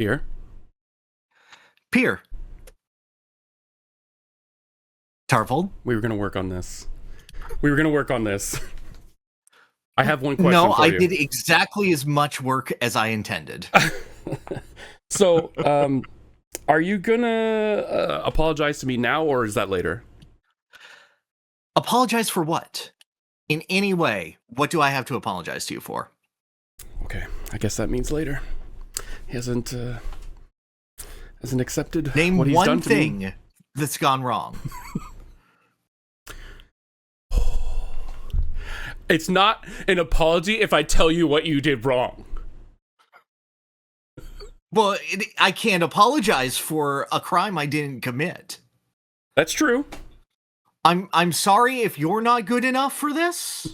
Here. Pyrr. Tarvold? We were going to work on this. I have one question No, for I you. did exactly as much work as I intended. So, are you gonna apologize to me now, or is that later? Apologize for what? In any way, what do I have to apologize to you for? Okay, I guess that means later. He hasn't accepted Name what he's one done to me. thing that's gone wrong. It's not an apology if I tell you what you did wrong. Well, I can't apologize for a crime I didn't commit. That's true. I'm sorry if you're not good enough for this.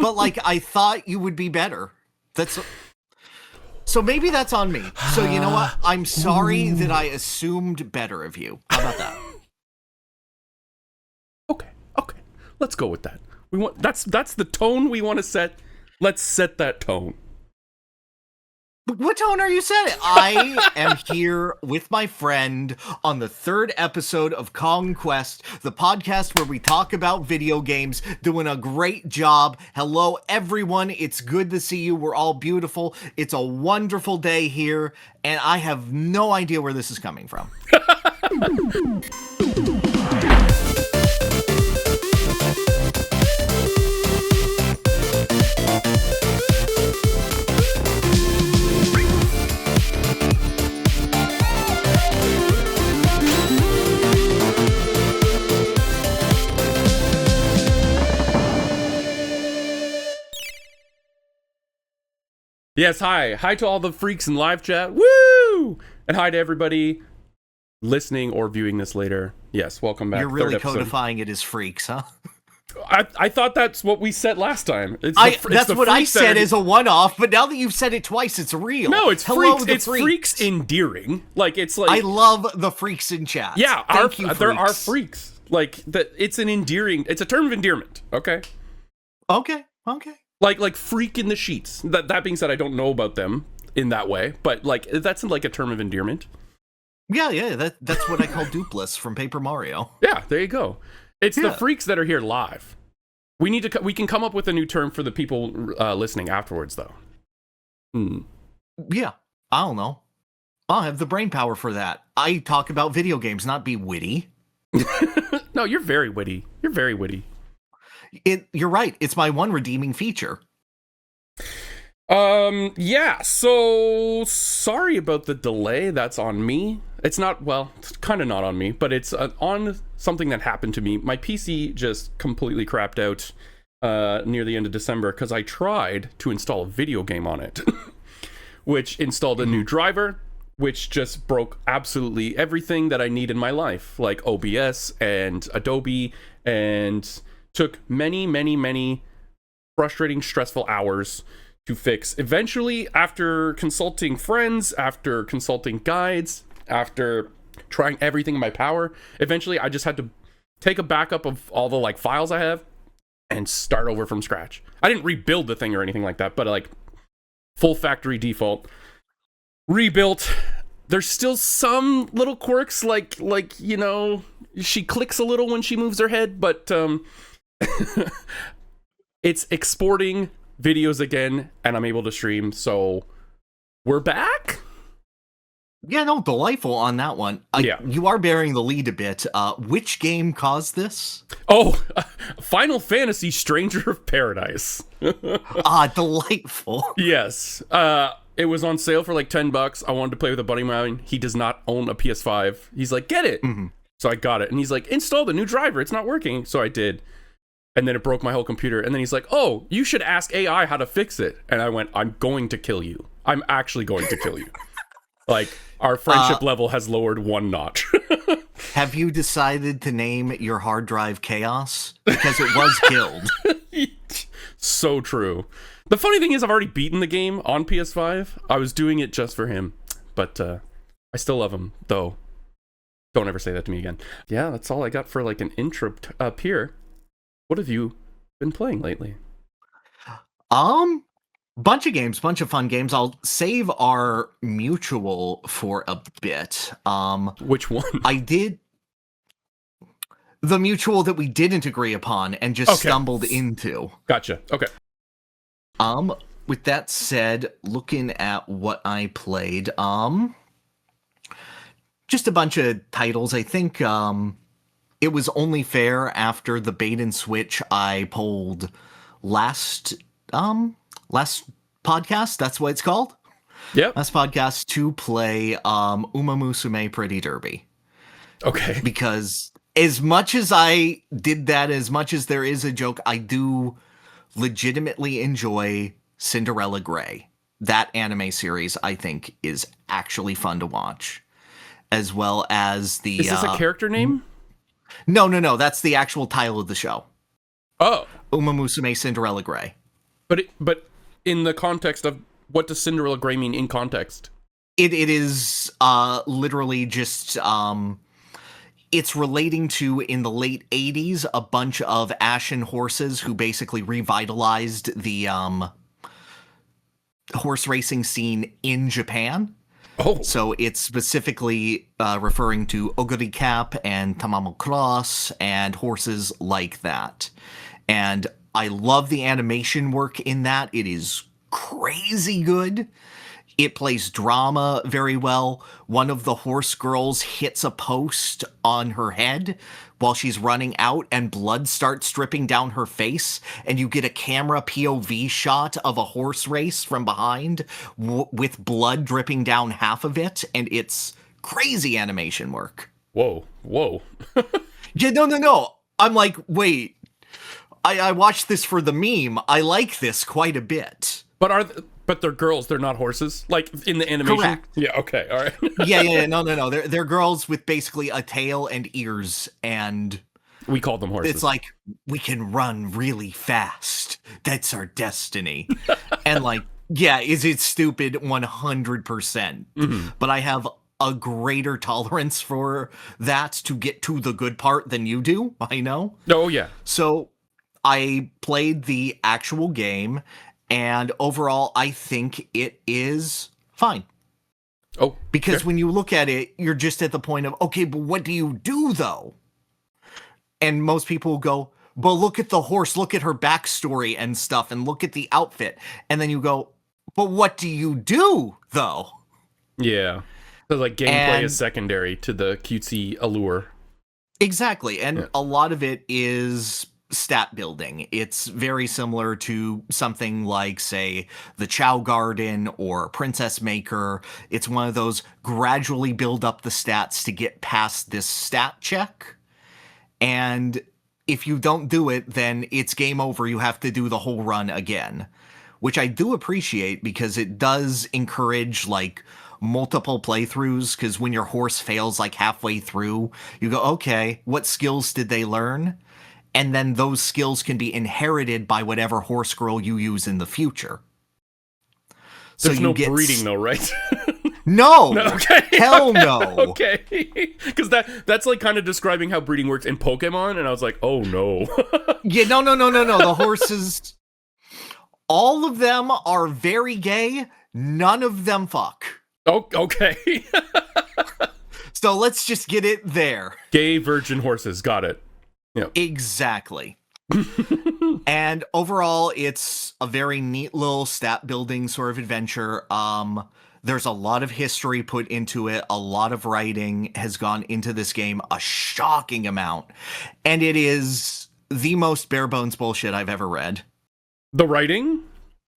But like I thought you would be better. So maybe that's on me. So you know what? I'm sorry that I assumed better of you. How about that? Okay. Let's go with that. That's the tone we want to set. Let's set that tone. What tone are you setting? I am here with my friend on the 3rd episode of Conquest, the podcast where we talk about video games, doing a great job. Hello, everyone. It's good to see you. We're all beautiful. It's a wonderful day here, and I have no idea where this is coming from. Yes, hi. Hi to all the freaks in live chat. Woo! And hi to everybody listening or viewing this later. Yes, welcome back. You're really codifying it as freaks, huh? I thought that's what we said last time. That's what I said as a one-off, but now that you've said it twice, it's real. No, it's Hello, freaks. It's freaks endearing. Like, it's like... I love the freaks in chat. Yeah, Thank you, there are freaks. Like, it's an endearing... It's a term of endearment, okay? Okay. Like freak in the sheets. That being said, I don't know about them in that way, but like that's like a term of endearment. Yeah, that's what I call Dupless from Paper Mario. Yeah, there you go. It's the freaks that are here live. We can come up with a new term for the people listening afterwards, though. Yeah, I don't know. I'll have the brain power for that. I talk about video games, not be witty. No, you're very witty. You're very witty. You're right. It's my one redeeming feature. Yeah, so sorry about the delay. That's on me. It's kind of not on me, but it's on something that happened to me. My PC just completely crapped out near the end of December because I tried to install a video game on it, which installed a new driver, which just broke absolutely everything that I need in my life, like OBS and Adobe, and took many frustrating, stressful hours to fix. Eventually, after consulting friends, after consulting guides, after trying everything in my power, eventually I just had to take a backup of all the like files I have and start over from scratch. I didn't rebuild the thing or anything like that, but like full factory default, rebuilt. There's still some little quirks, like you know, she clicks a little when she moves her head, but it's exporting videos again, and I'm able to stream, so we're back? Yeah, no, delightful on that one. Yeah. You are bearing the lead a bit. Which game caused this? Oh, Final Fantasy Stranger of Paradise. Delightful. Yes. It was on sale for like $10. I wanted to play with a buddy of mine. He does not own a PS5. He's like, get it. Mm-hmm. So I got it. And he's like, install the new driver. It's not working. So I did. And then it broke my whole computer. And then he's like, oh, you should ask AI how to fix it. And I went, I'm going to kill you. I'm actually going to kill you. Like, our friendship level has lowered one notch. Have you decided to name your hard drive Chaos? Because it was killed. So true. The funny thing is, I've already beaten the game on PS5. I was doing it just for him. But I still love him, though. Don't ever say that to me again. Yeah, that's all I got for like an intro up here. What have you been playing lately? Bunch of games, bunch of fun games. I'll save our mutual for a bit. Which one? I did the mutual that we didn't agree upon and just stumbled into. Gotcha. Okay. With that said, looking at what I played, just a bunch of titles. I think it was only fair after the bait and switch I pulled last podcast, that's what it's called. Yep. Last podcast to play Umamusume Pretty Derby. Okay. Because as much as I did that, as much as there is a joke, I do legitimately enjoy Cinderella Grey. That anime series, I think, is actually fun to watch. As well as the... Is this a character name? No. That's the actual title of the show. Oh. Umamusume Cinderella Grey. But in the context of, what does Cinderella Grey mean in context? It is literally just... it's relating to, in the late 80s, a bunch of ashen horses who basically revitalized the horse racing scene in Japan. Oh. So it's specifically referring to Oguri Cap and Tamamo Cross and horses like that. And I love the animation work in that. It is crazy good. It plays drama very well. One of the horse girls hits a post on her head while she's running out, and blood starts dripping down her face, and you get a camera POV shot of a horse race from behind with blood dripping down half of it, and it's crazy animation work. Whoa. Yeah, no. I'm like, wait, I watched this for the meme. I like this quite a bit. But they're girls, they're not horses? Like, in the animation? Correct. Yeah, okay, all right. Yeah, no. They're girls with basically a tail and ears, and... We call them horses. It's like, we can run really fast. That's our destiny. And like, yeah, is it stupid? 100%. Mm-hmm. But I have a greater tolerance for that to get to the good part than you do, I know. Oh, yeah. So I played the actual game, and overall, I think it is fine. Oh, because okay. When you look at it, you're just at the point of, okay, but what do you do, though? And most people go, but look at the horse, look at her backstory and stuff, and look at the outfit. And then you go, but what do you do, though? Yeah. So, like, gameplay is secondary to the cutesy allure. Exactly. And a lot of it is... stat building. It's very similar to something like, say, the Chow Garden or Princess Maker. It's one of those gradually build up the stats to get past this stat check. And if you don't do it, then it's game over. You have to do the whole run again, which I do appreciate because it does encourage, like, multiple playthroughs, because when your horse fails, like, halfway through, you go, okay, what skills did they learn? And then those skills can be inherited by whatever horse girl you use in the future. There's no breeding, though, right? No! Okay. Hell no! Okay. Because that's like kind of describing how breeding works in Pokemon, and I was like, oh no. Yeah, no. The horses... all of them are very gay. None of them fuck. Oh, okay. So let's just get it there. Gay virgin horses, got it. Yeah. Exactly. And overall, it's a very neat little stat building sort of adventure. There's a lot of history put into it. A lot of writing has gone into this game, a shocking amount. And it is the most bare bones bullshit I've ever read. The writing?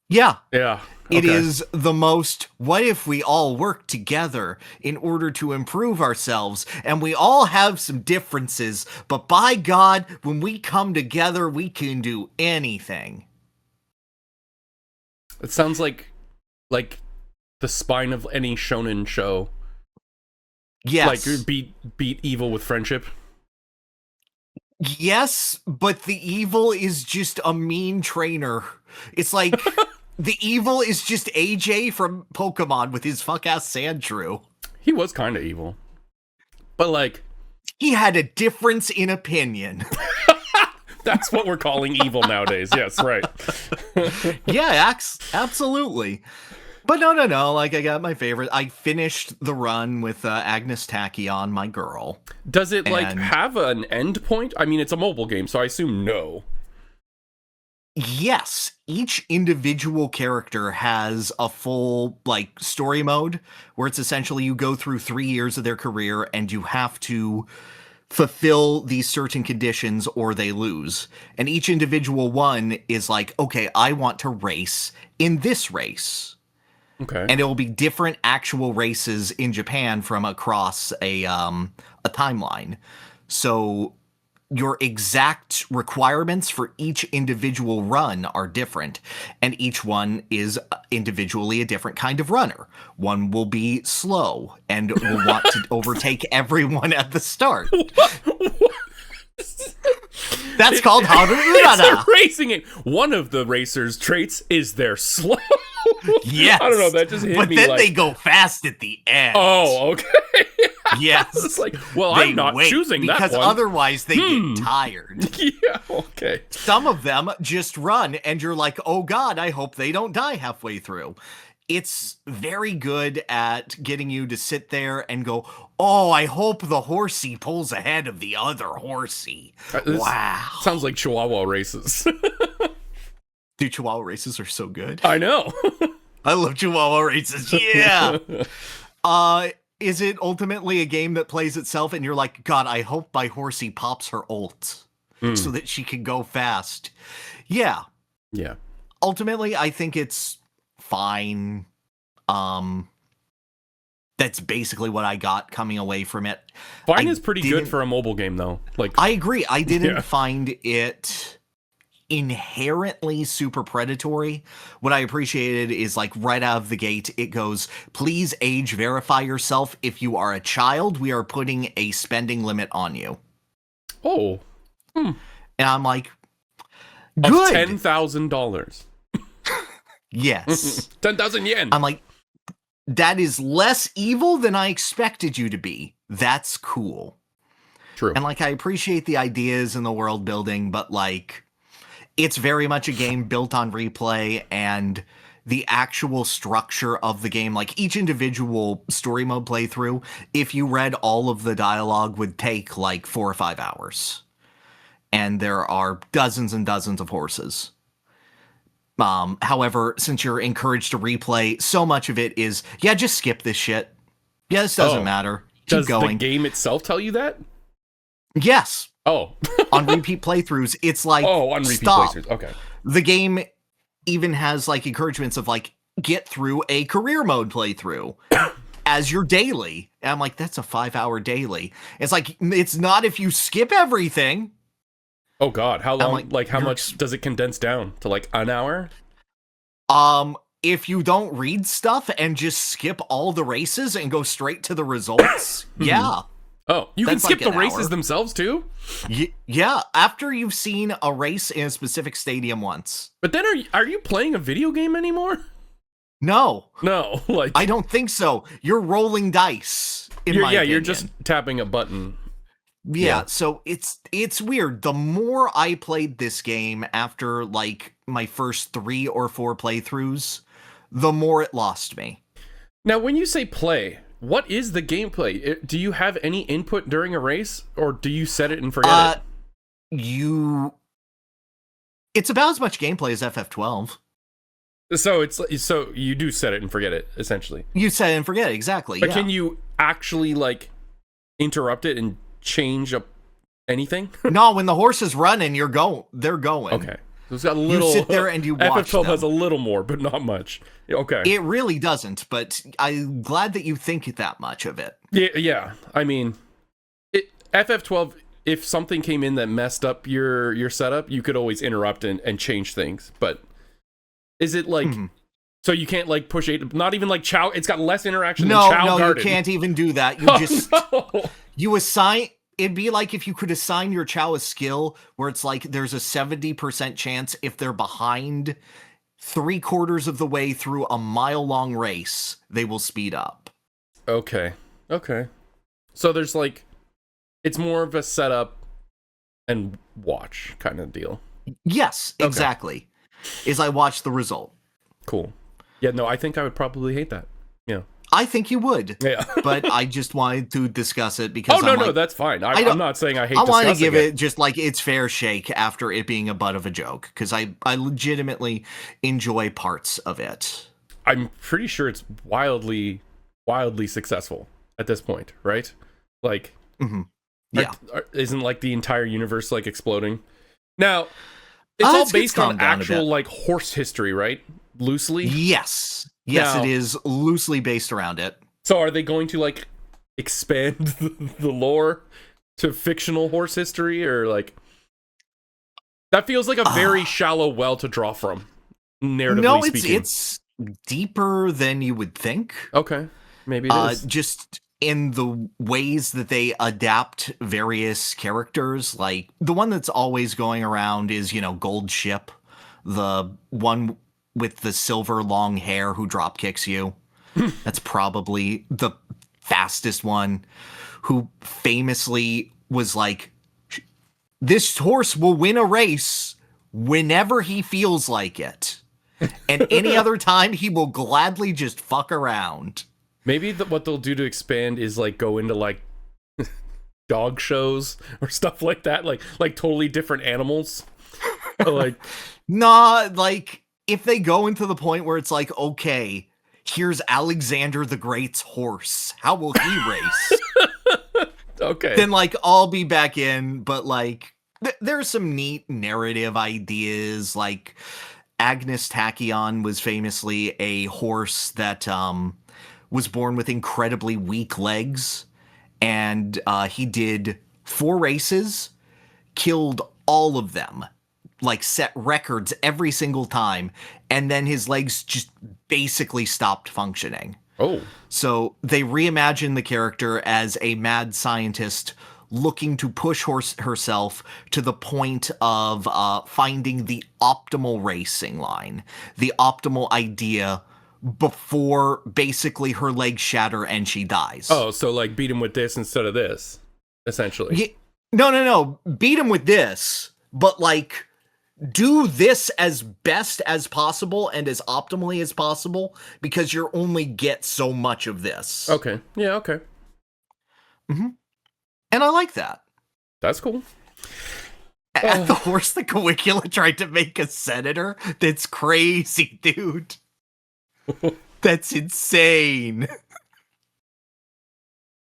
Yeah. Yeah. It is the most, what if we all work together in order to improve ourselves, and we all have some differences, but by God, when we come together, we can do anything. It sounds like the spine of any shonen show. Yes. Like, beat evil with friendship. Yes, but the evil is just a mean trainer. It's like... the evil is just AJ from Pokemon with his fuck-ass Sandshrew. He was kind of evil. But, like... he had a difference in opinion. That's what we're calling evil nowadays. Yes, right. Yeah, absolutely. But no. Like, I got my favorite. I finished the run with Agnes Tachyon, my girl. Does it, like, And- have an end point? I mean, it's a mobile game, so I assume no. Yes, each individual character has a full, like, story mode where it's essentially you go through 3 years of their career and you have to fulfill these certain conditions or they lose. And each individual one is like, okay, I want to race in this race. Okay. And it will be different actual races in Japan from across a timeline. So your exact requirements for each individual run are different, and each one is individually a different kind of runner. One will be slow and will want to overtake everyone at the start. That's called It's Harurana. a racing game. One of the racers' traits is they're slow. Yes. I don't know, that just hit but me then like... they go fast at the end. Oh, okay. Yes. It's like, well, They I'm not wait, choosing that one. because otherwise they get tired. Yeah, okay. Some of them just run and you're like, oh god, I hope they don't die halfway through. It's very good at getting you to sit there and go, oh, I hope the horsey pulls ahead of the other horsey. This Wow. Sounds like Chihuahua races. Dude, Chihuahua races are so good. I know. I love Chihuahua races. Yeah. Is it ultimately a game that plays itself and you're like, God, I hope my horsey pops her ult so that she can go fast? Yeah. Yeah. Ultimately, I think it's fine. That's basically what I got coming away from it. Fine I is pretty good didn't- for a mobile game, though. Like, I agree. I didn't Yeah. find it inherently super predatory. What I appreciated is, like, right out of the gate, it goes, please age verify yourself. If you are a child, we are putting a spending limit on you. oh, And I'm like, of good. $10,000. Yes. 10,000 yen. I'm like, that is less evil than I expected you to be. That's cool. True. And, like, I appreciate the ideas and the world building, but, like, it's very much a game built on replay and the actual structure of the game. Like, each individual story mode playthrough, if you read all of the dialogue, would take, like, 4 or 5 hours. And there are dozens and dozens of horses. However, since you're encouraged to replay, so much of it is, yeah, just skip this shit. Yeah, this doesn't matter. Keep Does going. the game itself tell you that? Yes. Oh. On repeat playthroughs, it's like, On repeat stop. playthroughs. Okay. The game even has, like, encouragements of, like, get through a career mode playthrough as your daily. And I'm like, that's a 5-hour daily. It's like, it's not if you skip everything. Oh God, how long? like, How you're much does it condense down to? Like an hour? If you don't read stuff and just skip all the races and go straight to the results, yeah. Oh, you can That's skip like the an races hour. themselves too. Yeah, after you've seen a race in a specific stadium once. But then, are you playing a video game anymore? No, No, like I don't think so. You're rolling dice. In my you're opinion. just tapping a button. Yeah, Yeah. so it's weird. The more I played this game after, like, my first 3 or 4 playthroughs, the more it lost me. Now, when you say play, what is the gameplay? Do you have any input during a race, or do you set it and forget it? It's about as much gameplay as FF12. So you do set it and forget it, essentially. You set it and forget it, exactly. But yeah. can you actually, interrupt it and change up anything? No, when the horses run and they're going. Okay. So it's got a little. You sit there and you watch FF12 them. has a little more, but not much. Okay. It really doesn't, but I'm glad that you think that much of it. Yeah. I mean, FF12. If something came in that messed up your setup, you could always interrupt and change things. But is it like? Mhm. So you can't push it. Not even Chow. It's got less interaction than Chow No, Garden. you can't even do that. You just No. you assign. It'd be like if you could assign your Chow a skill where it's like there's a 70% chance if they're behind 3/4 of the way through a mile-long race, they will speed up. Okay. So there's it's more of a setup and watch kind of deal. Yes, exactly. Is I watch the result. Cool. Yeah, no, I think I would probably hate that. Yeah. I think you would. Yeah. But I just wanted to discuss it because no, that's fine. I'm not saying I hate discussing I want to give it just like its fair shake after it being a butt of a joke, because I legitimately enjoy parts of it. I'm pretty sure it's wildly successful at this point, right? Like, yeah, isn't like the entire universe like exploding? Now, it's all based on actual like horse history, right? Loosely. Yes, now, it is loosely based around it. So, are they going to like expand the lore to fictional horse history, or like that feels like a very shallow well to draw from, narratively speaking? It's deeper than you would think. Okay, maybe it is. Just in the ways that they adapt various characters, like the one that's always going around is, Gold Ship, the one with the silver long hair who drop kicks you. That's probably the fastest one, who famously was like, this horse will win a race whenever he feels like it. And any other time, he will gladly just fuck around. Maybe what they'll do to expand is like go into like dog shows or stuff like that, like totally different animals. Like, nah, like if they go into the point where it's like, okay, here's Alexander the Great's horse, how will he race? Okay, then like I'll be back in, but like there's some neat narrative ideas. Like Agnes Tachyon was famously a horse that was born with incredibly weak legs, and he did 4 races, killed all of them, like set records every single time, and then his legs just basically stopped functioning. Oh. So they reimagined the character as a mad scientist looking to push herself to the point of finding the optimal racing line, the optimal idea before basically her legs shatter and she dies. Oh, so like beat him with this instead of this, essentially. Yeah, no. Beat him with this, but like do this as best as possible and as optimally as possible, because you only get so much of this. Okay. Yeah, okay. Mm-hmm. And I like that. That's cool. At the horse, the Caligula tried to make a senator? That's crazy, dude. That's insane.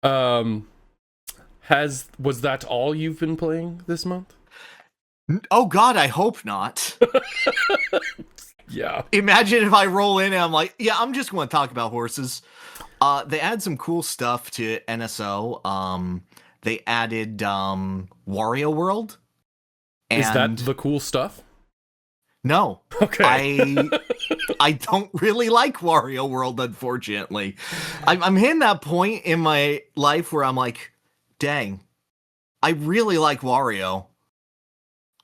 Was that all you've been playing this month? Oh god, I hope not. Yeah. Imagine if I roll in and I'm like, yeah, I'm just going to talk about horses. They add some cool stuff to NSO. They added Wario World. And is that the cool stuff? No. Okay. I don't really like Wario World, unfortunately. I'm hitting that point in my life where I'm like, dang, I really like Wario.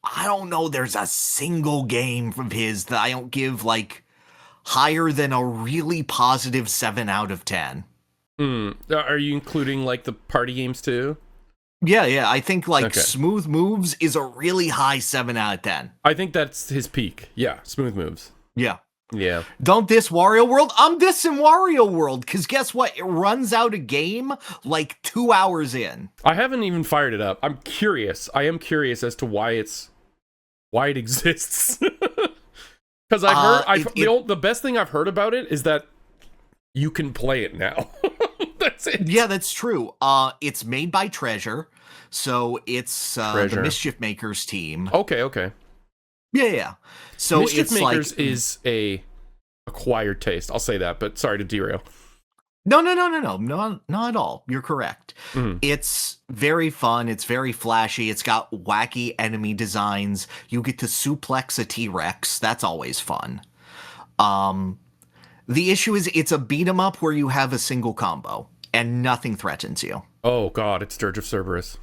I don't know there's a single game from his that I don't give like higher than a really positive 7 out of 10. Are you including like the party games too? Yeah. I think like Smooth Moves is a really high 7 out of 10. I think that's his peak. Yeah, Smooth Moves. Yeah. Yeah. Don't diss Wario World. I'm dissing Wario World, because guess what? It runs out of game like 2 hours in. I haven't even fired it up. I'm curious. I am curious as to why it exists. Because I've heard the best thing I've heard about it is that you can play it now. That's it. Yeah, that's true. It's made by Treasure, so it's the Mischief Makers team. Okay. Yeah. So Mischief it's Makers like, is a acquired taste. I'll say that, but sorry to derail. No, not at all. You're correct. Mm-hmm. It's very fun. It's very flashy. It's got wacky enemy designs. You get to suplex a T-Rex. That's always fun. The issue is it's a beat 'em up where you have a single combo and nothing threatens you. Oh god, it's Dirge of Cerberus.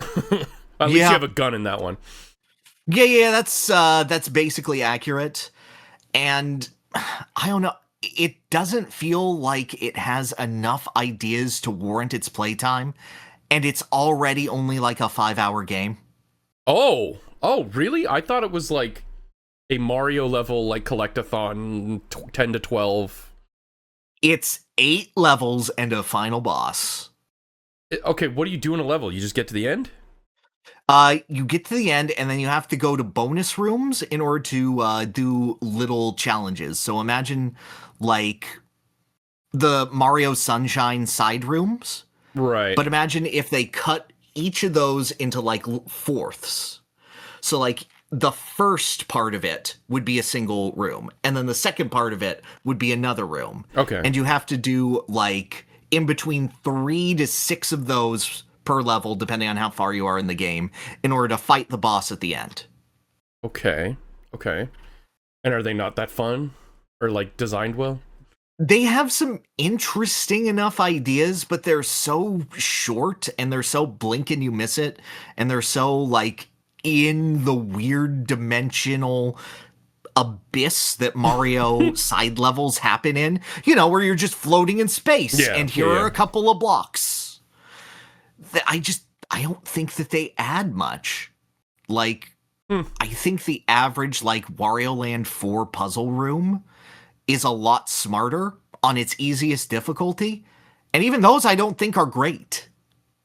At least you have a gun in that one. Yeah, that's basically accurate. And I don't know, it doesn't feel like it has enough ideas to warrant its playtime, and it's already only like a 5-hour game. Oh, really? I thought it was like a Mario level, like collectathon, 10 to 12. It's 8 levels and a final boss. Okay, what do you do in a level? You just get to the end? You get to the end, and then you have to go to bonus rooms in order to do little challenges. So imagine, like, the Mario Sunshine side rooms. Right. But imagine if they cut each of those into, like, fourths. So, like, the first part of it would be a single room, and then the second part of it would be another room. Okay. And you have to do, like, in between 3 to 6 of those per level, depending on how far you are in the game, in order to fight the boss at the end. Okay. And are they not that fun? Or, like, designed well? They have some interesting enough ideas, but they're so short, and they're so blink and you miss it, and they're so, like, in the weird dimensional abyss that Mario side levels happen in, you know, where you're just floating in space, and here are a couple of blocks. I don't think that they add much. Like, I think the average, like, Wario Land 4 puzzle room is a lot smarter on its easiest difficulty, and even those I don't think are great.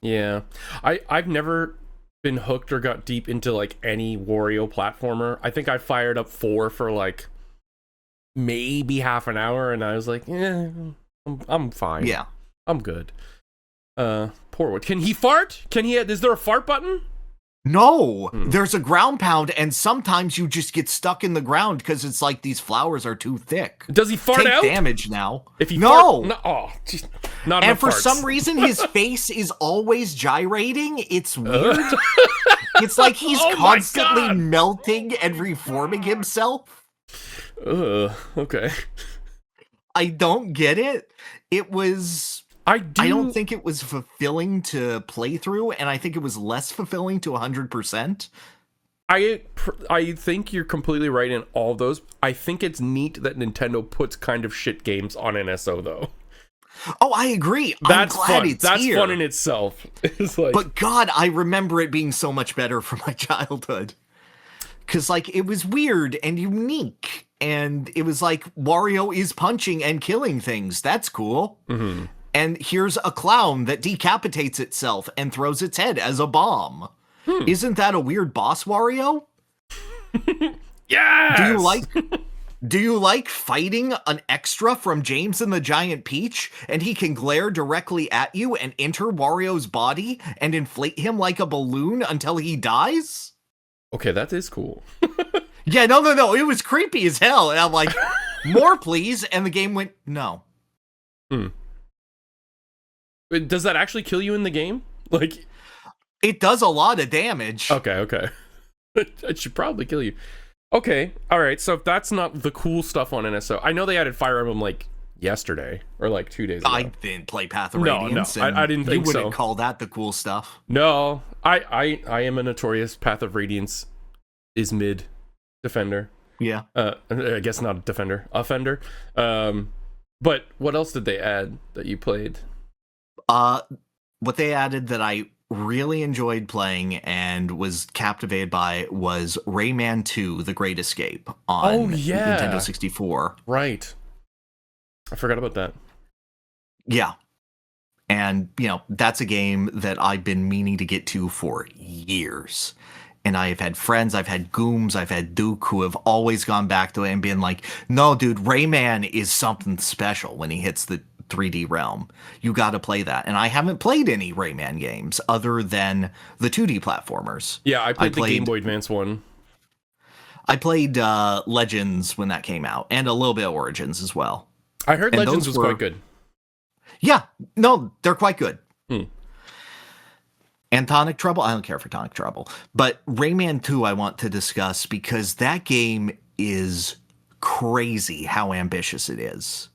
Yeah. I've never been hooked or got deep into, like, any Wario platformer. I think I fired up 4 for, like, maybe half an hour, and I was like, I'm fine. Yeah. I'm good. Poor one. Can he fart? Is there a fart button? No, there's a ground pound, and sometimes you just get stuck in the ground because it's like these flowers are too thick. Does he fart out? Damage now. If he no, oh, geez, not and enough for farts. some reason his face is always gyrating. It's weird. It's like he's constantly melting and reforming himself. Okay. I don't get it. I don't think it was fulfilling to play through, and I think it was less fulfilling to 100%. I think you're completely right in all those. I think it's neat that Nintendo puts kind of shit games on NSO, though. Oh, I agree. That's I'm glad fun. it's That's here. fun in itself. It's like, but God, I remember it being so much better from my childhood. Because, like, it was weird and unique, and it was like, Wario is punching and killing things. That's cool. Mm-hmm. And here's a clown that decapitates itself and throws its head as a bomb. Isn't that a weird boss, Wario? Yes! Do you like fighting an extra from James and the Giant Peach, and he can glare directly at you and enter Wario's body and inflate him like a balloon until he dies? Okay, that is cool. Yeah, no. It was creepy as hell. And I'm like, more please. And the game went, no. Does that actually kill you in the game? Like, it does a lot of damage. Okay. It should probably kill you. Okay, all right. So if that's not the cool stuff on NSO, I know they added Fire Emblem like yesterday or like 2 days ago. I didn't play Path of Radiance. No, I didn't think so. You wouldn't call that the cool stuff. No, I am a notorious Path of Radiance is mid defender. Yeah. I guess not a defender, offender. But what else did they add that you played? What they added that I really enjoyed playing and was captivated by was Rayman 2: The Great Escape on Nintendo 64. Right. I forgot about that. Yeah. And, you know, that's a game that I've been meaning to get to for years. And I've had friends, I've had Gooms, I've had Duke who have always gone back to it and been like, no, dude, Rayman is something special when he hits the 3D realm. You got to play that. And I haven't played any Rayman games other than the 2D platformers. Yeah, I played the Game Boy Advance one. I played Legends when that came out, and a little bit of Origins as well. I heard Legends was quite good. Yeah, no, they're quite good. And Tonic Trouble, I don't care for Tonic Trouble. But Rayman 2 I want to discuss because that game is crazy how ambitious it is.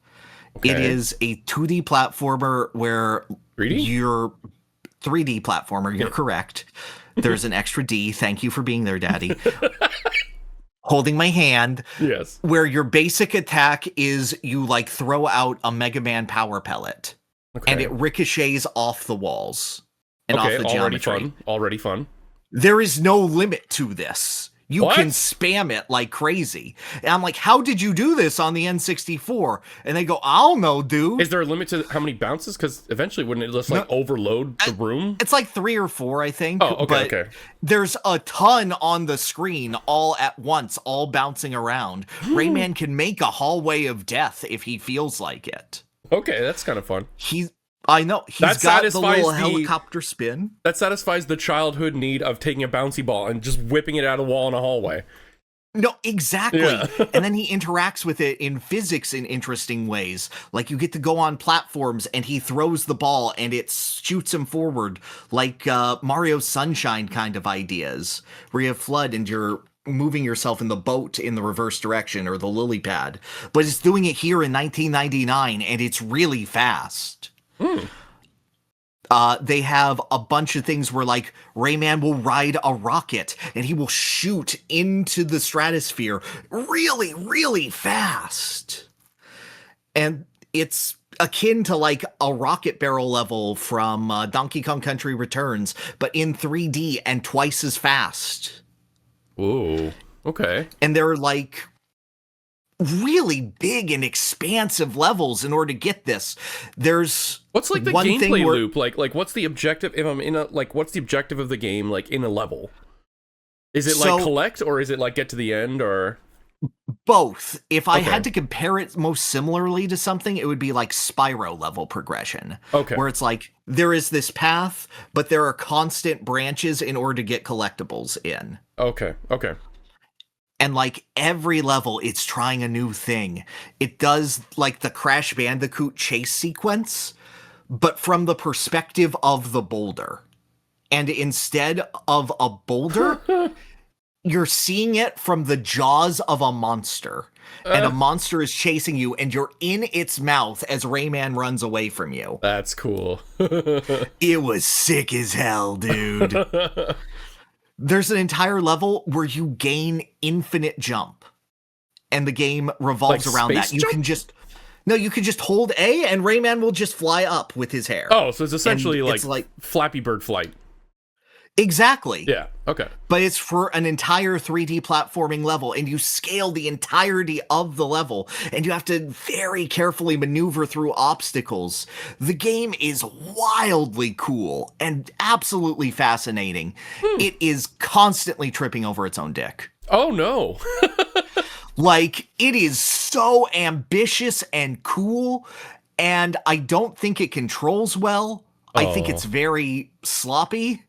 Okay. It is a 2D platformer where 3D? You're 3D platformer, you're correct. There's an extra D. Thank you for being there, Daddy. Holding my hand. Yes. Where your basic attack is you like throw out a Mega Man power pellet. Okay. And it ricochets off the walls and off the geometry. Already fun. there is no limit to this. You What? can spam it like crazy. And I'm like, how did you do this on the N64? And they go, I don't know, dude. Is there a limit to how many bounces? Because eventually, wouldn't it just like overload the room? It's like 3 or 4, I think. Oh, okay, but okay. there's a ton on the screen all at once, all bouncing around. Rayman can make a hallway of death if he feels like it. Okay, that's kind of fun. I know. He's That got the satisfies little the- helicopter spin. That satisfies the childhood need of taking a bouncy ball and just whipping it out of a wall in a hallway. No, exactly. Yeah. And then he interacts with it in physics in interesting ways. Like you get to go on platforms and he throws the ball and it shoots him forward, like Mario Sunshine kind of ideas, where you have FLUDD and you're moving yourself in the boat in the reverse direction or the lily pad. But it's doing it here in 1999 and it's really fast. They have a bunch of things where, like, Rayman will ride a rocket and he will shoot into the stratosphere really, really fast. And it's akin to, like, a rocket barrel level from Donkey Kong Country Returns, but in 3D and twice as fast. Ooh, okay. And they're, like, really big and expansive levels in order to get this. There's What's like the one thing gameplay where- loop? Like what's the objective if I'm in a what's the objective of the game like in a level? Is it So- like collect or is it like get to the end or Both. If I Okay. had to compare it most similarly to something, it would be like Spyro level progression. Okay. Where it's like, there is this path, but there are constant branches in order to get collectibles in. Okay. And like every level, it's trying a new thing. It does like the Crash Bandicoot chase sequence, but from the perspective of the boulder. And instead of a boulder, you're seeing it from the jaws of a monster. And a monster is chasing you, and you're in its mouth as Rayman runs away from you. That's cool. It was sick as hell, dude. There's an entire level where you gain infinite jump. And the game revolves Like around space that. You jump? can just hold A and Rayman will just fly up with his hair. Oh, so it's essentially And like, it's like- Flappy Bird flight. Exactly. Yeah. Okay. But it's for an entire 3D platforming level, and you scale the entirety of the level, and you have to very carefully maneuver through obstacles. The game is wildly cool and absolutely fascinating. It is constantly tripping over its own dick. Oh no. Like, it is so ambitious and cool, and I don't think it controls well. I think it's very sloppy.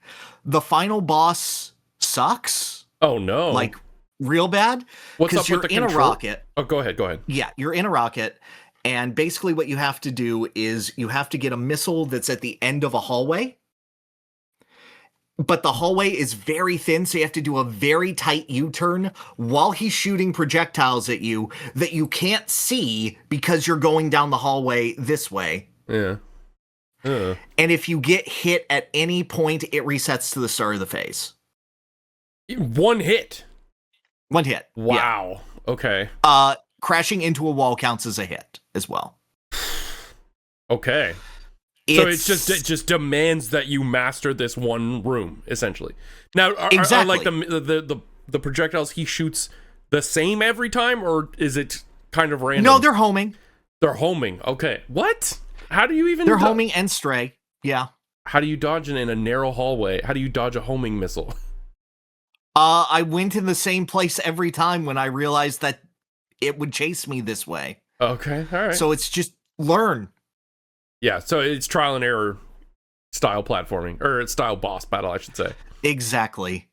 The final boss sucks. Oh no. Like, real bad. What's up Because you're with the in a control? rocket. Oh, go ahead. Yeah, you're in a rocket. And basically what you have to do is you have to get a missile that's at the end of a hallway. But the hallway is very thin, so you have to do a very tight U-turn while he's shooting projectiles at you that you can't see because you're going down the hallway this way. Yeah. And if you get hit at any point, it resets to the start of the phase. One hit. One hit. Wow. Okay. Yeah. Crashing into a wall counts as a hit as well. Okay. So it just demands that you master this one room, essentially. Now, are Exactly. like the projectiles he shoots the same every time, or is it kind of random? No, they're homing. They're homing. Okay. What? How do you even? They're homing and stray. Yeah. How do you dodge in a narrow hallway? How do you dodge a homing missile? I went in the same place every time when I realized that it would chase me this way. Okay. All right. So it's just learn. Yeah. So it's trial and error style platforming, or it's style boss battle, I should say. Exactly.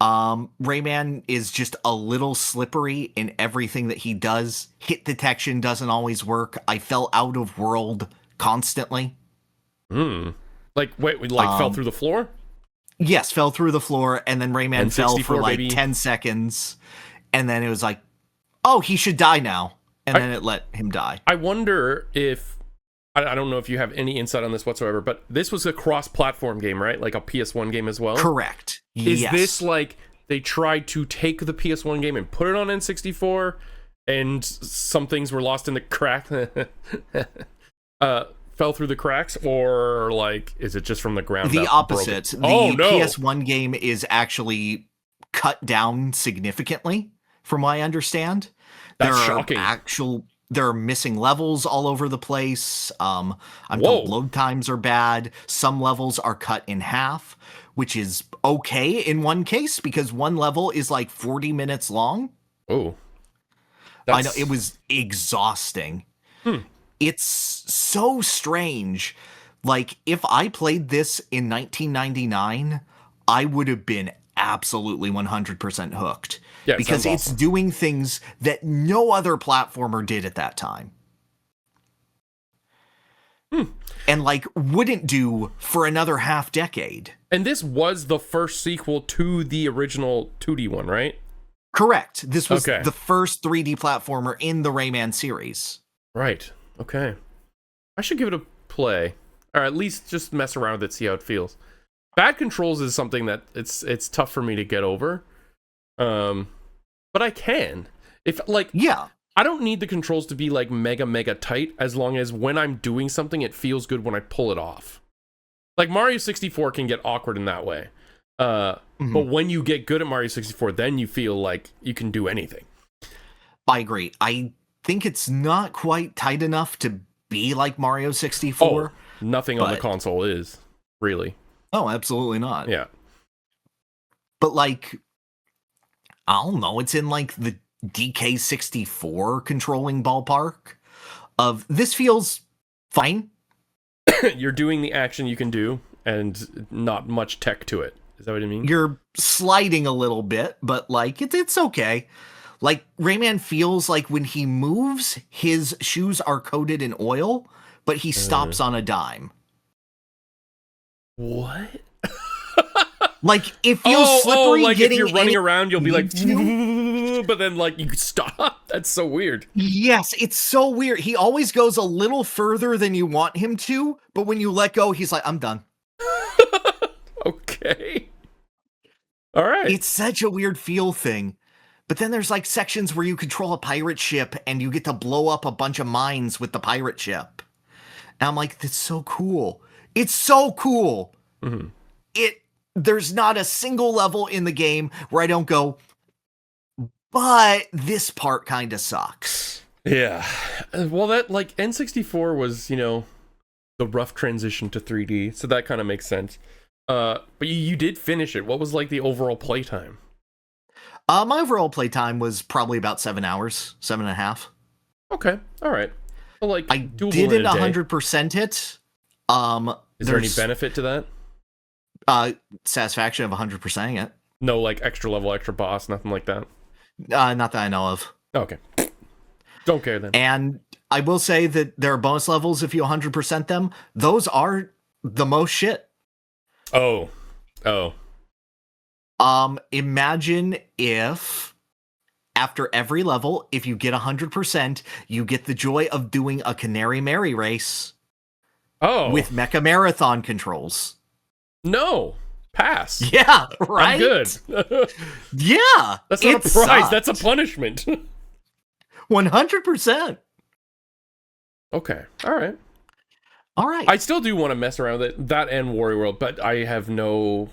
Rayman is just a little slippery in everything that he does. Hit detection doesn't always work. I fell out of world constantly. Like, wait, we fell through the floor? Yes, fell through the floor, and then Rayman fell for N64, like baby. 10 seconds, and then it was like, oh, he should die now. And then it let him die. I wonder if, I don't know if you have any insight on this whatsoever, but this was a cross-platform game, right? Like a PS1 game as well? Correct. Is Yes. this like they tried to take the PS1 game and put it on N64, and some things were lost in the crack fell through the cracks, or like is it just from the ground? The opposite. The PS1 game is actually cut down significantly, from what I understand. That's shocking. There are missing levels all over the place. I'm told load times are bad. Some levels are cut in half, which is okay in one case because one level is like 40 minutes long. Oh. I know, it was exhausting. It's so strange. Like, if I played this in 1999, I would have been absolutely 100% hooked. Yeah, because it's awesome. doing things that no other platformer did at that time. And, like, wouldn't do for another half decade. And this was the first sequel to the original 2D one, right? Correct. This was the first 3D platformer in the Rayman series. Right. Okay. I should give it a play. Or at least just mess around with it, see how it feels. Bad controls is something that it's tough for me to get over. But I can. If, like... Yeah. I don't need the controls to be, like, mega tight, as long as when I'm doing something, it feels good when I pull it off. Like, Mario 64 can get awkward in that way. But when you get good at Mario 64, then you feel like you can do anything. I agree. I think it's not quite tight enough to be like Mario 64. Oh, nothing on the console is, really. Oh, absolutely not. Yeah. But, like, I don't know, it's in, like, the DK64 controlling ballpark of this feels fine. You're doing the action you can do, and not much tech to it. Is that what you mean? You're sliding a little bit, but, like, it's okay. Like, Rayman feels like when he moves, his shoes are coated in oil, but he stops on a dime. What? Like, it feels slippery. Like if you're running in around, you'll be like, but then, like, you stop. That's so weird. Yes, it's so weird. He always goes a little further than you want him to, but when you let go, he's like, I'm done. Okay. All right. It's such a weird feel thing. But then there's, like, sections where you control a pirate ship and you get to blow up a bunch of mines with the pirate ship. And I'm like, that's so cool. It's so cool. There's not a single level in the game where I don't go, but this part kind of sucks. Yeah. Well, that, like, N64 was, you know, the rough transition to 3D, so that kind of makes sense. But you did finish it. What was, like, the overall playtime? My overall playtime was probably about 7 hours, 7.5. Okay, all right. Well, like, I didn't 100% it. Is there any benefit to that? Satisfaction of 100%ing it. No, like, extra level, extra boss, nothing like that? Not that I know of. Okay. Don't care then. And I will say that there are bonus levels if you 100% them. Those are the most shit. Oh. Imagine if after every level, if you get 100%, you get the joy of doing a Canary Mary race. Oh. With Mecha Marathon controls. No. Pass. Yeah, right? I'm good. Yeah. That's not a prize, that's a punishment. 100%. Okay. All right. I still do want to mess around with it, that and Wario World, but I have no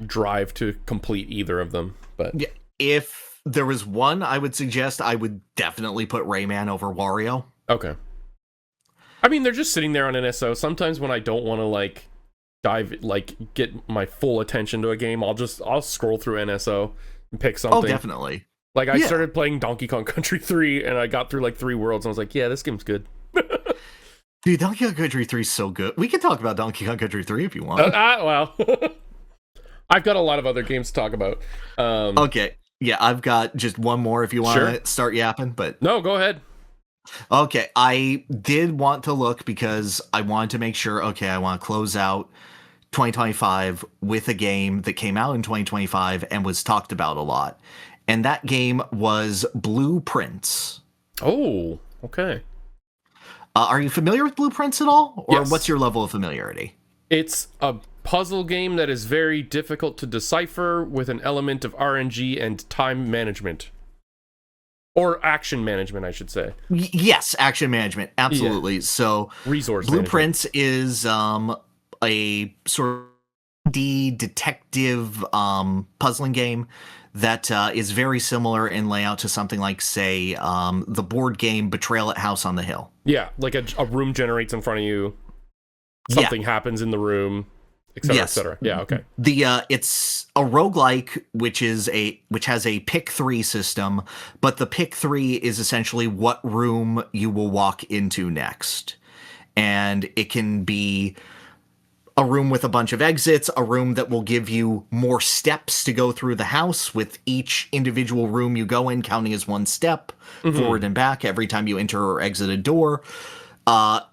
drive to complete either of them. But yeah, if there was one I would suggest, I would definitely put Rayman over Wario. Okay. I mean, they're just sitting there on NSO. Sometimes when I don't want to, like, get my full attention to a game, I'll scroll through NSO and pick something. Oh, definitely. Like, I started playing Donkey Kong Country 3, and I got through, like, 3 worlds, and I was like, yeah, this game's good. Dude, Donkey Kong Country 3 is so good. We can talk about Donkey Kong Country 3 if you want. Well, I've got a lot of other games to talk about. Okay. Yeah, I've got just one more if you want to start yapping, but... No, go ahead. Okay, I did want to look because I wanted to make sure, I want to close out 2025 with a game that came out in 2025 and was talked about a lot. And that game was Blueprints. Oh, okay. Are you familiar with Blueprints at all? Or Yes. what's your level of familiarity? It's a puzzle game that is very difficult to decipher with an element of RNG and time management. Or action management, I should say. Yes, action management, absolutely. Yeah. So Resource Blueprints is a sort of detective puzzling game that is very similar in layout to something like, say, the board game Betrayal at House on the Hill. Yeah, like a room generates in front of you, something happens in the room, etc., etc. Yeah, okay. It's a roguelike which has a pick 3 system, but the pick 3 is essentially what room you will walk into next. And it can be a room with a bunch of exits, a room that will give you more steps to go through the house, with each individual room you go in counting as one step forward and back every time you enter or exit a door.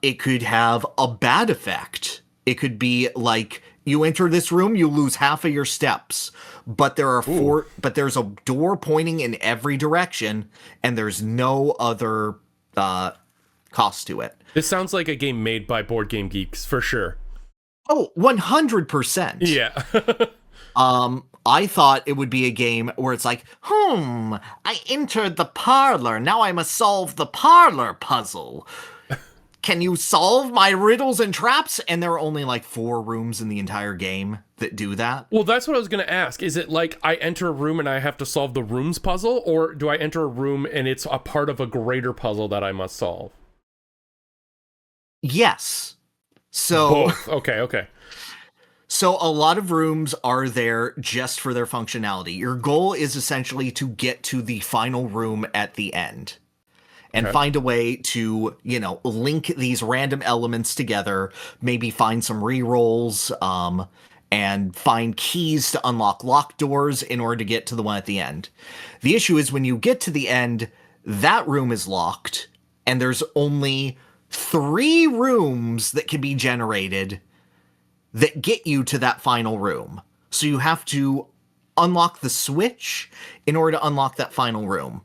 It could have a bad effect. It could be like, you enter this room, you lose half of your steps, but but there's a door pointing in every direction, and there's no other cost to it. This sounds like a game made by board game geeks, for sure. Oh, 100%. Yeah. I thought it would be a game where it's like, I entered the parlor, now I must solve the parlor puzzle. Can you solve my riddles and traps? And there are only like 4 rooms in the entire game that do that. Well, that's what I was going to ask. Is it like I enter a room and I have to solve the rooms puzzle? Or do I enter a room and it's a part of a greater puzzle that I must solve? Yes. So both. Okay. So a lot of rooms are there just for their functionality. Your goal is essentially to get to the final room at the end. And find a way to, link these random elements together, maybe find some rerolls, and find keys to unlock locked doors in order to get to the one at the end. The issue is when you get to the end, that room is locked, and there's only 3 rooms that can be generated that get you to that final room. So you have to unlock the switch in order to unlock that final room.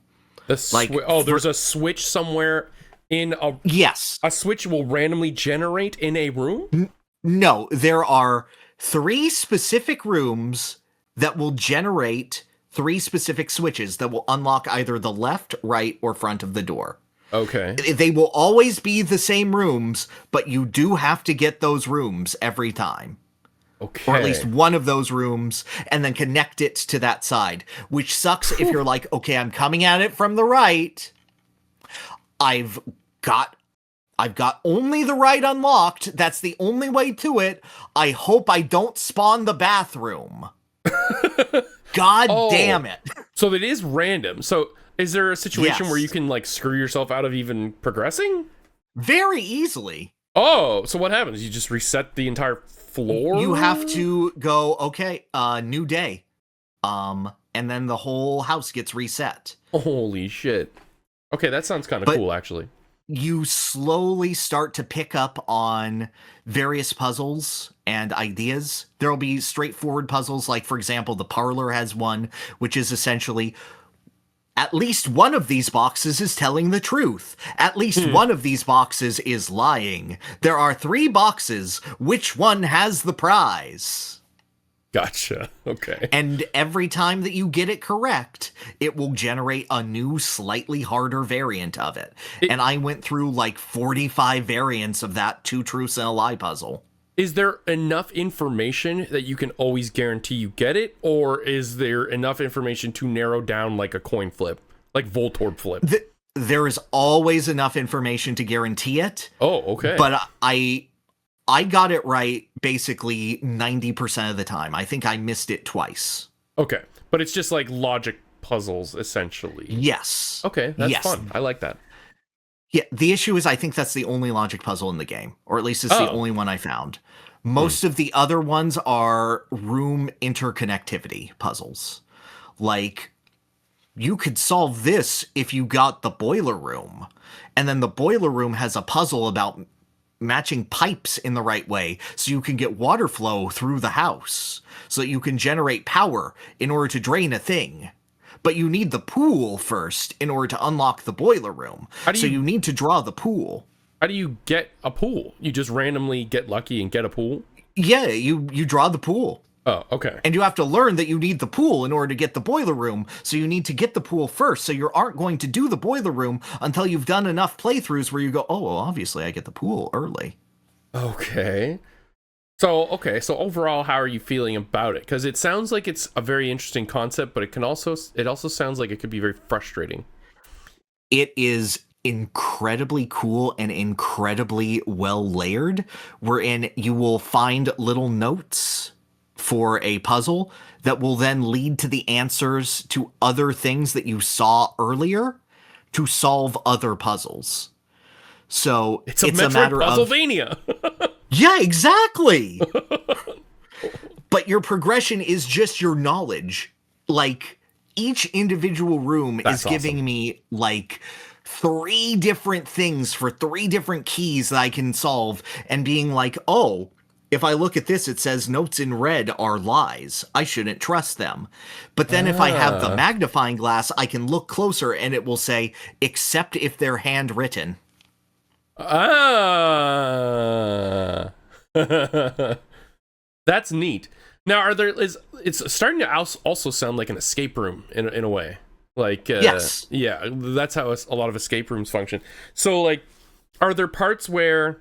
There's a switch somewhere in a... Yes. A switch will randomly generate in a room? No, there are 3 specific rooms that will generate 3 specific switches that will unlock either the left, right, or front of the door. Okay. They will always be the same rooms, but you do have to get those rooms every time. Okay. Or at least one of those rooms, and then connect it to that side, which sucks if you're like, okay, I'm coming at it from the right. I've got only the right unlocked. That's the only way to it. I hope I don't spawn the bathroom. God damn it. So it is random. So is there a situation where you can like screw yourself out of even progressing? Very easily. Oh, so what happens? You just reset the entire floor? You have to go, okay, new day. And then the whole house gets reset. Holy shit. Okay, that sounds kind of cool, actually. You slowly start to pick up on various puzzles and ideas. There'll be straightforward puzzles, like, for example, the parlor has one, which is essentially... at least one of these boxes is telling the truth. At least one of these boxes is lying. There are 3 boxes. Which one has the prize? Gotcha. Okay. And every time that you get it correct, it will generate a new, slightly harder variant of it. And I went through like 45 variants of that 2 truths and a lie puzzle. Is there enough information that you can always guarantee you get it? Or is there enough information to narrow down like a coin flip? Like Voltorb flip? There is always enough information to guarantee it. Oh, okay. But I got it right basically 90% of the time. I think I missed it twice. Okay. But it's just like logic puzzles, essentially. Yes. Okay, that's fun. I like that. Yeah, the issue is I think that's the only logic puzzle in the game. Or at least it's the only one I found. Most of the other ones are room interconnectivity puzzles. Like, you could solve this if you got the boiler room. And then the boiler room has a puzzle about matching pipes in the right way so you can get water flow through the house. So that you can generate power in order to drain a thing. But you need the pool first in order to unlock the boiler room. So you need to draw the pool. How do you get a pool? You just randomly get lucky and get a pool? Yeah, you draw the pool. Oh, okay. And you have to learn that you need the pool in order to get the boiler room, so you need to get the pool first, so you aren't going to do the boiler room until you've done enough playthroughs where you go, oh, well, obviously I get the pool early. Okay. So overall, how are you feeling about it? Because it sounds like it's a very interesting concept, but it also sounds like it could be very frustrating. It is incredibly cool and incredibly well layered, wherein you will find little notes for a puzzle that will then lead to the answers to other things that you saw earlier to solve other puzzles. So it's a matter of Puzzlevania. Yeah, exactly. But your progression is just your knowledge. Like, each individual room is giving me like 3 different things for 3 different keys that I can solve, and being like, oh, if I look at this, it says notes in red are lies. I shouldn't trust them. But then if I have the magnifying glass, I can look closer and it will say, except if they're handwritten. That's neat. Now, it's starting to also sound like an escape room in a way. Like, yes. Yeah, that's how a lot of escape rooms function. So, like, are there parts where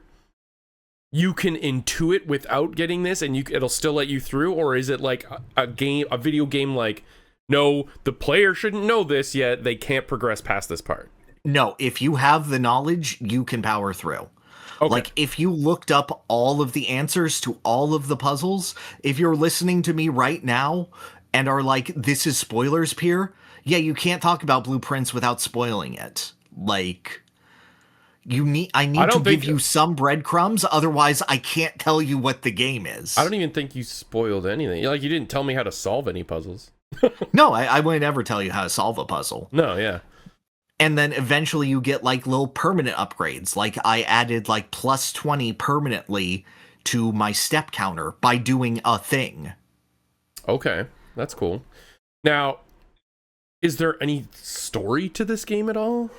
you can intuit without getting this and it'll still let you through? Or is it like a video game like, no, the player shouldn't know this yet, they can't progress past this part? No, if you have the knowledge, you can power through. Okay. Like, if you looked up all of the answers to all of the puzzles, if you're listening to me right now and are like, this is spoilers, Pyrr, yeah, you can't talk about blueprints without spoiling it. Like, I need to give you some breadcrumbs, otherwise I can't tell you what the game is. I don't even think you spoiled anything. Like, you didn't tell me how to solve any puzzles. No, I wouldn't ever tell you how to solve a puzzle. No, yeah. And then eventually you get like little permanent upgrades. Like, I added like plus 20 permanently to my step counter by doing a thing. Okay, that's cool. Now, is there any story to this game at all?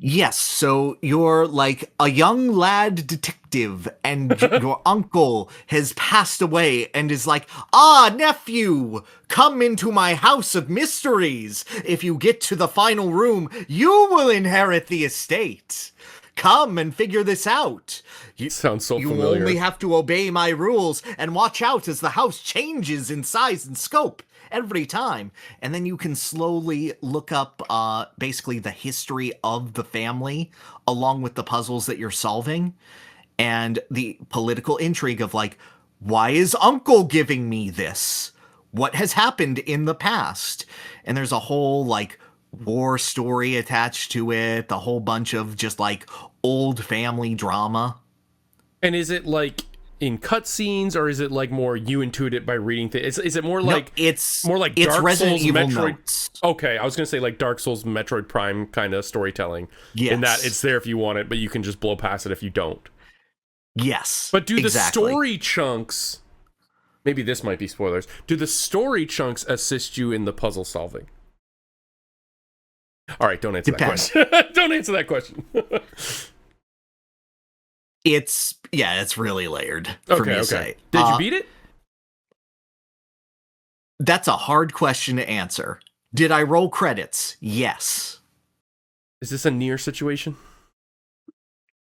Yes, so you're like a young lad detective, and your uncle has passed away and is like, nephew, come into my house of mysteries. If you get to the final room, you will inherit the estate. Come and figure this out. Sounds so familiar. You only have to obey my rules and watch out as the house changes in size and scope every time. And then you can slowly look up basically the history of the family along with the puzzles that you're solving, and the political intrigue of like, why is uncle giving me this? What has happened in the past? And there's a whole like war story attached to it, the whole bunch of just like old family drama. And is it like in cutscenes, or is it like more you intuit it by reading things? Is it more like it's more like it's Dark Resident Souls, Evil Metroid? Notes. Okay, I was gonna say like Dark Souls, Metroid Prime kind of storytelling. Yes. In that it's there if you want it, but you can just blow past it if you don't. Yes. But do the story chunks? Maybe this might be spoilers. Do the story chunks assist you in the puzzle solving? All right, don't answer that question. Don't answer that question. It's really layered for me to say. Did you beat it? That's a hard question to answer. Did I roll credits? Yes. Is this a near situation?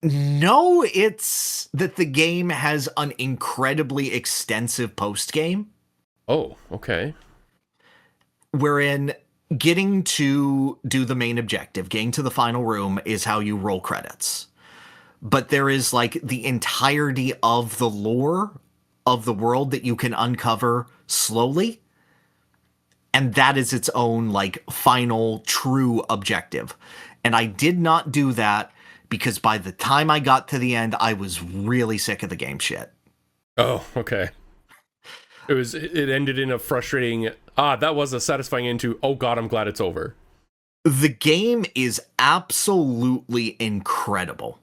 No, it's that the game has an incredibly extensive post-game. Oh, okay. Wherein getting to do the main objective, getting to the final room, is how you roll credits. But there is like the entirety of the lore of the world that you can uncover slowly. And that is its own like final true objective. And I did not do that because by the time I got to the end, I was really sick of the game shit. Oh, okay. It ended in a frustrating, that was a satisfying end to, oh god, I'm glad it's over. The game is absolutely incredible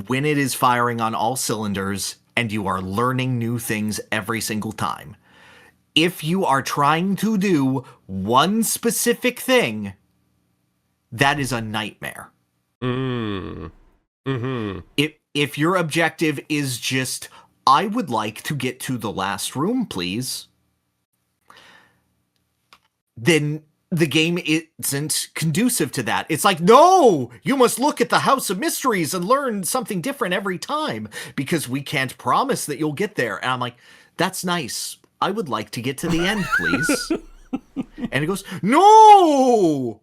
when it is firing on all cylinders and you are learning new things every single time. If you are trying to do one specific thing, that is a nightmare. Mm-hmm. If your objective is just I would like to get to the last room, please. Then the game isn't conducive to that. It's like, no, you must look at the House of Mysteries and learn something different every time because we can't promise that you'll get there. And I'm like, that's nice. I would like to get to the end, please. And it goes, no!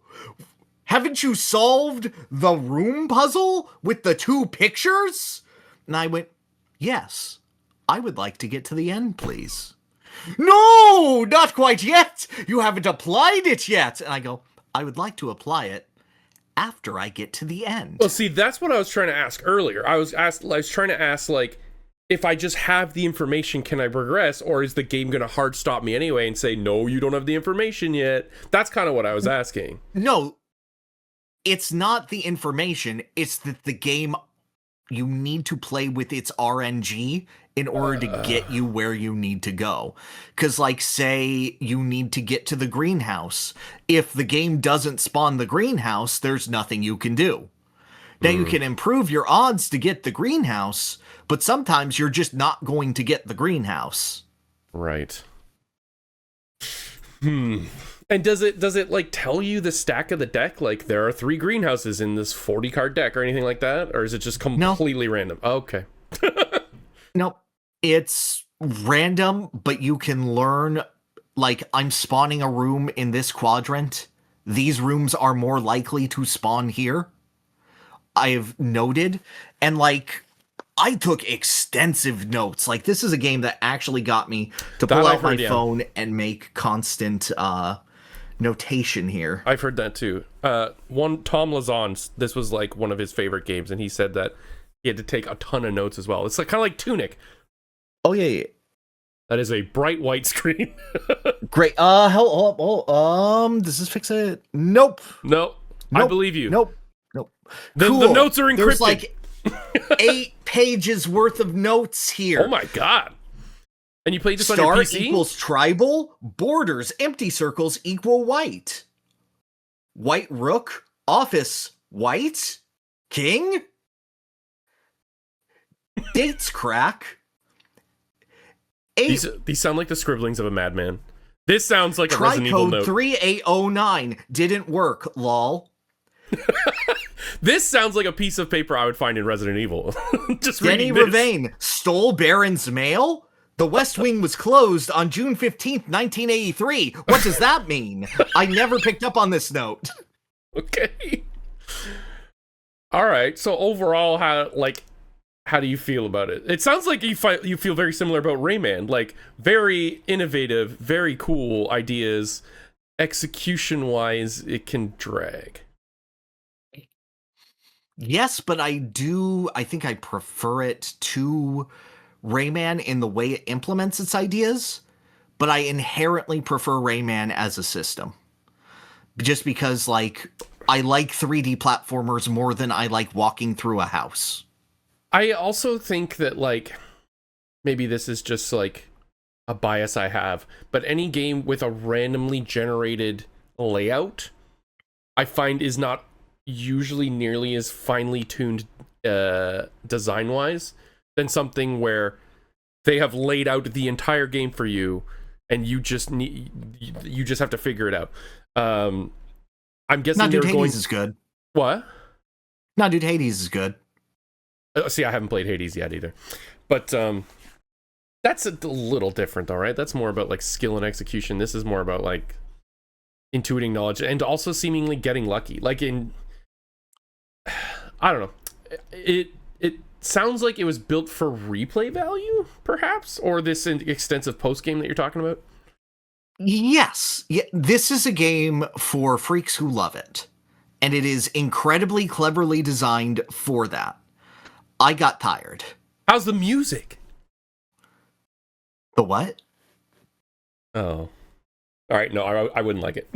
Haven't you solved the room puzzle with the 2 pictures? And I went, yes, I would like to get to the end, please. No, not quite yet. You haven't applied it yet. And I go, I would like to apply it after I get to the end. Well, see, that's what I was trying to ask earlier. I was trying to ask, like, if I just have the information, can I progress? Or is the game going to hard stop me anyway and say, no, you don't have the information yet? That's kind of what I was asking. No, it's not the information. It's that the game, you need to play with its RNG in order to get you where you need to go. Because, like, say you need to get to the greenhouse. If the game doesn't spawn the greenhouse, there's nothing you can do. Now, you can improve your odds to get the greenhouse, but sometimes you're just not going to get the greenhouse. Right. And does it like tell you the stack of the deck? Like, there are 3 greenhouses in this 40 card deck or anything like that? Or is it just completely random? Oh, okay. Nope. It's random, but you can learn, like, I'm spawning a room in this quadrant. These rooms are more likely to spawn here. I've noted. And, like, I took extensive notes. Like, this is a game that actually got me to pull out my phone and make constant notation here. I've heard that too. Tom Lazon, this was like one of his favorite games, and he said that he had to take a ton of notes as well. It's like kind of like Tunic. Oh yeah. That is a bright white screen. Great. Does this fix it? Nope. Nope. I believe you. Nope. The notes are encrypted. There's like 8 pages worth of notes here. Oh my god. And you played this on Star your PC? equals tribal, borders, empty circles equal white. White rook, office, white, king, dates crack. These sound like the scribblings of a madman. This sounds like a Resident Evil note. Tricode 3809 didn't work, lol. This sounds like a piece of paper I would find in Resident Evil. Just Denny reading this. Ravane stole Baron's mail? The West Wing was closed on June 15th, 1983. What does that mean? I never picked up on this note. Okay. All right. So overall, how do you feel about it? It sounds like you feel very similar about Rayman. Like, very innovative, very cool ideas. Execution-wise, it can drag. Yes, but I think I prefer it to Rayman in the way it implements its ideas, but I inherently prefer Rayman as a system. Just because, like, I like 3D platformers more than I like walking through a house. I also think that, like, maybe this is just, like, a bias I have, but any game with a randomly generated layout, I find is not usually nearly as finely tuned design-wise than something where they have laid out the entire game for you and you just have to figure it out. I'm guessing Hades is good. What? No, dude, Hades is good. See, I haven't played Hades yet either, but that's a little different, all right? That's more about like skill and execution. This is more about like intuiting knowledge and also seemingly getting lucky. Like I don't know. It sounds like it was built for replay value, perhaps, or this extensive post game that you're talking about. Yes, yeah, this is a game for freaks who love it, and it is incredibly cleverly designed for that. I got tired. How's the music? The what? Oh. All right, no, I wouldn't like it.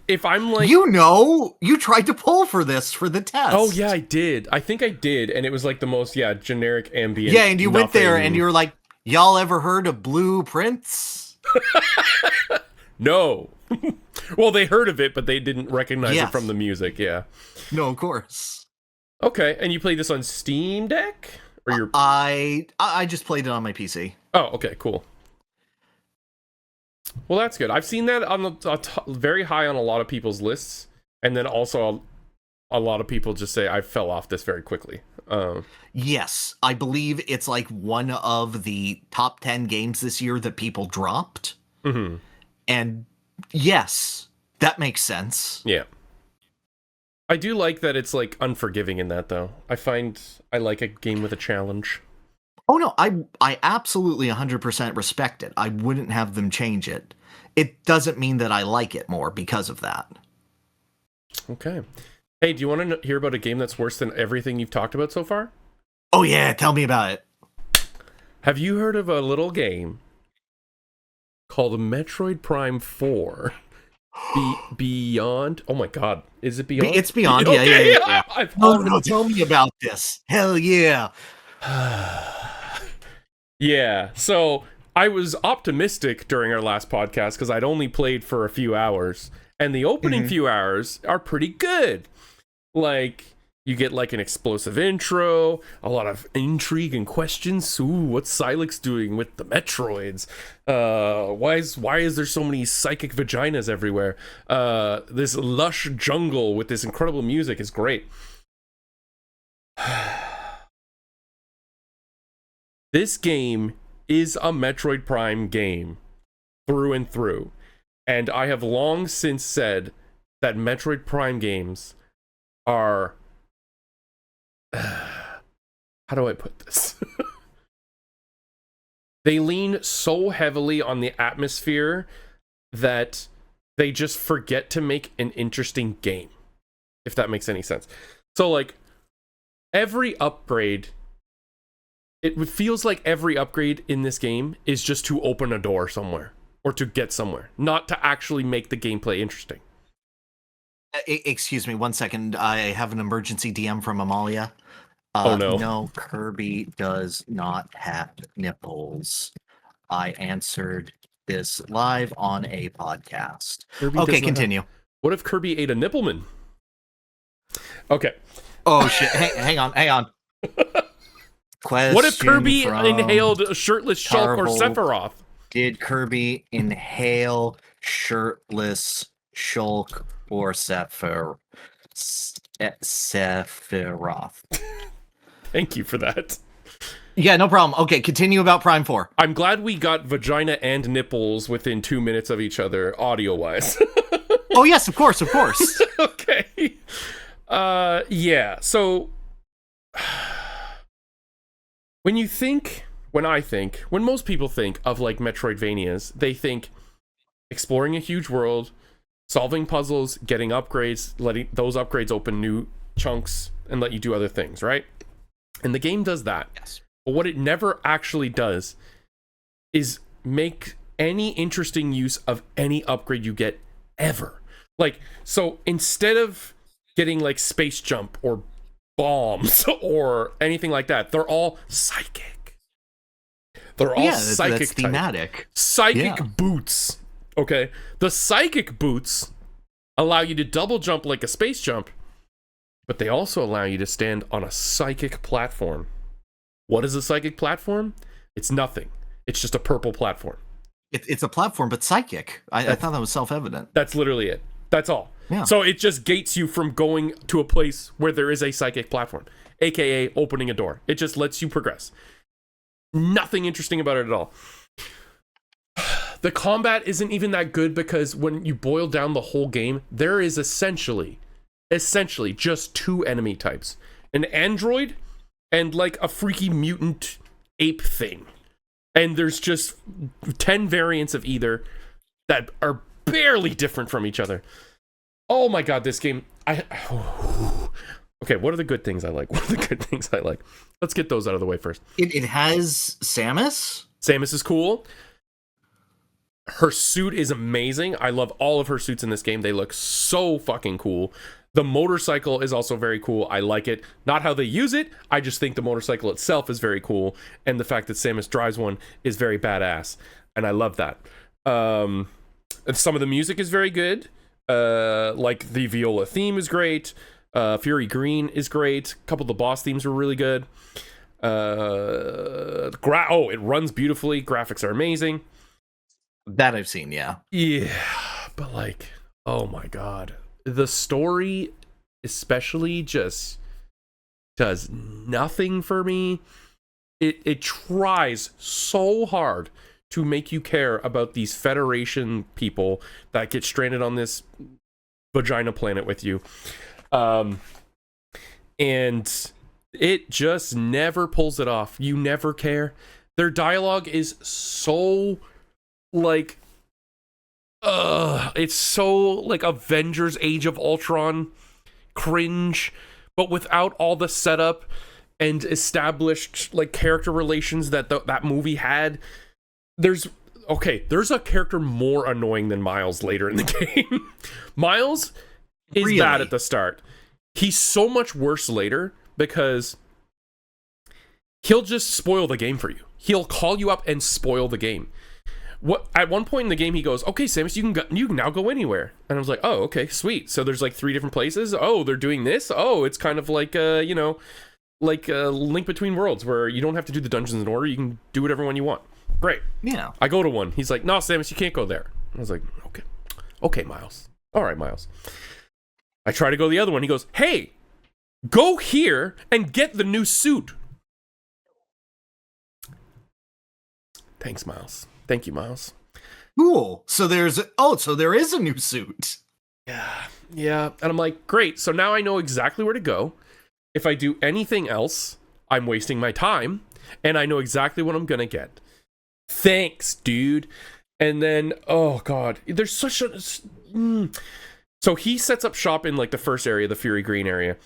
If I'm like... you tried to pull for this for the test. Oh, yeah, I did. I think I did, and it was like the most, generic ambient. Yeah, and you went there and you were like, y'all ever heard of Blueprints? No. Well, they heard of it, but they didn't recognize it from the music, yeah. No, of course. Okay, and you played this on Steam Deck? Or you're... I just played it on my PC. Oh, okay, cool. Well, that's good. I've seen that on the very high on a lot of people's lists, and then also a lot of people just say I fell off this very quickly. Yes, I believe it's like one of the top 10 games this year that people dropped. Mm-hmm. And yes, that makes sense. Yeah. I do like that it's like unforgiving in that, though. I find I like a game with a challenge. Oh no, I absolutely 100% respect it. I wouldn't have them change it. It doesn't mean that I like it more because of that. Okay. Hey, do you want to hear about a game that's worse than everything you've talked about so far? Oh yeah, tell me about it. Have you heard of a little game called Metroid Prime 4? Beyond? Oh my god. Is it Beyond? It's Beyond, okay, yeah. No, tell me about this. Hell yeah. Yeah, so I was optimistic during our last podcast because I'd only played for a few hours, and the opening few hours are pretty good. Like, you get like an explosive intro, a lot of intrigue and questions. Ooh, what's Silex doing with the Metroids? Why is there so many psychic vaginas everywhere? This lush jungle with this incredible music is great. This game is a Metroid Prime game through and through. And I have long since said that Metroid Prime games are... how do I put this? They lean so heavily on the atmosphere that they just forget to make an interesting game, if that makes any sense. So, like, every upgrade... It feels like every upgrade in this game is just to open a door somewhere or to get somewhere, not to actually make the gameplay interesting. Excuse me, 1 second. I have an emergency DM from Amalia. Oh no. No, Kirby does not have nipples. I answered this live on a podcast. Okay, continue. What if Kirby ate a nippleman? Okay. Oh shit, hang on. Question what if Kirby inhaled a shirtless Shulk or Sephiroth? Did Kirby inhale shirtless Shulk or Sephiroth? Thank you for that. Yeah, no problem. Okay, continue about Prime 4. I'm glad we got vagina and nipples within 2 minutes of each other, audio-wise. Oh yes, of course. Okay. Yeah, so... When most people think of like Metroidvanias, they think exploring a huge world, solving puzzles, getting upgrades, letting those upgrades open new chunks and let you do other things, right? And the game does that. Yes. But what it never actually does is make any interesting use of any upgrade you get ever. Like, so instead of getting like space jump or bombs or anything like that, they're all psychic. They're all psychic. That's thematic. Psychic boots. Okay, the psychic boots allow you to double jump like a space jump, but they also allow you to stand on a psychic platform. What is a psychic platform? It's nothing. It's just a purple platform. It's a platform, but psychic. I thought that was self-evident. That's literally it. That's all. Yeah. So it just gates you from going to a place where there is a psychic platform, aka opening a door. It just lets you progress. Nothing interesting about it at all. The combat isn't even that good because when you boil down the whole game, there is essentially just two enemy types. An android and like a freaky mutant ape thing. And there's just 10 variants of either that are barely different from each other. Oh my god, this game. Okay, what are the good things I like? Let's get those out of the way first. It has Samus. Samus is cool. Her suit is amazing. I love all of her suits in this game. They look so fucking cool. The motorcycle is also very cool. I like it. Not how they use it. I just think the motorcycle itself is very cool. And the fact that Samus drives one is very badass. And I love that. Some of the music is very good. Like the viola theme is great. Fury Green is great. A couple of the boss themes were really good. It runs beautifully. Graphics are amazing. That I've seen, yeah. Yeah, but like, oh my god, the story especially just does nothing for me. It tries so hard to make you care about these Federation people that get stranded on this vagina planet with you. And it just never pulls it off. You never care. Their dialogue is so like it's so like Avengers Age of Ultron cringe, but without all the setup and established like character relations that that movie had. There's a character more annoying than Miles later in the game. Miles is really bad at the start. He's so much worse later because he'll just spoil the game for you. He'll call you up and spoil the game. At one point in the game, he goes, "Okay, Samus, you can now go anywhere." And I was like, "Oh, okay, sweet." So there's like 3 different places. Oh, they're doing this. Oh, it's kind of like like a Link Between Worlds where you don't have to do the dungeons in order. You can do whatever one you want. Great. Yeah. I go to one. He's like, "No, Samus, you can't go there." I was like, "Okay, Miles. All right, Miles." I try to go to the other one. He goes, "Hey, go here and get the new suit." Thanks, Miles. Thank you, Miles. Cool. So there is a new suit. Yeah. And I'm like, great. So now I know exactly where to go. If I do anything else, I'm wasting my time, and I know exactly what I'm gonna get. Thanks, dude. And then, oh god, there's such a... So he sets up shop in like the first area, the Fury Green area.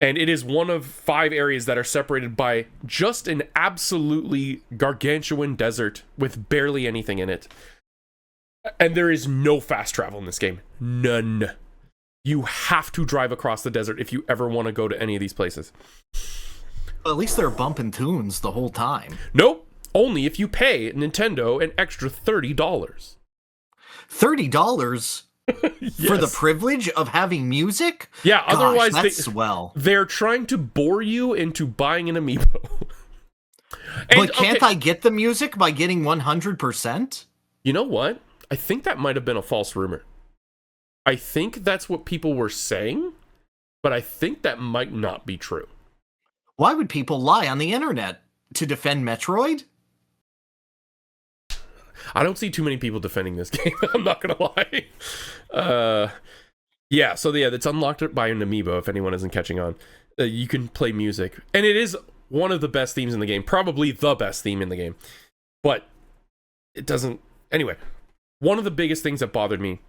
And it is one of 5 areas that are separated by just an absolutely gargantuan desert with barely anything in it. And there is no fast travel in this game. None. You have to drive across the desert if you ever want to go to any of these places. Well, at least they're bumping tunes the whole time. Nope. Only if you pay Nintendo an extra $30. $30? Yes. For the privilege of having music? Yeah, Gosh, otherwise that's swell. They're trying to bore you into buying an amiibo. But can't I get the music by getting 100%? You know what? I think that might have been a false rumor. I think that's what people were saying, but I think that might not be true. Why would people lie on the internet? To defend Metroid? I don't see too many people defending this game. I'm not gonna lie. Yeah, so yeah, it's unlocked by an amiibo. If anyone isn't catching on, you can play music, and it is one of the best themes in the game, probably the best theme in the game. But it doesn't. Anyway, one of the biggest things that bothered me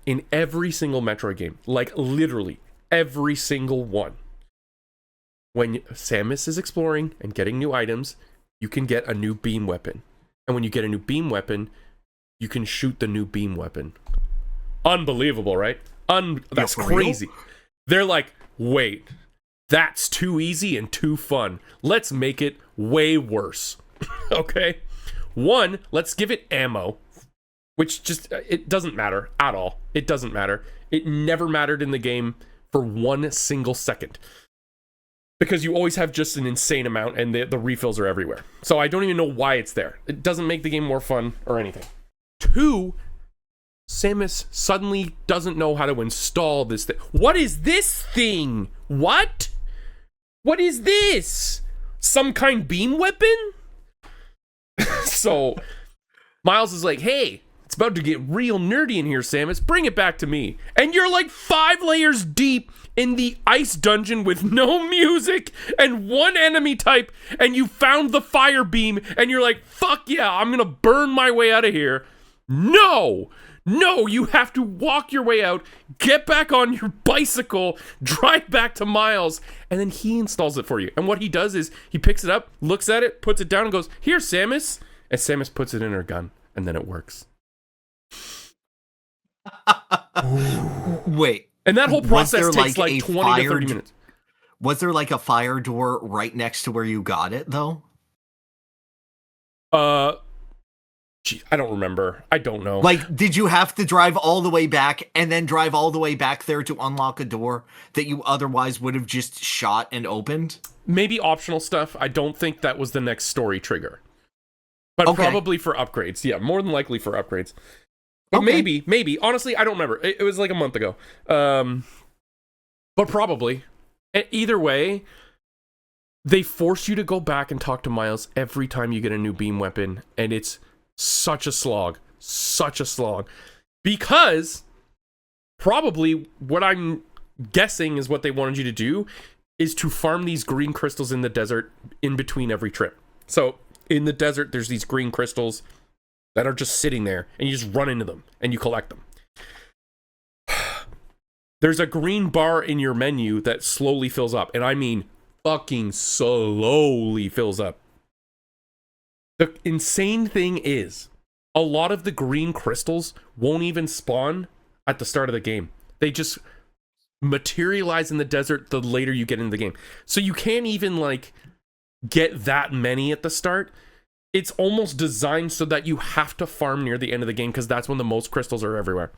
in every single Metroid game, like literally every single one, when Samus is exploring and getting new items, you can get a new beam weapon. And when you get a new beam weapon, you can shoot the new beam weapon. Unbelievable, right? That's crazy. Real? They're like, wait, that's too easy and too fun. Let's make it way worse. Okay? 1, let's give it ammo, which just, it doesn't matter at all. It doesn't matter. It never mattered in the game for 1 single second. Because you always have just an insane amount, and the refills are everywhere. So I don't even know why it's there. It doesn't make the game more fun or anything. 2, Samus suddenly doesn't know how to install this thing. What is this thing? What? What is this? Some kind beam weapon? So Miles is like, hey, it's about to get real nerdy in here, Samus. Bring it back to me. And you're like 5 layers deep in the ice dungeon with no music and 1 enemy type, and you found the fire beam, and you're like, fuck yeah, I'm gonna burn my way out of here. No, you have to walk your way out, get back on your bicycle, drive back to Miles, and then he installs it for you. And what he does is he picks it up, looks at it, puts it down, and goes, here, Samus. And Samus puts it in her gun, and then it works. Wait. And that whole process takes like 20 to 30 minutes. Was there like a fire door right next to where you got it, though? Gee, I don't remember. I don't know. Like, did you have to drive all the way back and then drive all the way back there to unlock a door that you otherwise would have just shot and opened? Maybe optional stuff. I don't think that was the next story trigger. But probably for upgrades. Yeah, more than likely for upgrades. But maybe. Honestly, I don't remember. It was like a month ago. But probably. Either way, they force you to go back and talk to Miles every time you get a new beam weapon. And it's such a slog. Such a slog. Because probably what I'm guessing is what they wanted you to do is to farm these green crystals in the desert in between every trip. So in the desert, there's these green crystals that are just sitting there, and you just run into them and you collect them. There's a green bar in your menu that slowly fills up, and I mean fucking slowly fills up. The insane thing is, a lot of the green crystals won't even spawn at the start of the game. They just materialize in the desert the later you get into the game. So you can't even like get that many at the start. It's almost designed so that you have to farm near the end of the game because that's when the most crystals are everywhere.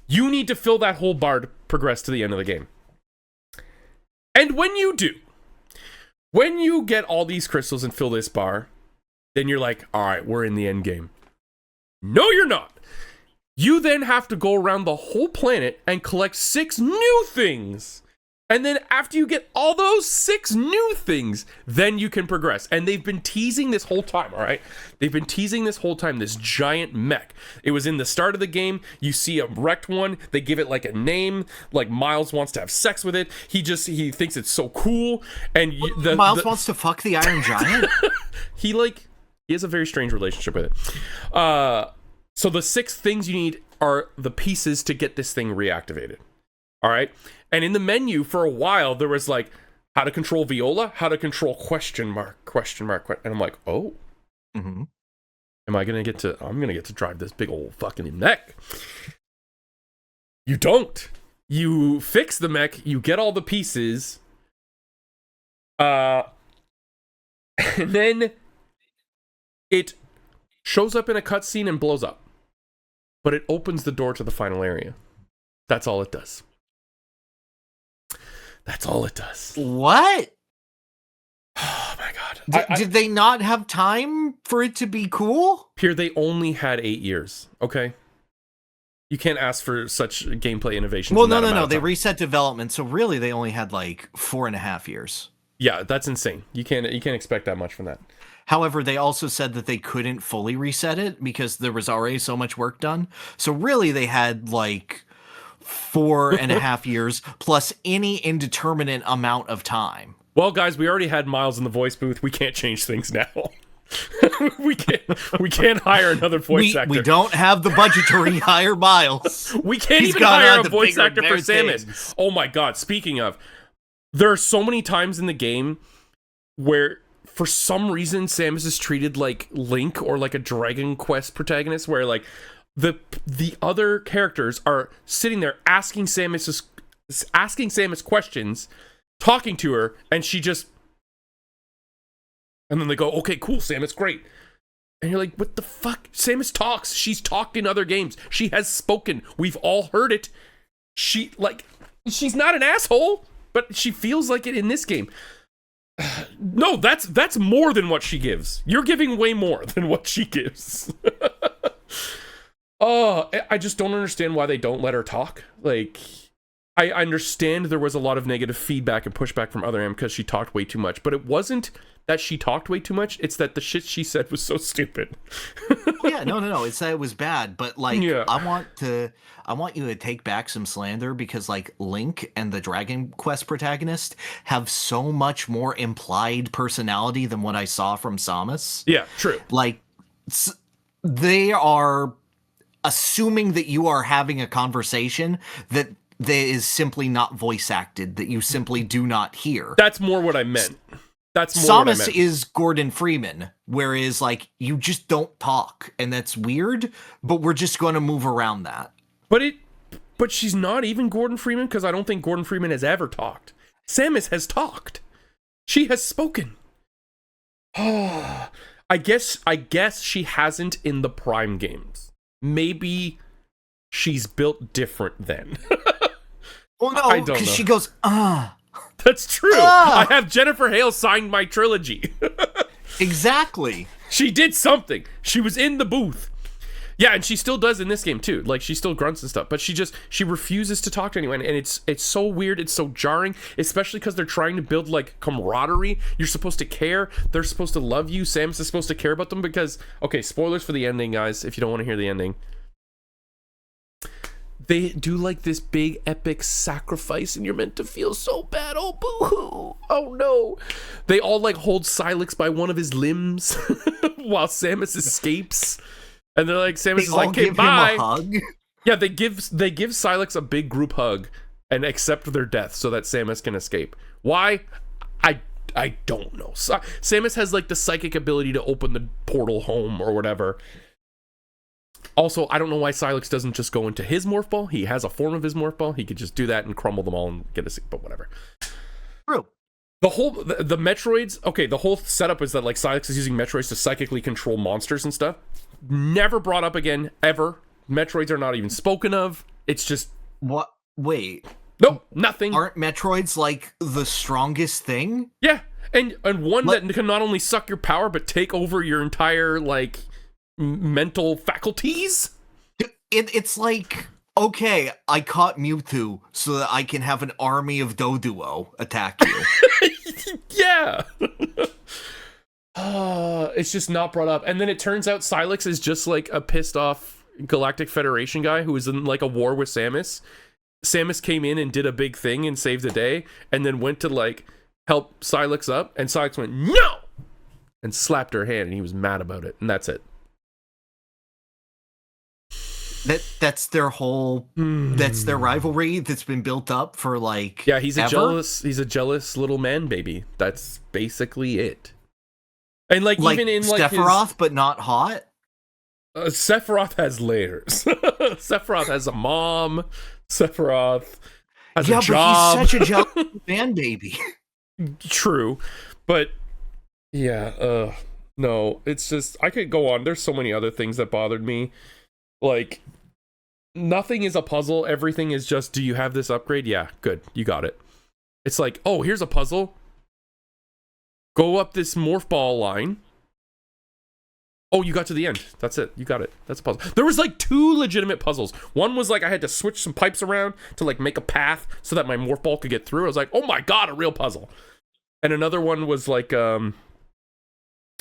You need to fill that whole bar to progress to the end of the game. And when you do, when you get all these crystals and fill this bar, then you're like, all right, we're in the end game. No, you're not. You then have to go around the whole planet and collect 6 new things. And then after you get all those 6 new things, then you can progress. And they've been teasing this whole time, all right? They've been teasing this whole time, this giant mech. It was in the start of the game. You see a wrecked one. They give it like a name. Like Miles wants to have sex with it. He thinks it's so cool. And Miles wants to fuck the Iron Giant? He has a very strange relationship with it. So the 6 things you need are the pieces to get this thing reactivated. All right? And in the menu for a while, there was like, how to control Viola, how to control question mark. And I'm like, oh. Mm-hmm. I'm going to get to drive this big old fucking mech. You don't. You fix the mech, you get all the pieces, and then it shows up in a cutscene and blows up. But it opens the door to the final area. That's all it does. That's all it does. What? Oh my god. Did they not have time for it to be cool? Pyrr, they only had 8 years, okay? You can't ask for such gameplay innovations. Well, no. They reset development, so really they only had like 4.5 years. Yeah, that's insane. You can't expect that much from that. However, they also said that they couldn't fully reset it because there was already so much work done. So really they had like 4.5 years plus any indeterminate amount of time. Well, guys, we already had Miles in the voice booth. We can't change things now. we can't hire another voice actor. We don't have the budget to rehire Miles. We can't even hire a voice actor for Samus. Oh my god, speaking of, there are so many times in the game where for some reason Samus is treated like Link or like a Dragon Quest protagonist where like the other characters are sitting there asking Samus questions, talking to her, and she just, and then they go, okay, cool, Samus, great. And you're like, what the fuck? Samus talks. She's talked in other games. She has spoken. We've all heard it. She's not an asshole, but she feels like it in this game. No, that's more than what she gives. You're giving way more than what she gives. Oh, I just don't understand why they don't let her talk. Like, I understand there was a lot of negative feedback and pushback from other M because she talked way too much, but it wasn't that she talked way too much. It's that the shit she said was so stupid. Yeah, no. It's that it was bad, but like, yeah. I want you to take back some slander because like Link and the Dragon Quest protagonist have so much more implied personality than what I saw from Samus. Yeah, true. Like, they are assuming that you are having a conversation that is simply not voice acted, that you simply do not hear. That's more what I meant. Samus is Gordon Freeman, whereas like you just don't talk, and that's weird, but we're just going to move around that. But she's not even Gordon Freeman because I don't think Gordon Freeman has ever talked. Samus has talked. She has spoken. Oh, I guess she hasn't in the Prime games. Maybe she's built different then. Well, I no, don't because know. she goes, That's true. I have Jennifer Hale signed my trilogy. Exactly. She did something. She was in the booth. Yeah, and she still does in this game too. Like, she still grunts and stuff, but she refuses to talk to anyone, and it's so weird, it's so jarring, especially because they're trying to build like camaraderie. You're supposed to care. They're supposed to love you. Samus is supposed to care about them because, okay, spoilers for the ending, guys, if you don't want to hear the ending. They do like this big epic sacrifice, and you're meant to feel so bad. Oh, boo-hoo. Oh no. They all like hold Silex by one of his limbs while Samus escapes. And they're like, Samus is like, okay, bye. Him a hug. Yeah, they give Silex a big group hug and accept their death so that Samus can escape. Why? I don't know. Samus has like the psychic ability to open the portal home or whatever. Also, I don't know why Silex doesn't just go into his morph ball. He has a form of his morph ball. He could just do that and crumble them all and get a, but whatever. True. The whole the Metroids, okay, the whole setup is that like Silex is using Metroids to psychically control monsters and stuff. Never brought up again, ever. Metroids are not even spoken of. It's just... What? Wait. Nope, nothing. Aren't Metroids like the strongest thing? Yeah, and one that can not only suck your power, but take over your entire, like, mental faculties? It's like, okay, I caught Mewtwo so that I can have an army of Doduo attack you. Yeah. It's just not brought up. And then it turns out Silex is just like a pissed off Galactic Federation guy who was in like a war with Samus. Samus came in and did a big thing and saved the day, and then went to like help Silex up, and Silex went, no! And slapped her hand, and he was mad about it, and that's it. That's their whole that's their rivalry that's been built up for like yeah, he's a ever? jealous little man baby. That's basically it. And like even in like Sephiroth, but not hot. Sephiroth has layers. Sephiroth has a mom. Sephiroth has a job. But he's such a jealous man baby. True, but yeah, no, it's just I could go on. There's so many other things that bothered me. Like, nothing is a puzzle. Everything is just, do you have this upgrade? Yeah, good, you got it. It's like, oh, here's a puzzle. Go up this morph ball line. Oh, you got to the end. That's it. You got it. That's a puzzle. There was like 2 legitimate puzzles. One was like I had to switch some pipes around to like make a path so that my morph ball could get through. I was like, oh my god, a real puzzle. And another one was like,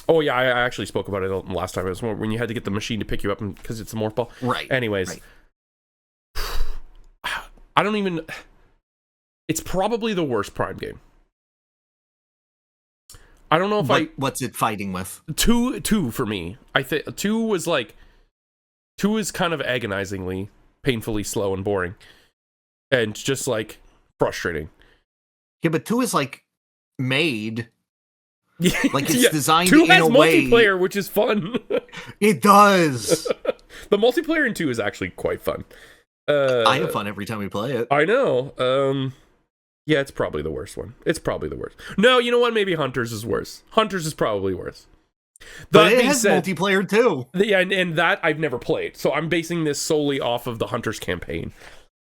oh yeah, I actually spoke about it last time. It was when you had to get the machine to pick you up because it's a morph ball. Right. Anyways, right. I don't even... It's probably the worst Prime game. I don't know if what's it fighting with? 2 for me. I think 2 was like... 2 is kind of agonizingly, painfully slow and boring. And just like frustrating. Yeah, but 2 is like made... Yeah, like it's designed 2 in a way. multiplayer, which is fun. It does. The multiplayer in 2 is actually quite fun. I have fun every time we play it. I know. Yeah, it's probably the worst one. It's probably the worst. No, you know what? Maybe Hunters is worse. Hunters is probably worse. But it has multiplayer too. Yeah, and that I've never played. So I'm basing this solely off of the Hunters campaign.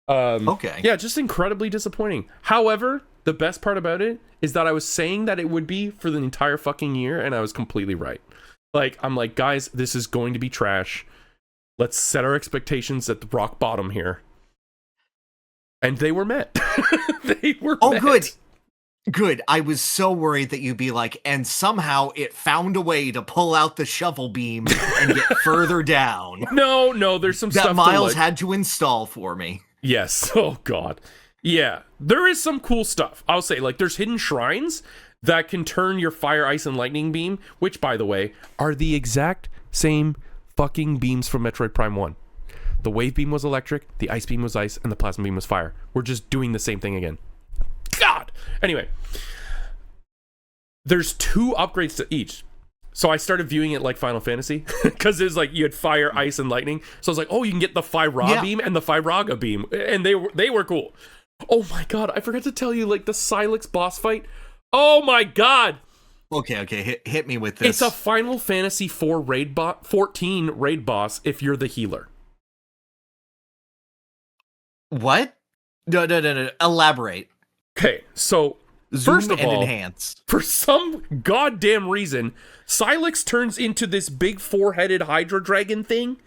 Okay. Yeah, just incredibly disappointing. However, the best part about it is that I was saying that it would be for the entire fucking year, and I was completely right. Like, I'm like, guys, this is going to be trash. Let's set our expectations at the rock bottom here. And they were met. They were met. Oh, good. Good. I was so worried that you'd be like, and somehow it found a way to pull out the shovel beam and get further down. No, there's some stuff that Miles had to install for me. Yes. Oh, God. Yeah. There is some cool stuff. I'll say, like, there's hidden shrines that can turn your fire, ice, and lightning beam, which, by the way, are the exact same fucking beams from Metroid Prime 1. The wave beam was electric, the ice beam was ice, and the plasma beam was fire. We're just doing the same thing again. God! Anyway. There's 2 upgrades to each. So I started viewing it like Final Fantasy. Because it was like, you had fire, ice, and lightning. So I was like, oh, you can get the Fyra beam and the Fyraga beam. And they were cool. Oh my god, I forgot to tell you, like, the Silex boss fight. Oh my god! Okay. Hit me with this. It's a Final Fantasy 14 raid boss if you're the healer. What? No. Elaborate. Okay, so Zoom first of and all, enhance. for some goddamn reason, Silex turns into this big four-headed Hydra dragon thing,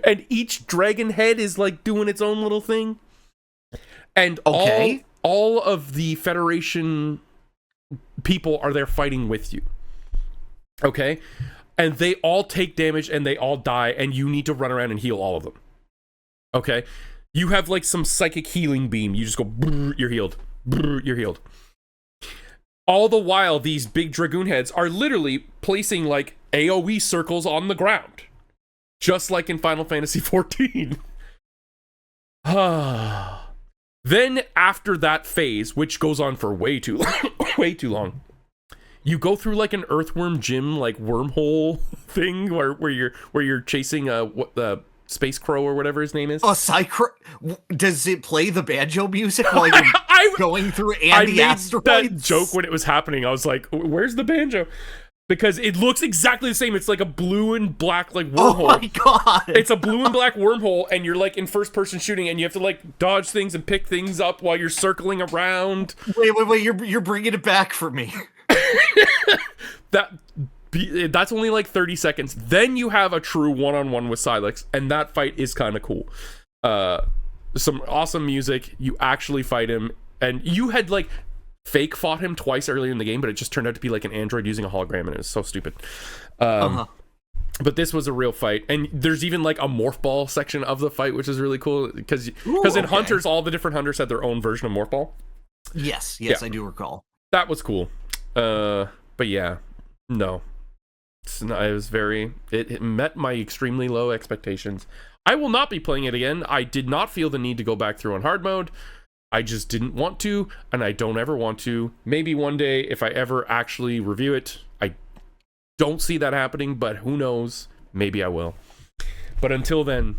and each dragon head is like doing its own little thing. And all of the Federation people are there fighting with you. Okay? And they all take damage and they all die, and you need to run around and heal all of them. Okay? You have like some psychic healing beam. You just go, you're healed. You're healed. All the while, these big Dragoon heads are literally placing like AoE circles on the ground. Just like in Final Fantasy 14. Then after that phase, which goes on for way too long, you go through like an earthworm gym, like wormhole thing where you're chasing what the Space Crow or whatever his name is. Does it play the banjo music while you're going through Andy Asteroids? I made that joke when it was happening. I was like, where's the banjo? Because it looks exactly the same. It's like a blue and black like wormhole. Oh my god! It's a blue and black wormhole, and you're like in first person shooting, and you have to like dodge things and pick things up while you're circling around. Wait! You're bringing it back for me. That's only like 30 seconds. Then you have a true one-on-one with Silex, and that fight is kind of cool. Some awesome music. You actually fight him, and you had like fake fought him twice earlier in the game, but it just turned out to be like an android using a hologram, and it was so stupid. But this was a real fight, and there's even like a morph ball section of the fight, which is really cool because in Hunters, all the different Hunters had their own version of morph ball. Yes, I do recall. That was cool. But yeah, no. It met my extremely low expectations. I will not be playing it again. I did not feel the need to go back through on hard mode. I just didn't want to, and I don't ever want to. Maybe one day if I ever actually review it. I don't see that happening, but who knows? Maybe I will. But until then,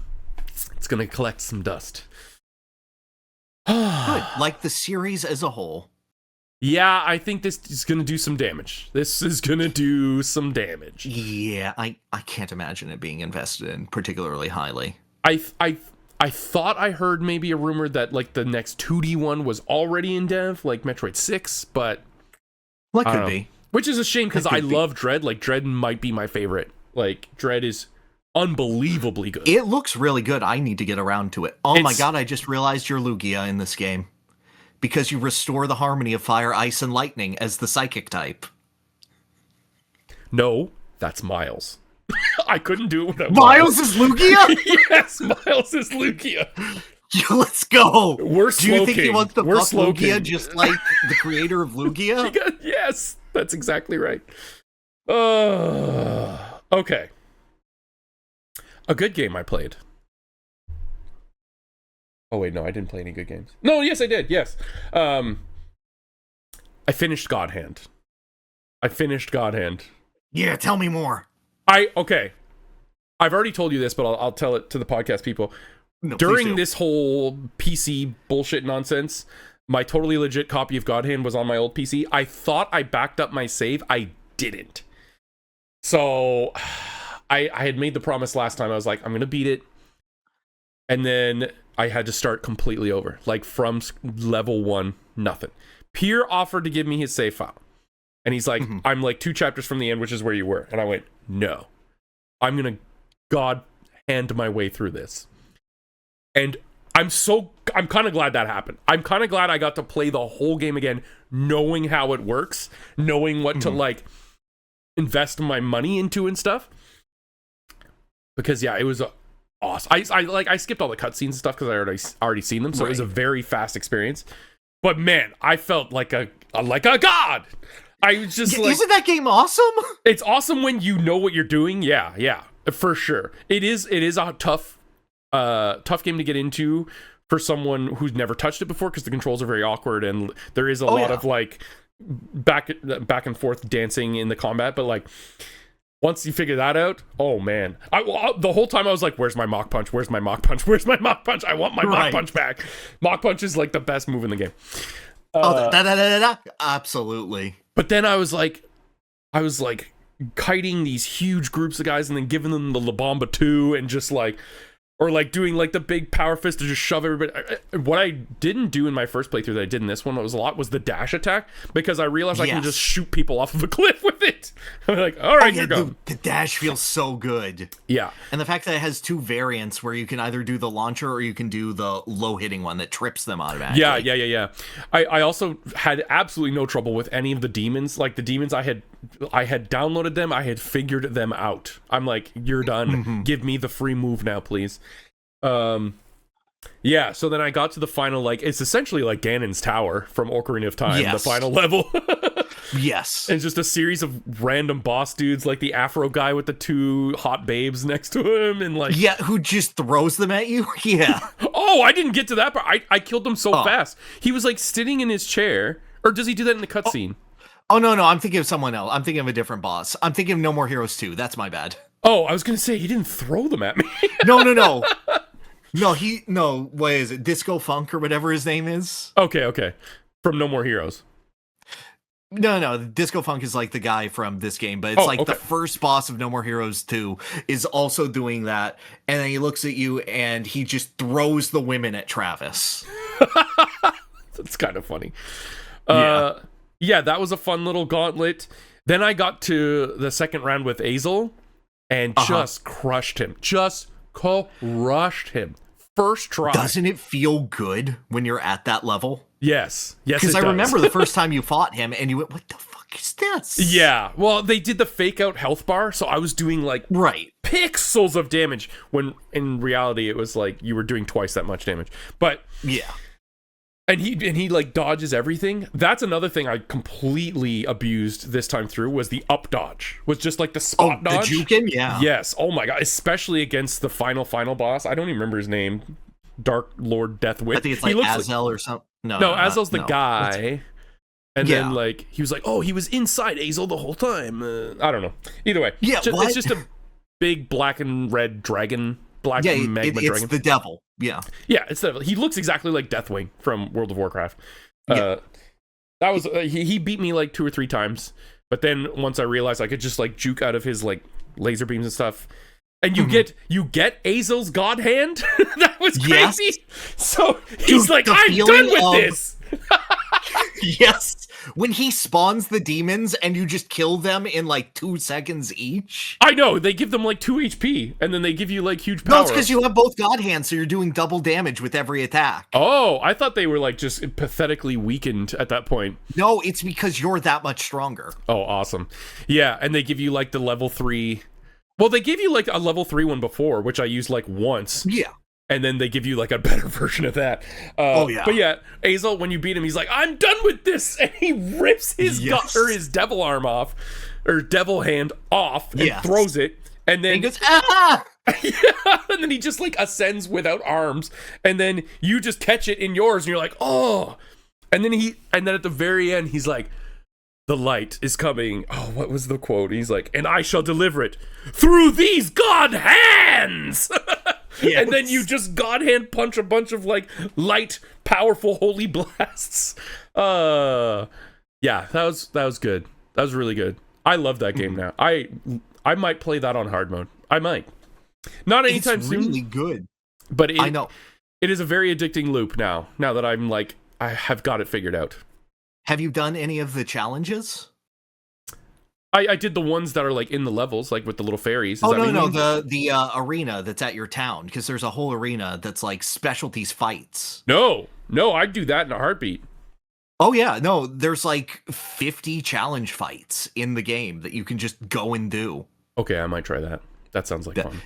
it's gonna collect some dust. Good. Like the series as a whole. Yeah, I think this is going to do some damage. This is going to do some damage. Yeah, I can't imagine it being invested in particularly highly. I thought I heard maybe a rumor that like the next 2D one was already in dev, like Metroid 6, but what could be? Which is a shame because I love Dread. Like Dread might be my favorite. Like Dread is unbelievably good. It looks really good. I need to get around to it. Oh my god, I just realized you're Lugia in this game. Because you restore the harmony of fire, ice, and lightning as the psychic type. No, that's Miles. I couldn't do it without Miles is Lugia? Yes, Miles is Lugia. Let's go. We're Do you think he wants to fuck Lugia King. Just like the creator of Lugia? Yes, that's exactly right. Okay. A good game I played. Oh wait, no, I didn't play any good games. No, yes, I did. Yes, I finished God Hand. Yeah, tell me more. Okay. I've already told you this, but I'll tell it to the podcast people. No, During this whole PC bullshit nonsense, my totally legit copy of God Hand was on my old PC. I thought I backed up my save. I didn't. So I had made the promise last time. I was like, I'm gonna beat it, and then I had to start completely over, like from level 1, nothing. Pyrr offered to give me his save file, and he's like, I'm like 2 chapters from the end, which is where you were. And I went, no, I'm gonna God hand my way through this. And I'm kind of glad that happened. I'm kind of glad I got to play the whole game again, knowing how it works, knowing what to like invest my money into and stuff. Because yeah, it was awesome. I skipped all the cutscenes and stuff because I already seen them, so it was a very fast experience. But man, I felt like a god. I was just like, isn't that game awesome? It's awesome when you know what you're doing. Yeah, for sure. It is a tough game to get into for someone who's never touched it before because the controls are very awkward and there is a lot of like back and forth dancing in the combat. But like, once you figure that out, oh man. The whole time I was like, where's my Mach Punch? Where's my Mach Punch? Where's my Mach Punch? I want my Mach Punch back. Mach Punch is like the best move in the game. Absolutely. But then I was like kiting these huge groups of guys and then giving them the La Bamba 2 and just like, or like doing like the big power fist to just shove everybody. What I didn't do in my first playthrough that I did in this one was the dash attack, because I realized I can just shoot people off of a cliff with it. I'm like, all right, you're going. The dash feels so good. Yeah. And the fact that it has 2 variants where you can either do the launcher or you can do the low hitting one that trips them automatically. Yeah. I also had absolutely no trouble with any of the demons. Like the demons, I had downloaded them. I had figured them out. I'm like, you're done. Give me the free move now, please. Yeah, so then I got to the final, like, it's essentially like Ganon's Tower from Ocarina of Time, the final level. Yes. And just a series of random boss dudes, like the Afro guy with the 2 hot babes next to him, and like... Yeah, who just throws them at you? Yeah. Oh, I didn't get to that part. I killed him so fast. He was like sitting in his chair, or does he do that in the cutscene? Oh, no, I'm thinking of someone else. I'm thinking of a different boss. I'm thinking of No More Heroes 2. That's my bad. Oh, I was gonna say, he didn't throw them at me. No. No, what is it? Disco Funk or whatever his name is? Okay. From No More Heroes. No, Disco Funk is like the guy from this game, but it's the first boss of No More Heroes 2 is also doing that, and then he looks at you and he just throws the women at Travis. That's kind of funny. Yeah, that was a fun little gauntlet. Then I got to the second round with Azel and just crushed him. First try. Doesn't it feel good when you're at that level? Yes, because I remember the first time you fought him and you went, what the fuck is this? Yeah, well, they did the fake out health bar, so I was doing like pixels of damage, when in reality it was like you were doing twice that much damage. But yeah. And he like dodges everything. That's another thing I completely abused this time through, was the up dodge. Was just like the spot dodge. The juking, yeah. Yes. Oh my god. Especially against the final boss. I don't even remember his name. Dark Lord Deathwick. I think it's like Azel or something. No, Azel's the guy. And then like he was like, oh, he was inside Azel the whole time. I don't know. Either way. Yeah. It's just a big black and red dragon. Magma dragon. It's the devil. Yeah. Yeah, it's the devil. He looks exactly like Deathwing from World of Warcraft. That was he beat me like 2 or 3 times, but then once I realized I could just like juke out of his like laser beams and stuff, and you get Azel's God Hand. That was crazy. Yes. So he's like, I'm done with this. Yes. When he spawns the demons and you just kill them in like 2 seconds each. I know, they give them like 2 HP and then they give you like huge power. No, it's because you have both God Hands, so you're doing double damage with every attack. Oh, I thought they were like just pathetically weakened at that point. No, it's because you're that much stronger. Oh, awesome. Yeah, and they give you like the level 3. Well, they gave you like a level 3 one before, which I used like once. Yeah. And then they give you like a better version of that. But yeah, Azel, when you beat him, he's like, I'm done with this. And he rips his his devil arm off, or devil hand off, and throws it. And then he goes, ah! And then he just like ascends without arms. And then you just catch it in yours, and you're like, oh. And then at the very end, he's like, the light is coming. Oh, what was the quote? He's like, and I shall deliver it through these God hands. Yes. And then you just God hand punch a bunch of like light, powerful, holy blasts. Yeah, that was good. That was really good. I love that game now. I might play that on hard mode. I might. Not anytime soon. It's really good. But I know. It is a very addicting loop now. Now that I'm like, I have got it figured out. Have you done any of the challenges? I did the ones that are like in the levels, like with the little fairies. No, the arena that's at your town, because there's a whole arena that's like specialties fights. No, I'd do that in a heartbeat. Oh yeah, no, there's like 50 challenge fights in the game that you can just go and do. Okay, I might try that. That sounds like fun.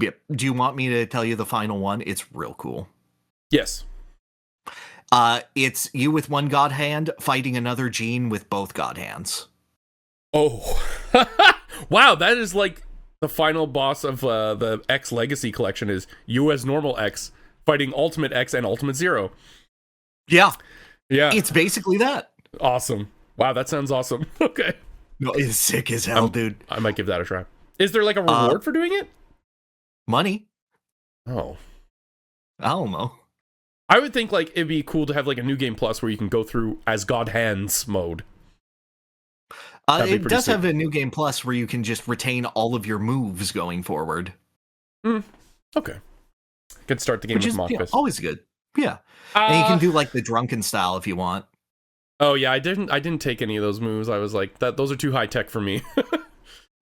Yep. Do you want me to tell you the final one? It's real cool. Yes. It's you with one God hand fighting another Gene with both God hands. Oh, wow! That is like the final boss of the X Legacy collection. Is you as normal X fighting Ultimate X and Ultimate Zero. Yeah, yeah. It's basically that. Awesome! Wow, that sounds awesome. Okay. No, it's sick as hell, dude. I might give that a try. Is there like a reward for doing it? Money. Oh, I don't know. I would think like it'd be cool to have like a new game plus where you can go through as God Hands mode. That'd be It pretty does sweet. have a New Game Plus where you can just retain all of your moves going forward. Okay. Could start the game Which with is Mockfist. always good. Yeah. And you can do like the drunken style if you want. Oh yeah, I didn't take any of those moves. I was like, those are too high tech for me.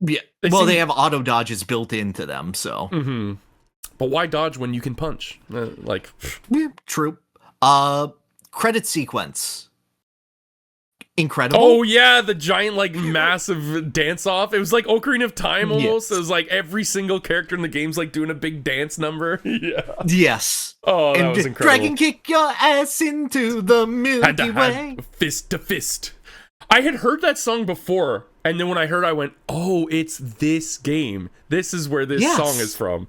Yeah. They have auto dodges built into them, so. Mm-hmm. But why dodge when you can punch? Yeah, true. Credit sequence. Incredible. Oh yeah, the giant massive dance off. It was like Ocarina of Time almost. Yes. It was like every single character in the game's like doing a big dance number. Yeah. Yes. Oh, that was incredible. Dragon kick your ass into the Milky Way. Fist to fist. I had heard that song before, and then when I heard, I went, "Oh, it's this game. This is where this song is from."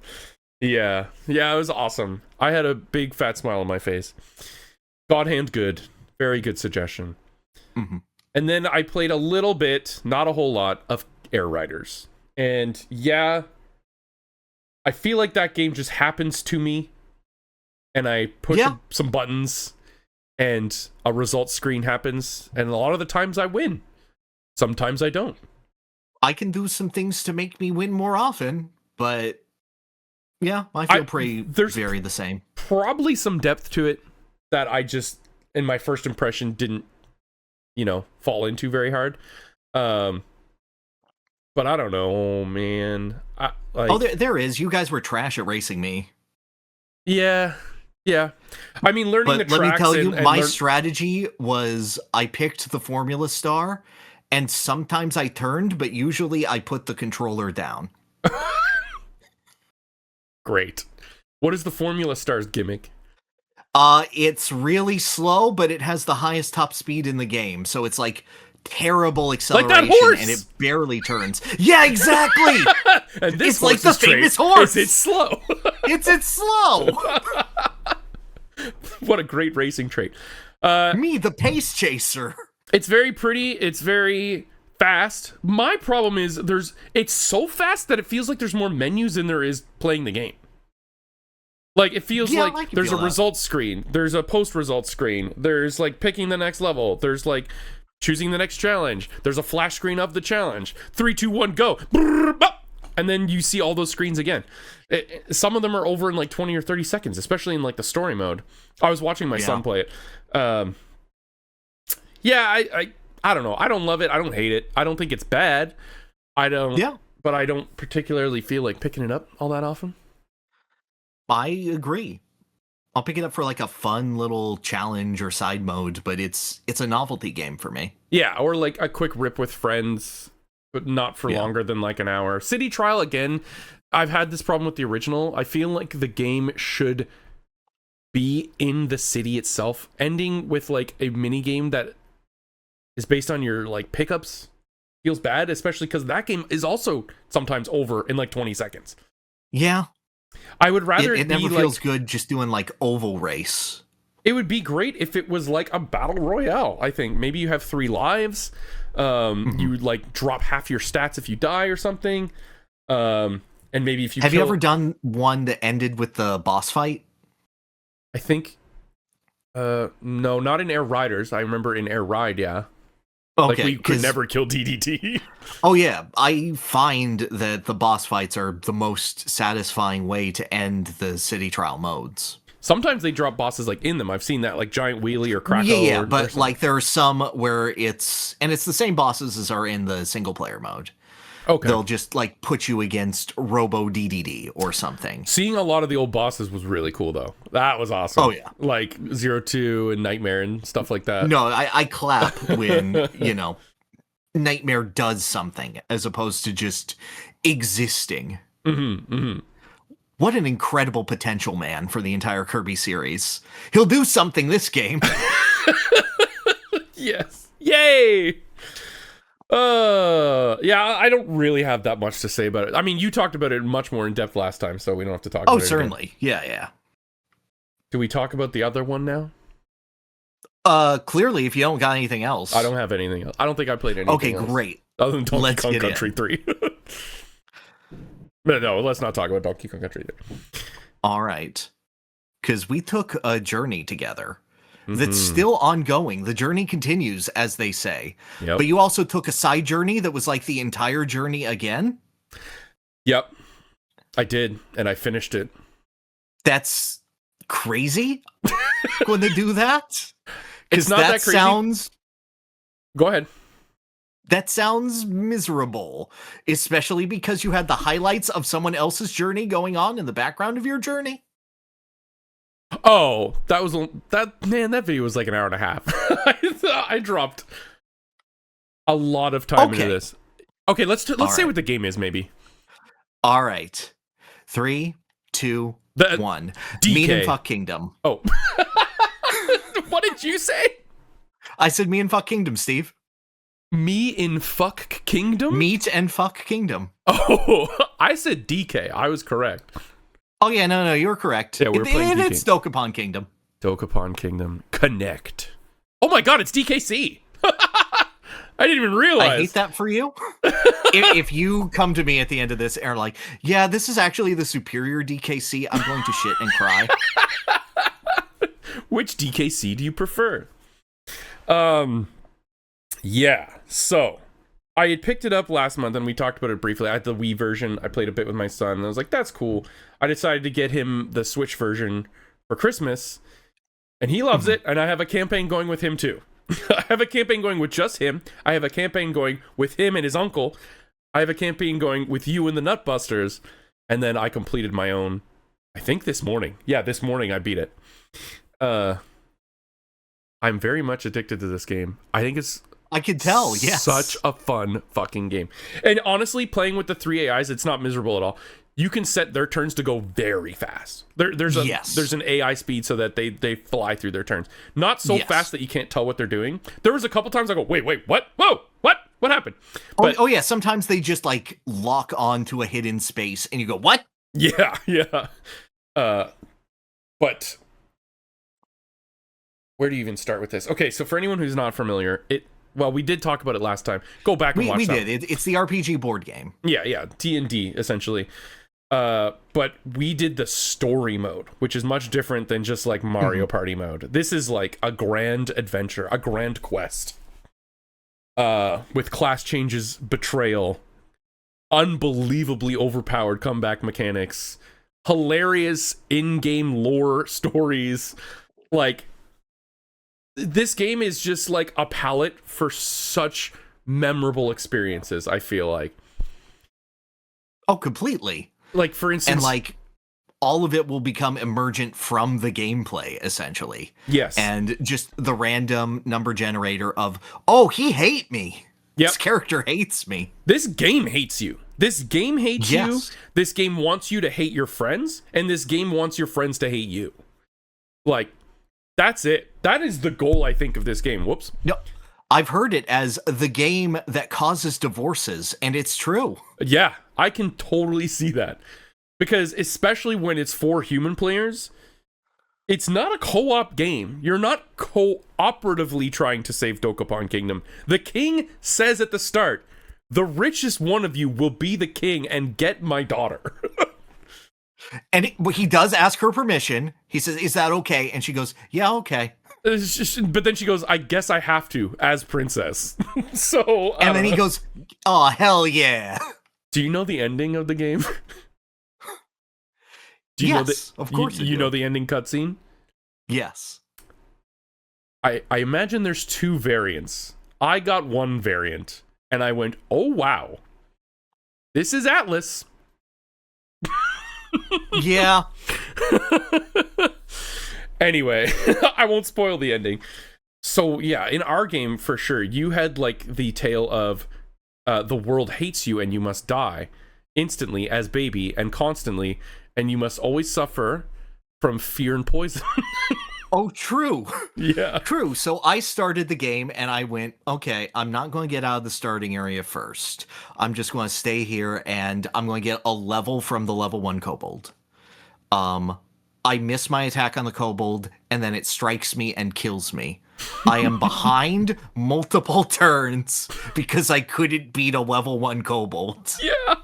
Yeah, it was awesome. I had a big fat smile on my face. God Hand good, very good suggestion. Mm-hmm. And then I played a little bit, not a whole lot, of Air Riders, and yeah, I feel like that game just happens to me, and I push some buttons. And a results screen happens, and a lot of the times I win. Sometimes I don't. I can do some things to make me win more often, but yeah, I feel very the same. Probably some depth to it that I just, in my first impression, didn't, fall into very hard. But I don't know, man. There is. You guys were trash at racing me. Yeah. I mean, learning the tracks. Let me tell you, my strategy was I picked the Formula Star, and sometimes I turned, but usually I put the controller down. Great. What is the Formula Star's gimmick? It's really slow, but it has the highest top speed in the game, so it's like terrible acceleration, like that horse! And it barely turns. Yeah, exactly. And this it's like the famous horse. It's slow. It's slow. What a great racing trait. Me, the pace chaser. It's very pretty. It's very fast. My problem is it's so fast that it feels like there's more menus than there is playing the game. Like, it feels like there's a results screen. There's a post-results screen. There's, picking the next level. There's, choosing the next challenge. There's a flash screen of the challenge. 3, 2, 1, go. And then you see all those screens again. Some of them are over in, 20 or 30 seconds, especially in, the story mode. I was watching my son play it. I don't know. I don't love it. I don't hate it. I don't think it's bad. I don't. Yeah. But I don't particularly feel like picking it up all that often. I agree. I'll pick it up for a fun little challenge or side mode, but it's a novelty game for me. Yeah, or a quick rip with friends, but not for longer than an hour. City Trial, again, I've had this problem with the original. I feel like the game should be in the city itself. Ending with a mini game that is based on your pickups feels bad, especially because that game is also sometimes over in 20 seconds. Yeah. I would rather it never feels good just doing oval race. It would be great if it was a battle royale. I think maybe you have 3 lives. You drop half your stats if you die or something. And maybe if you have you ever done one that ended with the boss fight? I think no, not in Air Riders. I remember in Air Ride, yeah. Okay, we could never kill DDT. Oh yeah, I find that the boss fights are the most satisfying way to end the city trial modes. Sometimes they drop bosses in them. I've seen that giant wheelie or Krakow. Yeah, but there are some where it's the same bosses as are in the single player mode. Okay. They'll just put you against Robo DDD or something. Seeing a lot of the old bosses was really cool though. That was awesome. Oh yeah. 02 and Nightmare and stuff like that. No, I clap when, Nightmare does something as opposed to just existing. Mm-hmm, mm-hmm. What an incredible potential, man, for the entire Kirby series. He'll do something this game. Yes. Yay! Yeah, I don't really have that much to say about it. I mean, you talked about it much more in depth last time, so we don't have to talk about it. Oh, certainly. Yeah. Do we talk about the other one now? Clearly, if you don't got anything else. I don't have anything else. I don't think I played anything else. Okay, great. Other than Donkey Kong Country 3. But no, let's not talk about Donkey Kong Country 3. All right. Because we took a journey together that's still ongoing. The journey continues, as they say. Yep. But you also took a side journey that was like the entire journey again? Yep. I did, and I finished it. That's crazy when they do that. It's not that crazy. Go ahead. That sounds miserable, especially because you had the highlights of someone else's journey going on in the background of your journey. Oh, that video was like an hour and a half. I dropped a lot of time into this. Okay, let's say what the game is, maybe. All right. 3, 2, 1. DK. Meat and Fuck Kingdom. Oh. What did you say? I said Me and Fuck Kingdom, Steve. Me in Fuck Kingdom? Meat and Fuck Kingdom. Oh, I said DK. I was correct. Oh, yeah, no, you're correct. Yeah, we're playing DK. It's Dokapon Kingdom. Dokapon Kingdom. Connect. Oh my god, it's DKC. I didn't even realize. I hate that for you. if you come to me at the end of this and are like, yeah, this is actually the superior DKC, I'm going to shit and cry. Which DKC do you prefer? Yeah, so I had picked it up last month and we talked about it briefly. I had the Wii version. I played a bit with my son and I was like, that's cool. I decided to get him the Switch version for Christmas and he loves it. And I have a campaign going with him too. I have a campaign going with just him. I have a campaign going with him and his uncle. I have a campaign going with you and the Nutbusters. And then I completed my own, I think this morning. Yeah, this morning I beat it. I'm very much addicted to this game. I think it's... I can tell, yes. Such a fun fucking game. And honestly, playing with the 3 AIs, it's not miserable at all. You can set their turns to go very fast. There's an AI speed so that they fly through their turns. Not so fast that you can't tell what they're doing. There was a couple times I go, wait, what? Whoa, what happened? But, yeah, sometimes they just like lock on to a hidden space and you go, what? Yeah. But where do you even start with this? Okay, so for anyone who's not familiar, we did talk about it last time. Go back and watch it. We did. It's the RPG board game. Yeah, D&D, essentially. But we did the story mode, which is much different than just like Mario Party mode. This is like a grand adventure, a grand quest. With class changes, betrayal, unbelievably overpowered comeback mechanics, hilarious in-game lore stories. Like, this game is just like a palette for such memorable experiences, I feel like. Oh, completely. Like, for instance... And, like, all of it will become emergent from the gameplay, essentially. Yes. And just the random number generator of, oh, he hate me. Yep. This character hates me. This game hates you. This game hates you. This game wants you to hate your friends. And this game wants your friends to hate you. Like, that's it. That is the goal, I think, of this game. Whoops. No. I've heard it as the game that causes divorces, and it's true. Yeah, I can totally see that. Because especially when it's for human players, it's not a co-op game. You're not cooperatively trying to save Dokapon Kingdom. The king says at the start, the richest one of you will be the king and get my daughter. And he does ask her permission. He says, is that okay? And she goes, yeah, okay. But then she goes, I guess I have to, as princess. So, and then he goes, oh, hell yeah. Do you know the ending of the game? Of course you know the ending cutscene? Yes. I imagine there's 2 variants. I got one variant, and I went, oh, wow. This is Atlas. Yeah. Anyway, I won't spoil the ending. So yeah, in our game, for sure, you had like the tale of the world hates you and you must die instantly as baby and constantly, and you must always suffer from fear and poison. Oh, true. Yeah. True. So I started the game and I went, okay, I'm not going to get out of the starting area first. I'm just going to stay here and I'm going to get a level from the level 1 kobold. I miss my attack on the kobold and then it strikes me and kills me. I am behind multiple turns because I couldn't beat a level 1 kobold. Yeah.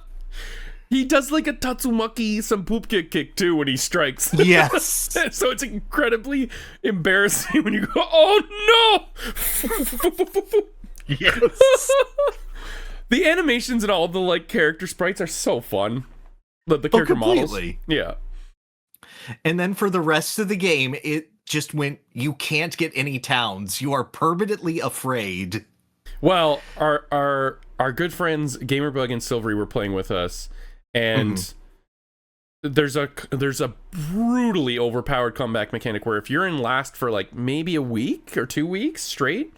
He does like a Tatsumaki Senpupke kick too when he strikes. Yes. So it's incredibly embarrassing when you go, oh no! Yes. The animations and all the like character sprites are so fun. The character models. Yeah. And then for the rest of the game, it just went, you can't get any towns. You are permanently afraid. Well, our good friends Gamerbug and Silvery were playing with us, and there's a brutally overpowered comeback mechanic where if you're in last for like maybe a week or 2 weeks straight,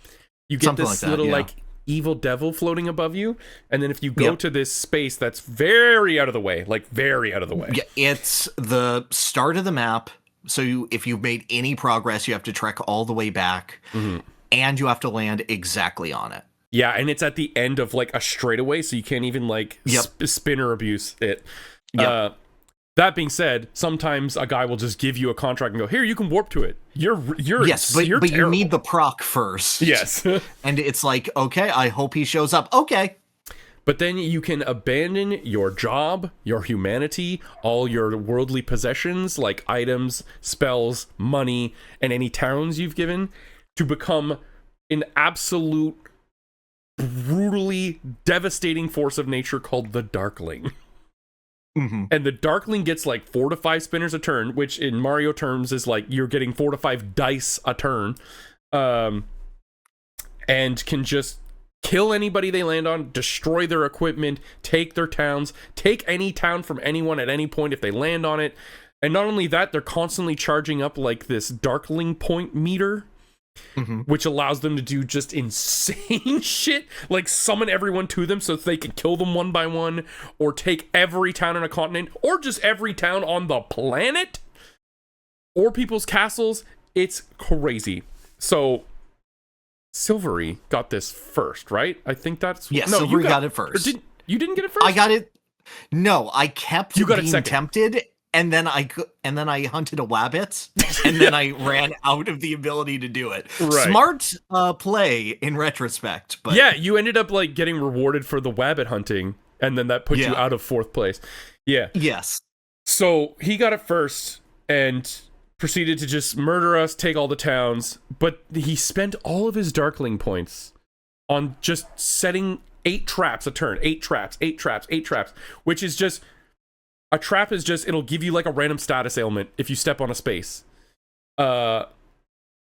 you get Something this like that, little like evil devil floating above you, and then if you go to this space that's very out of the way, Yeah, it's the start of the map. So if you've made any progress, you have to trek all the way back, and you have to land exactly on it. Yeah, and it's at the end of like a straightaway, so you can't even like spin or abuse it. That being said, sometimes a guy will just give you a contract and go, "Here, you can warp to it." But you need the proc first. Yes, and it's like, okay, I hope he shows up. Okay, but then you can abandon your job, your humanity, all your worldly possessions like items, spells, money, and any towns you've given to become an absolute brutally devastating force of nature called the Darkling. And the Darkling gets like 4 to 5 spinners a turn, which in Mario terms is like you're getting 4 to 5 dice a turn, and can just kill anybody they land on, destroy their equipment, take their towns, take any town from anyone at any point if they land on it. And not only that, they're constantly charging up like this Darkling point meter, which allows them to do just insane shit, like summon everyone to them so they can kill them one by one, or take every town on a continent, or just every town on the planet, or people's castles. It's crazy. So Silvery got this first, right? I think that's... Yes, no, Silvery got it first. You didn't get it first? I got it... No, I kept being tempted, and then I hunted a wabbit, and then I ran out of the ability to do it. Right. Smart play in retrospect, but yeah, you ended up like getting rewarded for the wabbit hunting, and then that put you out of 4th place. Yeah. Yes. So he got it first and proceeded to just murder us, take all the towns, but he spent all of his Darkling points on just setting 8 traps a turn. 8 traps, which is just... A trap is just, it'll give you like a random status ailment if you step on a space. And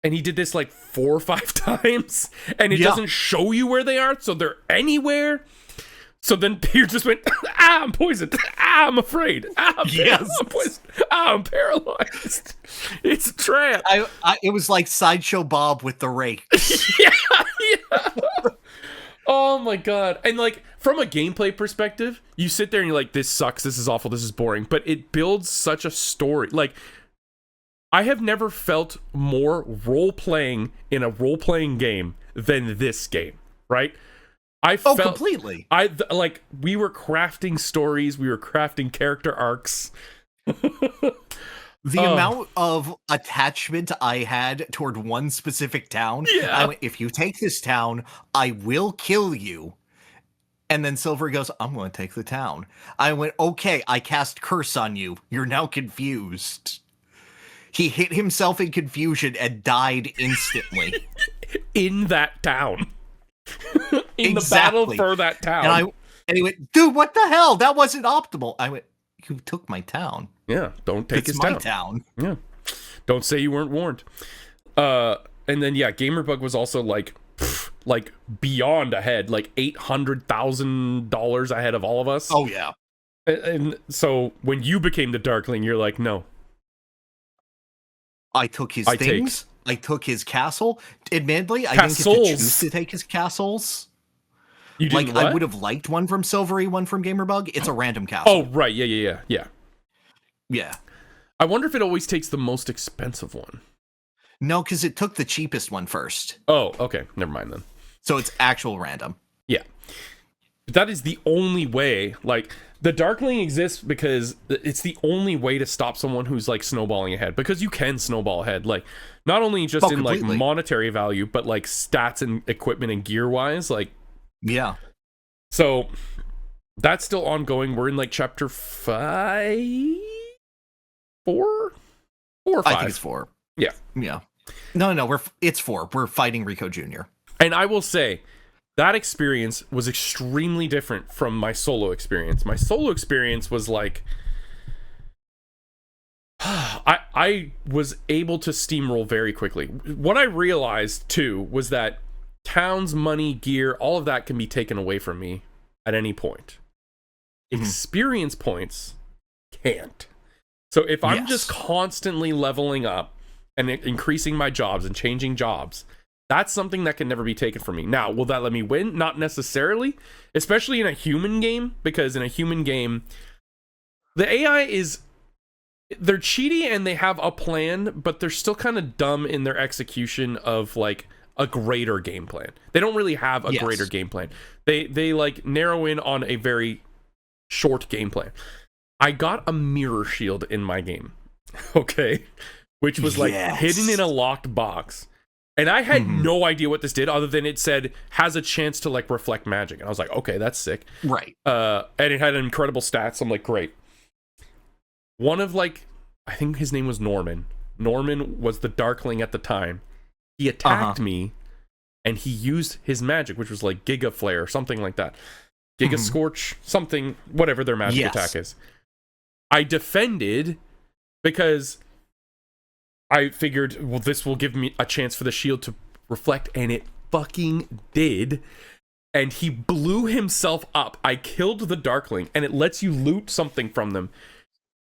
he did this like 4 or 5 times, and it doesn't show you where they are, so they're anywhere. So then Pyrr just went, I'm poisoned. I'm afraid. I'm poisoned. I'm paralyzed. It's a trap. It was like Sideshow Bob with the rake. yeah. Oh my god. And like from a gameplay perspective, you sit there and you're like, this sucks, this is awful, this is boring, but it builds such a story. Like, I have never felt more role-playing in a role-playing game than this game, right? I felt completely. We were crafting stories, we were crafting character arcs. The amount of attachment I had toward one specific town. Yeah. I went, if you take this town, I will kill you. And then Silver goes, I'm going to take the town. I went, okay, I cast Curse on you. You're now confused. He hit himself in confusion and died instantly. In that town. In the battle for that town. And he went, dude, what the hell? That wasn't optimal. I went, you took my town. Yeah, don't take his town. It's my town. Yeah. Don't say you weren't warned. And then, Gamerbug was also like beyond ahead, like $800,000 ahead of all of us. Oh, yeah. And so when you became the Darkling, you're like, no. I took his things. I took his castle. Admittedly, I didn't get to choose to take his castles. You didn't I would have liked one from Silvery, one from Gamerbug. It's a random castle. Oh, right. Yeah. I wonder if it always takes the most expensive one. No, because it took the cheapest one first. Oh, okay. Never mind then. So it's actual random. Yeah. But that is the only way. Like, the Darkling exists because it's the only way to stop someone who's, like, snowballing ahead. Because you can snowball ahead. Like, not only just in, like, monetary value, but, like, stats and equipment and gear-wise. Like, yeah. So, That's still ongoing. We're in like chapter 5, 4 or 5. I think it's 4. Yeah. No, it's 4. We're fighting Rico Jr. And I will say that experience was extremely different from my solo experience. My solo experience was like I was able to steamroll very quickly. What I realized too was that towns, money, gear, all of that can be taken away from me at any point. Experience points can't. So if I'm just constantly leveling up and increasing my jobs and changing jobs, that's something that can never be taken from me. Now, will that let me win? Not necessarily, especially in a human game, because in a human game, the AI they're cheaty and they have a plan, but they're still kind of dumb in their execution of like a greater game plan. They don't really have a greater game plan. They like narrow in on a very short game plan. I got a mirror shield in my game, okay, which was like hidden in a locked box, and I had no idea what this did other than it said has a chance to like reflect magic, and I was like, okay, that's sick, right? And it had incredible stats. I'm like, great. One of like, I think his name was Norman. Norman was the Darkling at the time. He attacked me, and he used his magic, which was like Giga Flare or something like that. Giga Scorch, something, whatever their magic attack is. I defended because I figured, well, this will give me a chance for the shield to reflect, and it fucking did. And he blew himself up. I killed the Darkling, and it lets you loot something from them.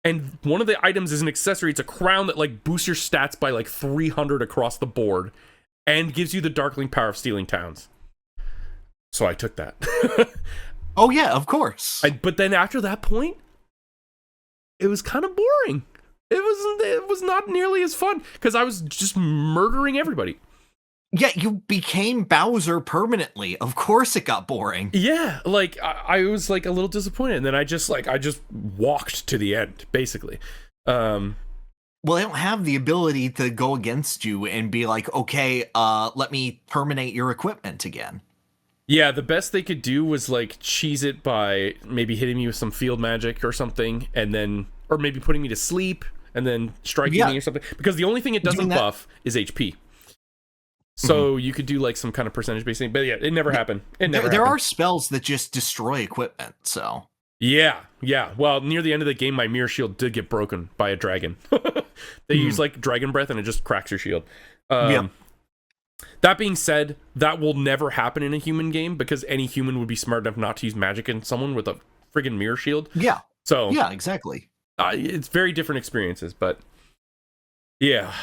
And one of the items is an accessory. It's a crown that like boosts your stats by like 300 across the board and gives you the Darkling power of stealing towns. So I took that. Oh yeah, of course. But then after that point, it was kind of boring. It was not nearly as fun because I was just murdering everybody. Yeah, you became Bowser permanently. Of course it got boring. Yeah, like I was like a little disappointed, and then I just walked to the end, basically. Well, I don't have the ability to go against you and be like, okay, let me terminate your equipment again. Yeah, the best they could do was like cheese it by maybe hitting me with some field magic or something, and then, or maybe putting me to sleep and then striking me or something. Because the only thing it doesn't buff is HP. So you could do like some kind of percentage based thing, but yeah, it never happened. There are spells that just destroy equipment, so. Yeah. Well, near the end of the game, my mirror shield did get broken by a dragon. They use like dragon breath and it just cracks your shield. That being said, that will never happen in a human game because any human would be smart enough not to use magic in someone with a friggin' mirror shield. Yeah. So yeah, exactly. It's very different experiences, but yeah.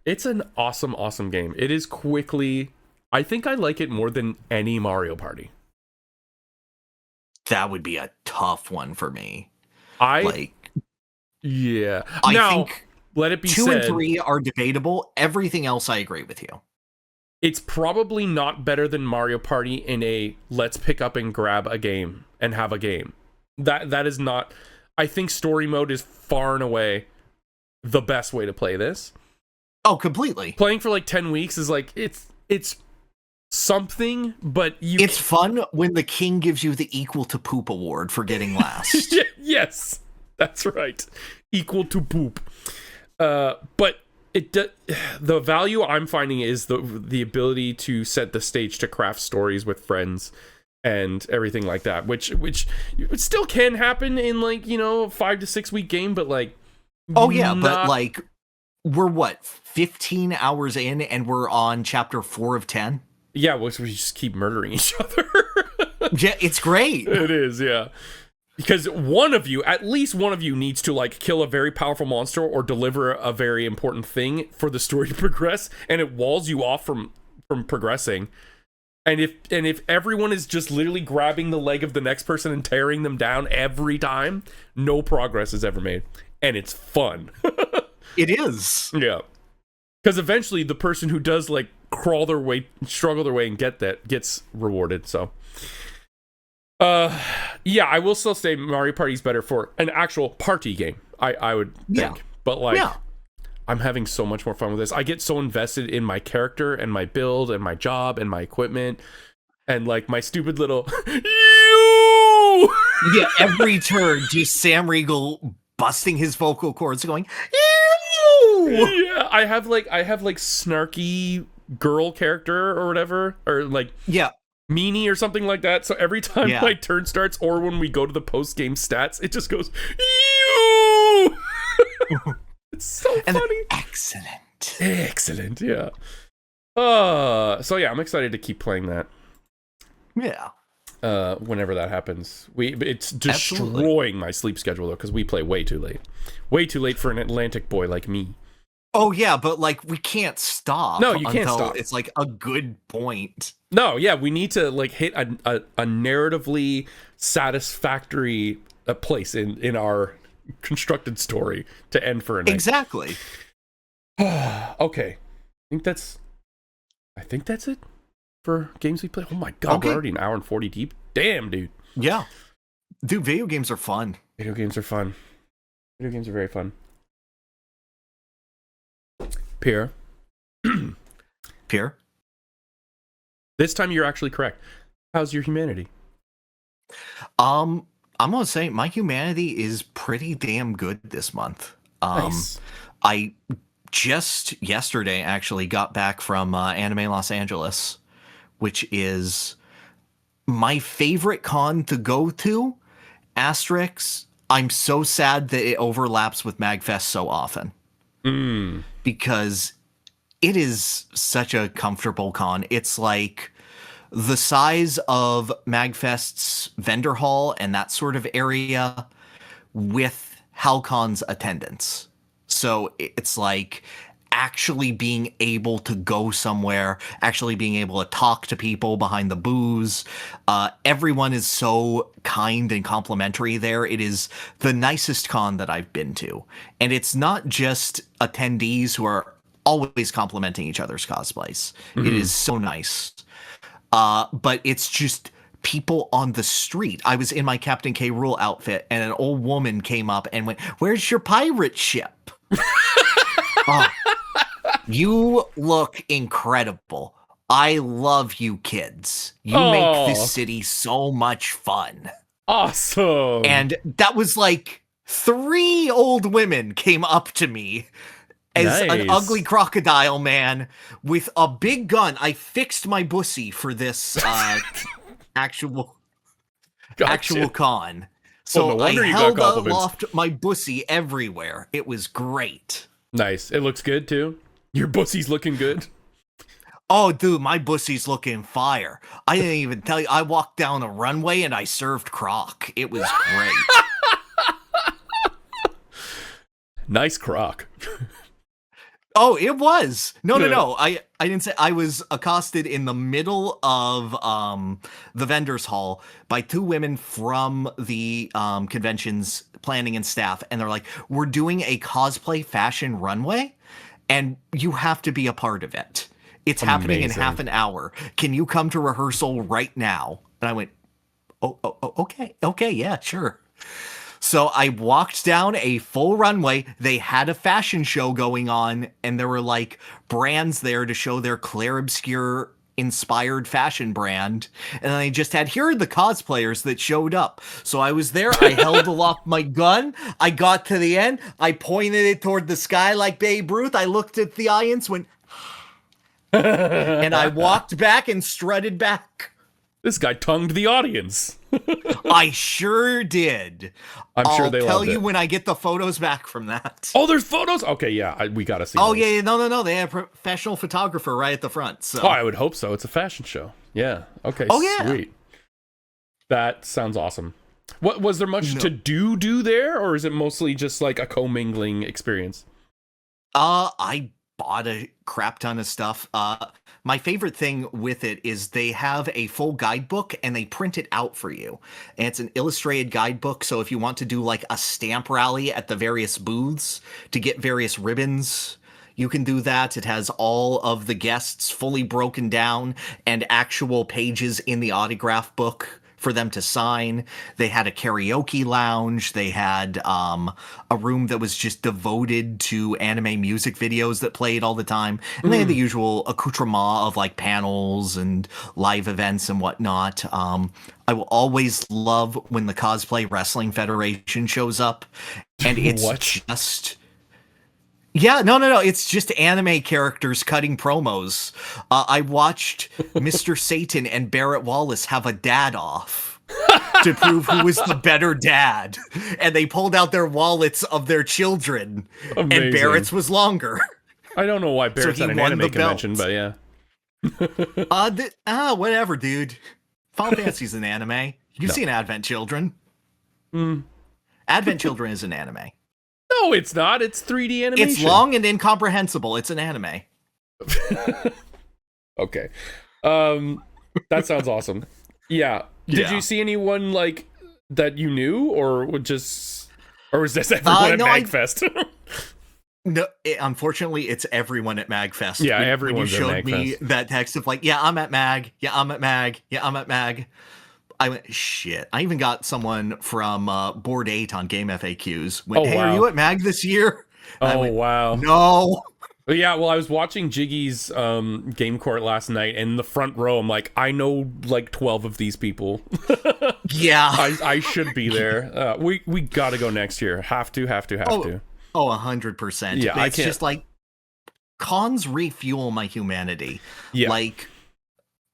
It's an awesome game. It is quickly... I think I like it more than any Mario Party. That would be a tough one for me. Yeah. I now, think let it be 2 said, and 3 are debatable. Everything else, I agree with you. It's probably not better than Mario Party in a let's pick up and grab a game and have a game. That is not... I think story mode is far and away the best way to play this. Oh, completely. Playing for like 10 weeks is like, it's something, but it's fun when the king gives you the equal to poop award for getting last. Yes, that's right. Equal to poop. But the value I'm finding is the ability to set the stage to craft stories with friends and everything like that, which it still can happen in like, 5 to 6 week game, but like, oh yeah, but like, we're what, 15 hours in and we're on chapter 4 of 10? Yeah, we just keep murdering each other. Yeah, it's great. It is, yeah. Because at least one of you needs to like kill a very powerful monster or deliver a very important thing for the story to progress, and it walls you off from progressing. And if everyone is just literally grabbing the leg of the next person and tearing them down every time, no progress is ever made. And it's fun. It is. Yeah. Because eventually the person who does like struggle their way and get that gets rewarded. So yeah, I will still say Mario Party is better for an actual party game, I would think. But like, I'm having so much more fun with this. I get so invested in my character and my build and my job and my equipment. and like my stupid little you. Yeah, every turn, just Sam Riegel busting his vocal cords, going ew. Yeah, I have like snarky girl character or whatever, or like meanie or something like that. So every time my turn starts, or when we go to the post game stats, it just goes ew. It's so funny. Excellent. Yeah. So yeah, I'm excited to keep playing that. Yeah. Whenever that happens, it's destroying my sleep schedule though, because we play way too late for an Atlantic boy like me. Oh yeah, but like we can't stop. No, you can't stop. It's like a good point. No, yeah, we need to like hit a narratively satisfactory place in our constructed story to end for a night. Exactly. Okay, I think that's it for games we play. Oh my god, we're already an hour and 40 deep. Damn, dude. Yeah, dude, video games are fun. Video games are fun. Video games are very fun. Pyrr. Pyrr. This time you're actually correct. How's your humanity? I'm gonna say my humanity is pretty damn good this month. Nice. I just yesterday actually got back from Anime Los Angeles, which is my favorite con to go to. Asterix. I'm so sad that it overlaps with MagFest so often. Because it is such a comfortable con. It's like the size of MagFest's vendor hall and that sort of area with HalCon's attendance. So it's like actually being able to go somewhere, actually being able to talk to people behind the booths. Everyone is so kind and complimentary there. It is the nicest con that I've been to. And it's not just attendees who are always complimenting each other's cosplays. It is so nice. But it's just people on the street. I was in my Captain K. Rool outfit, and an old woman came up and went, "Where's your pirate ship?" You look incredible. I love you kids. You make this city so much fun. Awesome. And that was like 3 old women came up to me as an ugly crocodile man with a big gun. I fixed my bussy for this actual con. So no I held aloft my bussy everywhere. It was great. Nice. It looks good too. Your bussy's looking good. Oh, dude, my bussy's looking fire. I didn't even tell you. I walked down a runway and I served croc. It was great. Nice croc. Oh, it was. No. I didn't say. I was accosted in the middle of the vendors hall by 2 women from the convention's planning and staff, and they're like, "We're doing a cosplay fashion runway, and you have to be a part of it. It's happening in half an hour. Can you come to rehearsal right now?" And I went, "Oh, okay, yeah, sure." So I walked down a full runway. They had a fashion show going on, and there were like brands there to show their Claire Obscure inspired fashion brand. And then they just had, here are the cosplayers that showed up. So I was there. I held aloft my gun. I got to the end. I pointed it toward the sky like Babe Ruth. I looked at the audience, went, and I walked back and strutted back. This guy tongued the audience. I sure did. I'm sure they loved it. I'll tell you when I get the photos back from that. Oh, there's photos? Okay, yeah, we gotta see Oh, those. yeah, no. They have a professional photographer right at the front. So. Oh, I would hope so. It's a fashion show. Yeah. Okay, sweet. That sounds awesome. What was there much to do there, or is it mostly just like a commingling experience? I bought a crap ton of stuff. My favorite thing with it is they have a full guidebook and they print it out for you. And it's an illustrated guidebook, so if you want to do like a stamp rally at the various booths to get various ribbons, you can do that. It has all of the guests fully broken down and actual pages in the autograph book for them to sign. They had a karaoke lounge. They had a room that was just devoted to anime music videos that played all the time. And they had the usual accoutrement of like panels and live events and whatnot. I will always love when the Cosplay Wrestling Federation shows up, and it's just... Yeah, no. It's just anime characters cutting promos. I watched Mr. Satan and Barrett Wallace have a dad off to prove who was the better dad. And they pulled out their wallets of their children. Amazing. And Barrett's was longer. I don't know why Barrett's at an anime convention, but yeah. Whatever, dude. Final Fantasy's an anime. You've seen Advent Children. Advent Children is an anime. No, it's not. It's 3D animation. It's long and incomprehensible. It's an anime. Okay. That sounds awesome. Yeah. Did you see anyone like that you knew, or was this everyone at MagFest? No, unfortunately, it's everyone at MagFest. Yeah, everyone's at MagFest. You showed me that text of like, yeah, I'm at Mag. Yeah, I'm at Mag. Yeah, I'm at Mag. I went, shit. I even got someone from Board 8 on Game FAQs. Went, hey, are you at MAG this year? And wow. No. Yeah, well, I was watching Jiggy's Game Court last night, and in the front row, I'm like, I know like 12 of these people. Yeah. I should be there. We got to go next year. Have to. Oh, 100%. Yeah, it's just like, cons refuel my humanity. Yeah. Like,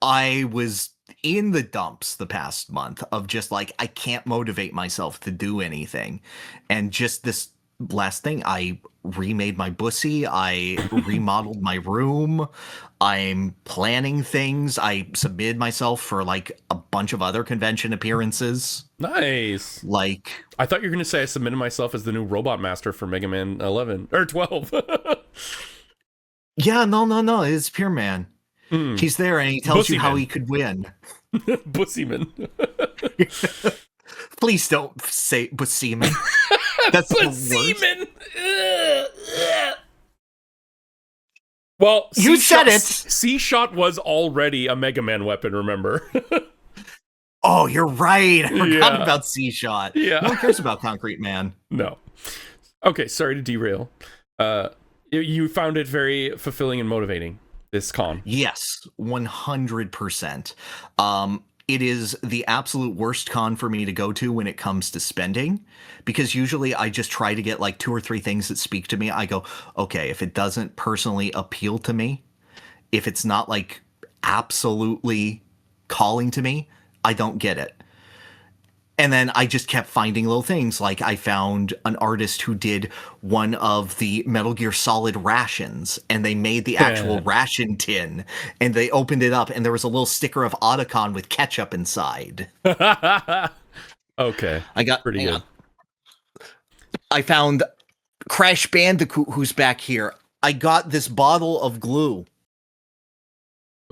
I was in the dumps the past month of just like, I can't motivate myself to do anything. And just this last thing, I remade my bussy, I remodeled my room, I'm planning things, I submitted myself for like a bunch of other convention appearances. Nice. Like, I thought you were gonna say I submitted myself as the new robot master for Mega Man 11 or 12. Yeah, no, it's Pyrr Man. He's there and he tells you how he could win. Bussyman. Please don't say Bussyman. That's the worst. Well, you said it. C-Shot was already a Mega Man weapon, remember? Oh, you're right. I forgot about C-Shot. Yeah. No one cares about Concrete Man. No. Okay, sorry to derail. You found it very fulfilling and motivating, this con. Yes, 100%. It is the absolute worst con for me to go to when it comes to spending, because usually I just try to get like 2 or 3 things that speak to me. I go, okay, if it doesn't personally appeal to me, if it's not like absolutely calling to me, I don't get it. And then I just kept finding little things. Like I found an artist who did one of the Metal Gear Solid rations, and they made the actual ration tin, and they opened it up, and there was a little sticker of Otacon with ketchup inside. Okay. I got pretty good. I found Crash Bandicoot, who's back here. I got this bottle of glue.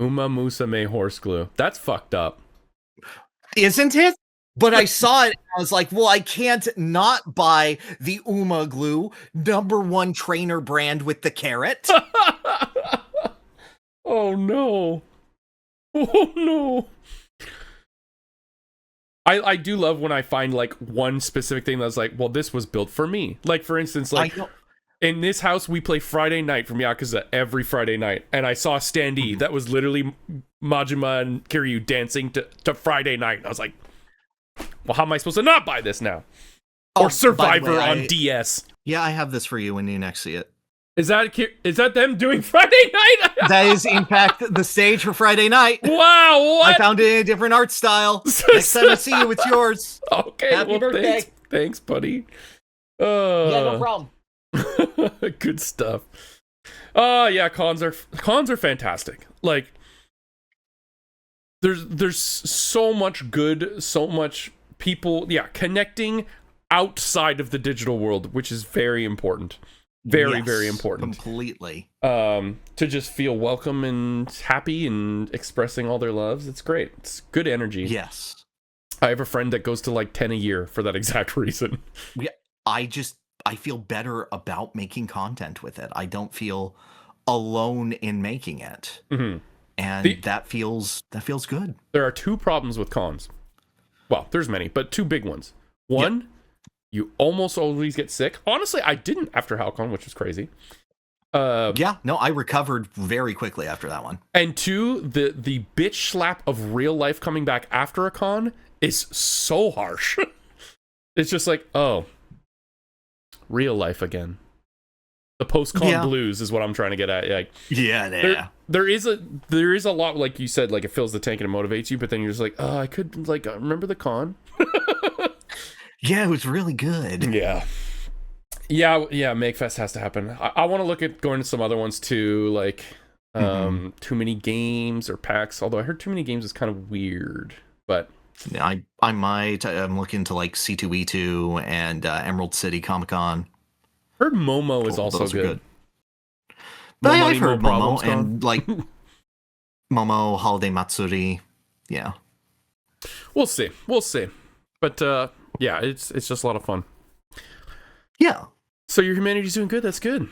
Umamusume horse glue. That's fucked up. Isn't it? But I saw it, and I was like, well, I can't not buy the Uma glue, #1 trainer brand with the carrot. Oh, no. Oh, no. I do love when I find, like, one specific thing that's like, well, this was built for me. Like, for instance, like, in this house, we play Friday Night from Yakuza every Friday night. And I saw a standee that was literally Majima and Kiryu dancing to Friday Night. And I was like, well, how am I supposed to not buy this now? Or Survivor on DS. Yeah, I have this for you when you next see it. Is that them doing Friday Night? That is, in fact, the stage for Friday Night. Wow, what? I found it in a different art style. Next time I see you, it's yours. Okay, happy birthday. Thanks, buddy. Yeah, no problem. Good stuff. Yeah, cons are fantastic. Like, there's so much good, so much people, connecting outside of the digital world, which is very important. Very important. Completely. To just feel welcome and happy and expressing all their loves. It's great. It's good energy. Yes. I have a friend that goes to like 10 a year for that exact reason. Yeah, I feel better about making content with it. I don't feel alone in making it. Mm-hmm. And that feels good. There are 2 problems with cons. Well, there's many, but two big ones. One, you almost always get sick. Honestly, I didn't after Halcon, which was crazy. I recovered very quickly after that one. And two, the bitch slap of real life coming back after a con is so harsh. It's just like, oh, real life again. The post-con blues is what I'm trying to get at. Like, there is a lot, like you said, like it fills the tank and it motivates you, but then you're just like, oh, I could like remember the con. Yeah, it was really good. Yeah, MakeFest has to happen. I want to look at going to some other ones too, like Too Many Games or PAX. Although I heard Too Many Games is kind of weird, but I might. I'm looking to like C2E2 and Emerald City Comic Con. Heard Momo is also good. But I've heard Momo and like Momo Holiday Matsuri. Yeah, we'll see. But yeah, it's just a lot of fun. Yeah. So your humanity's doing good. That's good.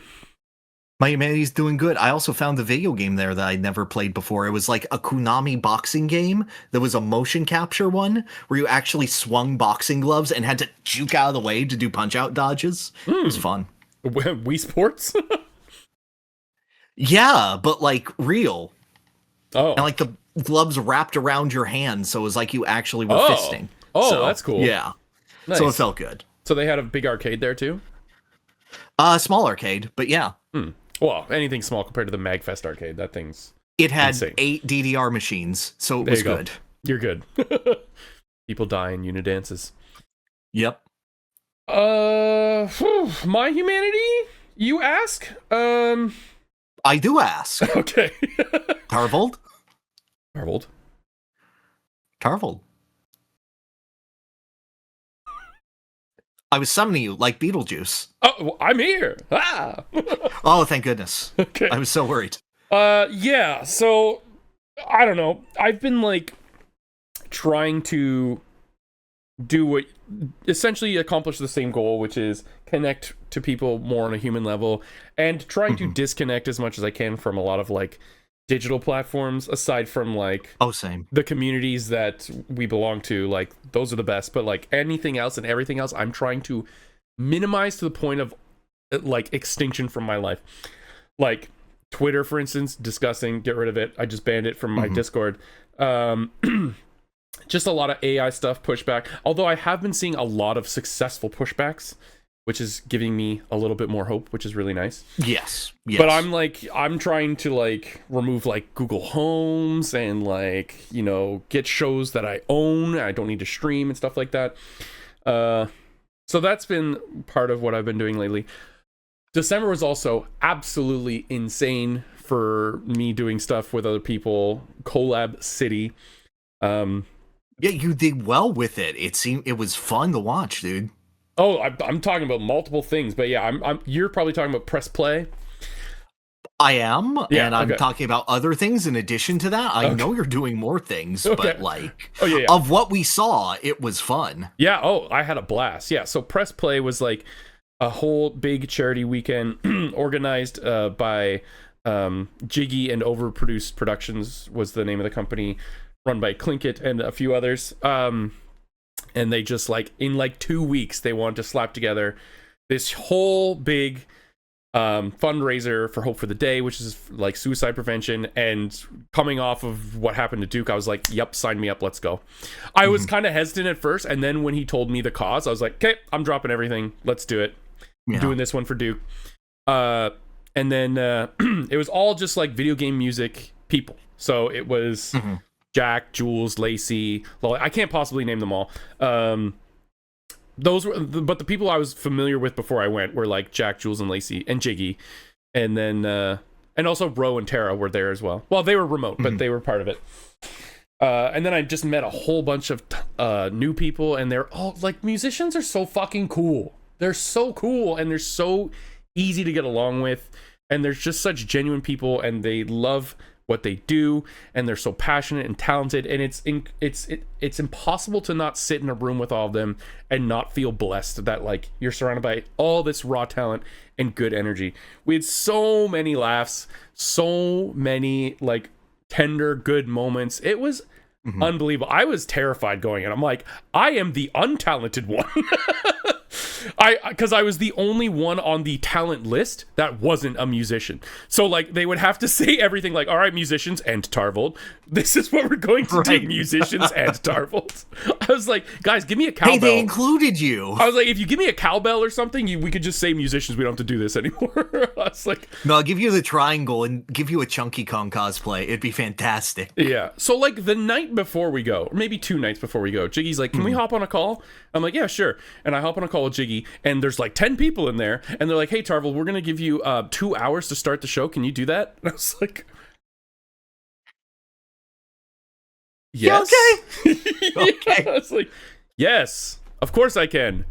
My humanity's doing good. I also found a video game there that I'd never played before. It was like a Konami boxing game. There was a motion capture one where you actually swung boxing gloves and had to juke out of the way to do punch-out dodges. It was fun. Wii Sports? Yeah, but like real. Oh. And like the gloves wrapped around your hand, so it was like you actually were fisting. Oh, so, that's cool. Yeah. Nice. So it felt good. So they had a big arcade there too? Small arcade, but yeah. Well, anything small compared to the MagFest arcade. That thing's It had insane. 8 DDR machines, so it was good. You're good. People die in unidances. Yep. My humanity? You ask? I do ask. Okay. Tarvold? I was summoning you like Beetlejuice. Oh, I'm here. Ah. Oh, thank goodness. Okay. I was so worried. Yeah, so I don't know. I've been like trying to do what essentially accomplish the same goal, which is connect to people more on a human level and trying to disconnect as much as I can from a lot of like digital platforms, aside from like same the communities that we belong to. Like those are the best, but like anything else and everything else I'm trying to minimize to the point of like extinction from my life. Like Twitter, for instance, disgusting, get rid of it. I just banned it from my Discord. Just a lot of AI stuff, pushback, although I have been seeing a lot of successful pushbacks, which is giving me a little bit more hope, which is really nice. Yes. But I'm trying to like remove like Google Homes and like, you know, get shows that I own, I don't need to stream and stuff like that. So that's been part of what I've been doing lately. December was also absolutely insane for me doing stuff with other people. Collab City. Yeah, you did well with it. It was fun to watch, dude. Oh, I'm talking about multiple things, but yeah, you're probably talking about Press Play. I am, yeah, and I'm talking about other things in addition to that. I know you're doing more things, but like, of what we saw, it was fun. Yeah, I had a blast. Yeah, so Press Play was like a whole big charity weekend organized by Jiggy and Overproduced Productions was the name of the company, run by Clinkit and a few others. And they just like in like 2 weeks they wanted to slap together this whole big fundraiser for Hope for the Day, which is like suicide prevention. And coming off of what happened to Duke, I was like, yep, sign me up, let's go. I was kind of hesitant at first, and then when he told me the cause, I was like, okay, I'm dropping everything, let's do it. I'm doing this one for Duke. And then it was all just like video game music people. So it was Jack, Jules, Lacey, I can't possibly name them all. Those were, but the people I was familiar with before I went were like Jack, Jules, and Lacey, and Jiggy, and then and also Ro and Tara were there as well. Well, they were remote, but they were part of it. And then I just met a whole bunch of new people, and they're all like, musicians are so fucking cool. They're so cool, and they're so easy to get along with, and they're just such genuine people, and they love what they do, and they're so passionate and talented, and it's impossible to not sit in a room with all of them and not feel blessed that like you're surrounded by all this raw talent and good energy. We had so many laughs, so many like tender good moments. It was Unbelievable. I was terrified going in. I'm like, I am the untalented one. Because I was the only one on the talent list that wasn't a musician. So like they would have to say everything like, all right, musicians and Tarvold, this is what we're going to do, musicians and Tarvold. I was like, guys, give me a cowbell. Hey, they included you. I was like, if you give me a cowbell or something, we could just say musicians. We don't have to do this anymore. I was like, no, I'll give you the triangle and give you a Chunky Kong cosplay. It'd be fantastic. Yeah. So like the night before we go, or maybe 2 nights before we go, Jiggy's like, can we hop on a call? I'm like, yeah, sure. And I hop on a call with Jiggy, and there's like 10 people in there, and they're like, hey, Tarvel, we're going to give you 2 hours to start the show. Can you do that? And I was like, yes. Yeah, okay. Okay. I was like, yes, of course I can.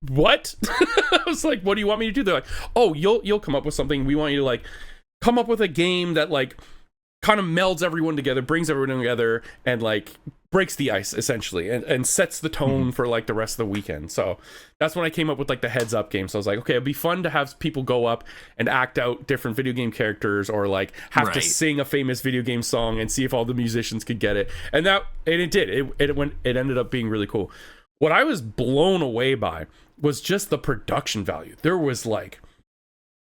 What? I was like, what do you want me to do? They're like, oh, you'll come up with something. We want you to like come up with a game that like kind of melds everyone together, brings everyone together, and like breaks the ice essentially, and sets the tone for like the rest of the weekend. So that's when I came up with like the heads up game. So I was like, okay, it'd be fun to have people go up and act out different video game characters, or like have to sing a famous video game song and see if all the musicians could get it. And it did. It ended up being really cool. What I was blown away by was just the production value. There was like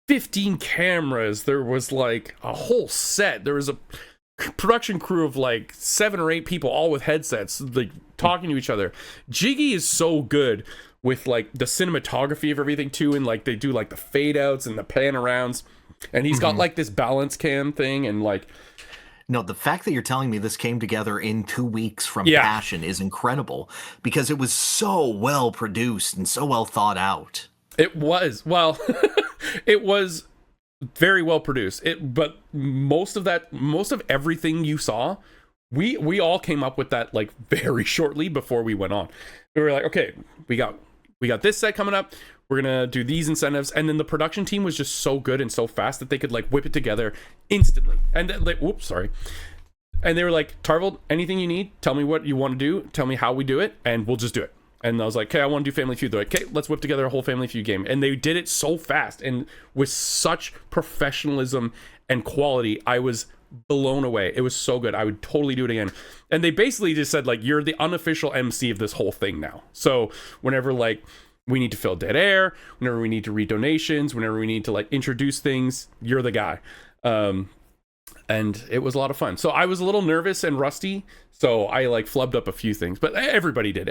15 cameras. There was like a whole set. There was a production crew of like 7 or 8 people, all with headsets, like talking to each other. Jiggy is so good with like the cinematography of everything too, and like they do like the fade outs and the pan arounds, and he's got like this balance cam thing, and like, no, the fact that you're telling me this came together in 2 weeks from passion is incredible, because it was so well produced and so well thought out. It was, well, it was very well produced. But most of everything you saw, we all came up with that like very shortly before we went on. We were like, okay, we got this set coming up. We're gonna do these incentives, and then the production team was just so good and so fast that they could like whip it together instantly. And then, like, and they were like, Tarvold, anything you need, tell me what you want to do, tell me how we do it, and we'll just do it. And I was like, okay, I want to do Family Feud. They're like, okay, let's whip together a whole Family Feud game. And they did it so fast and with such professionalism and quality. I was blown away. It was so good. I would totally do it again. And they basically just said, like, you're the unofficial MC of this whole thing now. So whenever, like, we need to fill dead air, whenever we need to read donations, whenever we need to, like, introduce things, you're the guy. And it was a lot of fun. So I was a little nervous and rusty, so I like flubbed up a few things, but everybody did.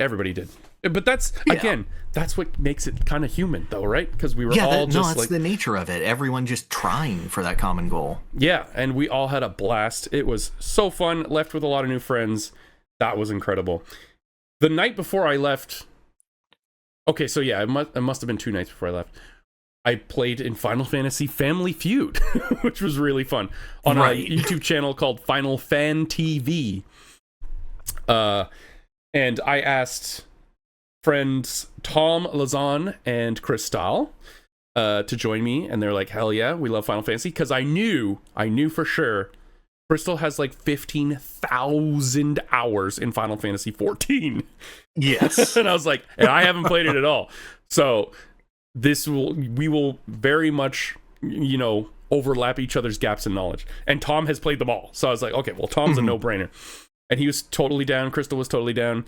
But that's again, that's what makes it kind of human, though, right? Because we were all just that's like, the nature of it. Everyone just trying for that common goal. Yeah, and we all had a blast. It was so fun. Left with a lot of new friends. That was incredible. The night before I left. Okay, so yeah, it must have been 2 nights before I left. I played in Final Fantasy Family Feud, which was really fun, on a YouTube channel called Final Fan TV. And I asked friends Tom Lazan and Cristal to join me, and they're like, hell yeah, we love Final Fantasy, because I knew for sure Crystal has like 15,000 hours in Final Fantasy 14. Yes. And I was like, and I haven't played it at all. So we will very much, overlap each other's gaps in knowledge. And Tom has played them all. So I was like, okay, well, Tom's a no-brainer. And he was totally down. Crystal was totally down.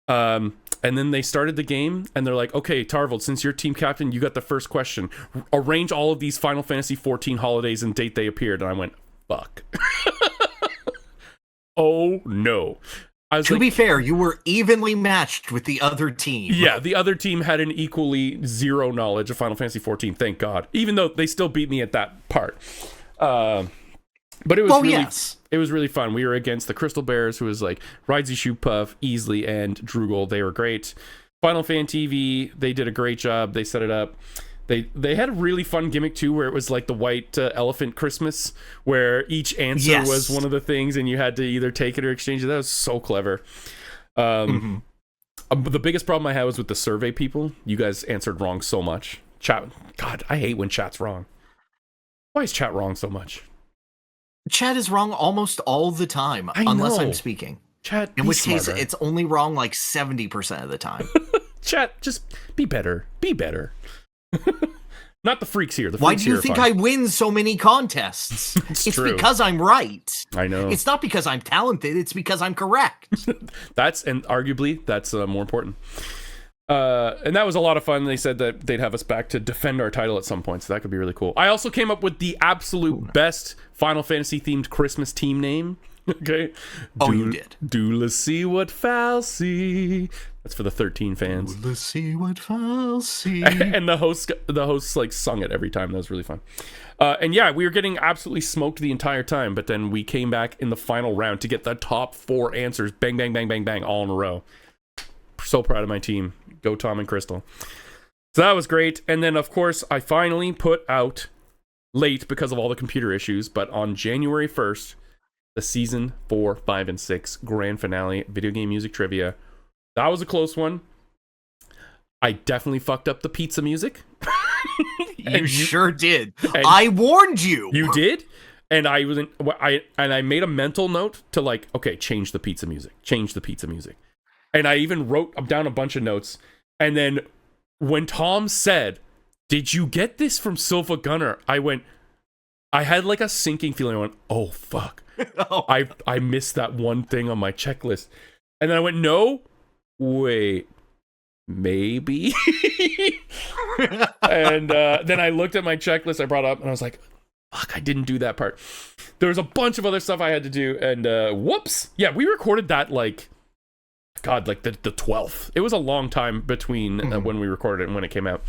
And then they started the game, and they're like, okay, Tarvold, since you're team captain, you got the first question. Arrange all of these Final Fantasy 14 holidays and date they appeared. And I went, fuck. Oh, no. To be fair, you were evenly matched with the other team. Yeah, the other team had an equally zero knowledge of Final Fantasy 14, thank God. Even though they still beat me at that part. But it was it was really fun. We were against the Crystal Bears, who was like Ridesy Shoop-Puff, Easley, and Droogle. They were great. Final Fan TV, they did a great job. They set it up. They had a really fun gimmick too, where it was like the white elephant Christmas, where each answer was one of the things, and you had to either take it or exchange it. That was so clever. The biggest problem I had was with the survey people. You guys answered wrong so much. Chat, God, I hate when chat's wrong. Why is chat wrong so much? Chat is wrong almost all the time, unless I'm speaking. Chat, in which case, it's only wrong like 70% of the time. Chat, just be better. Be better. Not the freaks here. The Why freaks do you here are think fun. I win so many contests? It's It's true. because I'm right. I know. It's not because I'm talented, it's because I'm correct. And arguably that's more important. And that was a lot of fun. They said that they'd have us back to defend our title at some point, so that could be really cool. I also came up with the absolute best Final Fantasy themed Christmas team name. Okay. Oh, you did. Do let's see what Fal see. That's for the 13 fans. Let's see what I'll see. And the hosts like sung it every time. That was really fun. And yeah, we were getting absolutely smoked the entire time, but then we came back in the final round to get the top 4 answers. Bang, bang, bang, bang, bang, all in a row. So proud of my team. Go Tom and Crystal. So that was great. And then, of course, I finally put out late because of all the computer issues, but on January 1st, the season 4, 5, and 6 grand finale video game music trivia. That was a close one. I definitely fucked up the pizza music. You sure did. I warned you. You did? And I made a mental note to like, okay, change the pizza music. Change the pizza music. And I even wrote down a bunch of notes. And then when Tom said, "Did you get this from Silva Gunner?" I had like a sinking feeling. I went, "Oh fuck." Oh. I missed that one thing on my checklist. And then I went, "No, wait, maybe." And then I looked at my checklist I brought up and I was like, fuck, I didn't do that part. There was a bunch of other stuff I had to do, and whoops. Yeah, we recorded that like the 12th. It was a long time between when we recorded it and when it came out.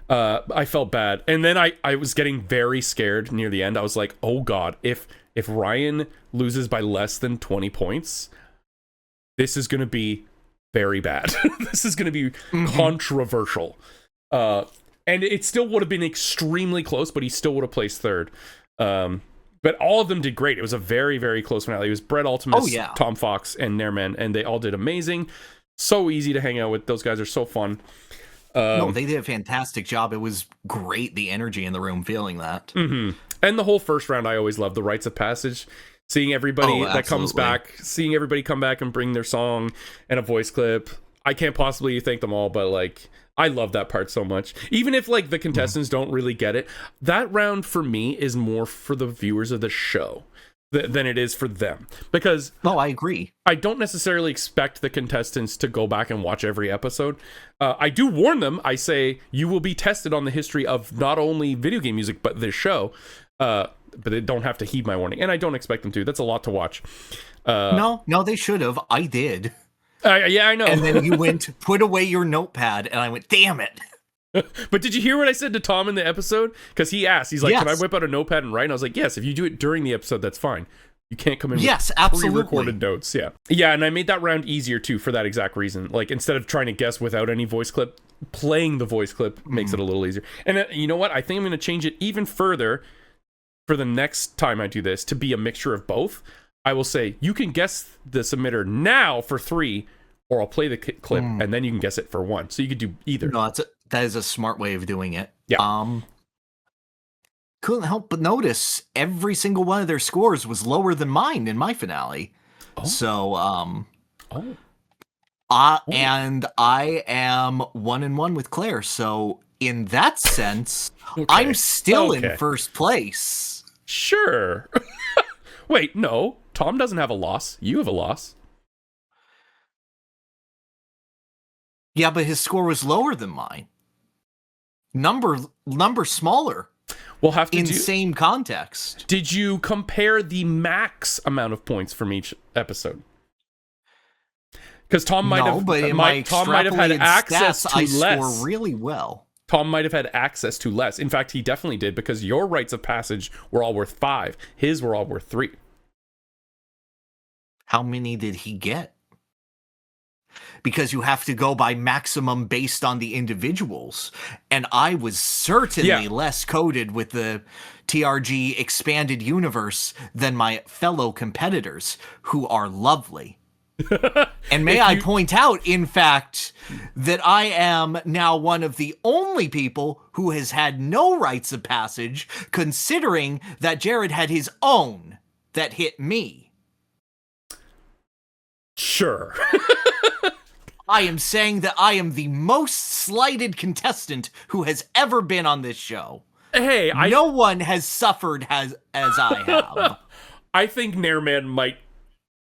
I felt bad. And then I was getting very scared near the end. I was like, oh god, if Ryan loses by less than 20 points, this is going to be very bad. This is going to be controversial. And it still would have been extremely close, but he still would have placed third. But all of them did great. It was a very, very close finale. It was Brett Ultimus, Tom Fox, and Nairman, and they all did amazing. So easy to hang out with. Those guys are so fun. No, they did a fantastic job. It was great, the energy in the room, feeling that. Mm-hmm. And the whole first round, I always love the rites of passage. Seeing everybody that comes back, seeing everybody come back and bring their song and a voice clip. I can't possibly thank them all, but like, I love that part so much. Even if like the contestants don't really get it, that round for me is more for the viewers of the show than it is for them. Because I agree. I don't necessarily expect the contestants to go back and watch every episode. I do warn them. I say, you will be tested on the history of not only video game music, but this show. But they don't have to heed my warning. And I don't expect them to. That's a lot to watch. No, they should have. I did. Yeah, I know. And then you went, put away your notepad, and I went, damn it. But did you hear what I said to Tom in the episode? Because he asked, he's like, can I whip out a notepad and write? And I was like, yes, if you do it during the episode, that's fine. You can't come in with pre-recorded notes. Yeah, and I made that round easier too for that exact reason. Like, instead of trying to guess without any voice clip, playing the voice clip makes it a little easier. And you know what? I think I'm going to change it even further for the next time I do this to be a mixture of both. I will say, you can guess the submitter now for 3, or I'll play the clip and then you can guess it for 1. So you could do either. No, that is a smart way of doing it. Yeah. Couldn't help but notice every single one of their scores was lower than mine in my finale. So, and I am 1-1 with Claire. So in that sense, I'm still in first place. Sure. Wait, no. Tom doesn't have a loss. You have a loss. Yeah, but his score was lower than mine. Number smaller. We'll have to in same context. Did you compare the max amount of points from each episode? Because Tom might have had access to less. I score really well. Tom might have had access to less. In fact, he definitely did, because your rites of passage were all worth 5. His were all worth 3. How many did he get? Because you have to go by maximum based on the individuals. And I was certainly less coded with the TRG expanded universe than my fellow competitors, who are lovely. And may I point out, in fact, that I am now one of the only people who has had no rites of passage, considering that Jared had his own that hit me. Sure. I am saying that I am the most slighted contestant who has ever been on this show. Hey, no one has suffered as I have. I think Nairman might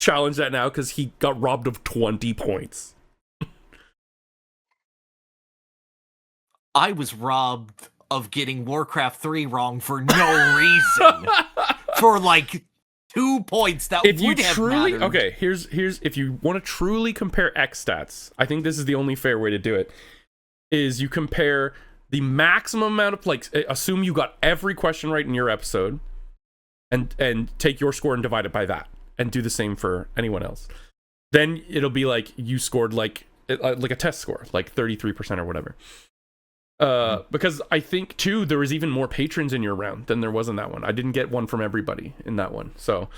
challenge that now because he got robbed of 20 points. I was robbed of getting Warcraft 3 wrong for no reason. For like 2 points that if would you have truly mattered. Okay, here's if you want to truly compare X stats, I think this is the only fair way to do it, is you compare the maximum amount of, like, assume you got every question right in your episode and take your score and divide it by that and do the same for anyone else. Then it'll be like you scored like a test score, like 33% or whatever. Because I think too there was even more patrons in your round than there was in that one. I didn't get one from everybody in that one, so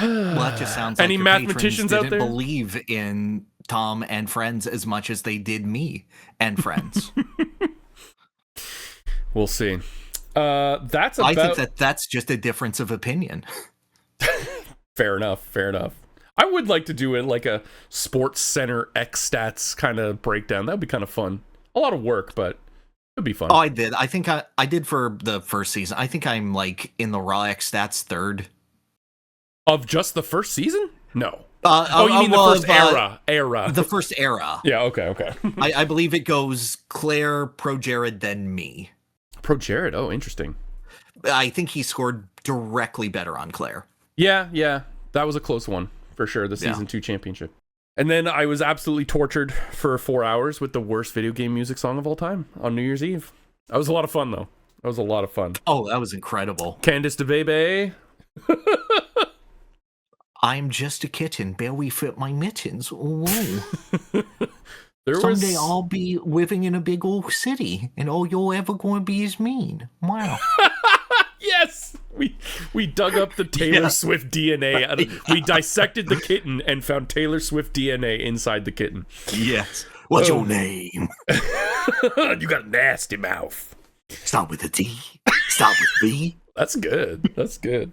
well, that just sounds like any mathematicians out there didn't believe in Tom and Friends as much as they did me and Friends. We'll see. That's about. I think that's just a difference of opinion. Fair enough. I would like to do it like a Sports Center X stats kind of breakdown. That would be kind of fun. A lot of work, but it'd be fun. Oh, I did. I think I did for the first season. I think I'm like in the raw X stats third. Of just the first season? No. You mean the first era? The first era. Yeah. Okay. I believe it goes Claire, Pro Jared, then me. Pro Jared. Oh, interesting. I think he scored directly better on Claire. Yeah. That was a close one for sure. The season 2 championship. And then I was absolutely tortured for 4 hours with the worst video game music song of all time on New Year's Eve. That was a lot of fun, though. That was a lot of fun. Oh, that was incredible. Candice DeBebe. I'm just a kitten, barely fit my mittens. Someday was... I'll be living in a big old city, and all you're ever going to be is mean. Wow. Yes! We dug up the Taylor Swift DNA. We dissected the kitten and found Taylor Swift DNA inside the kitten. Yes. What's your name? You got a nasty mouth. Start with a D. Start with B. That's good.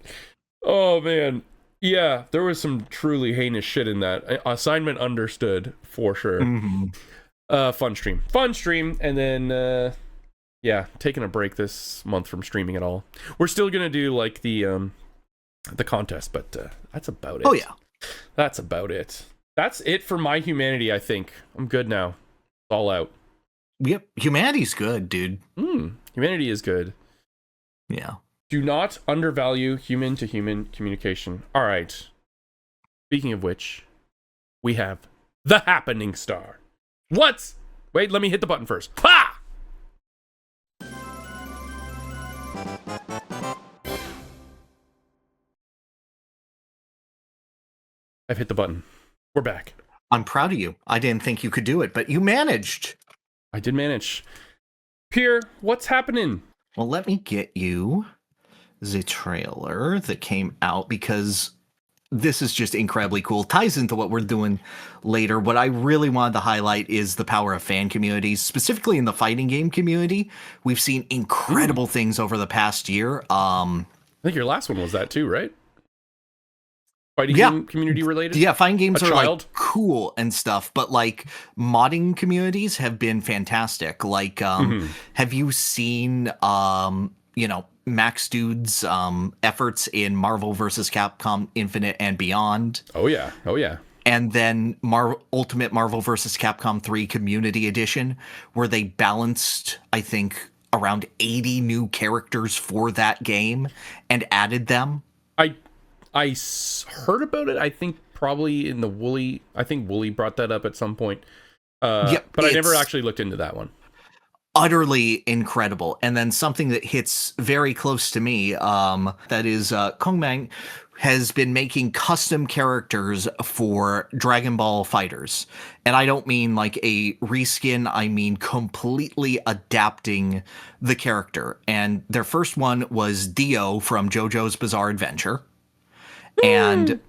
Oh, man. Yeah, there was some truly heinous shit in that. Assignment understood, for sure. Mm-hmm. Fun stream. And then, taking a break this month from streaming at all. We're still going to do, like, the contest, but that's about it. Oh, yeah. That's about it. That's it for my humanity, I think. I'm good now. It's all out. Yep. Humanity's good, dude. Humanity is good. Yeah. Do not undervalue human-to-human communication. All right. Speaking of which, we have the Happening Star. What? Wait, let me hit the button first. Ha! I've hit the button. We're back. I'm proud of you. I didn't think you could do it, but you managed. I did manage. Pyrr, what's happening? Well, let me get you the trailer that came out, because this is just incredibly cool. Ties into what we're doing later. What I really wanted to highlight is the power of fan communities, specifically in the fighting game community. We've seen incredible things over the past year. I think your last one was that too, right? Fighting game community related? Yeah, fighting games are like cool and stuff, but like modding communities have been fantastic. Like, have you seen, Max Dude's efforts in Marvel vs. Capcom Infinite and Beyond? Oh yeah. And then Ultimate Marvel vs. Capcom 3 Community Edition, where they balanced, I think, around 80 new characters for that game and added them. I heard about it. I think probably in the Wooly. I think Wooly brought that up at some point. But I never actually looked into that one. Utterly incredible. And then something that hits very close to me, that is Kongmang has been making custom characters for Dragon Ball Fighters. And I don't mean like a reskin, I mean completely adapting the character. And their first one was Dio from JoJo's Bizarre Adventure. And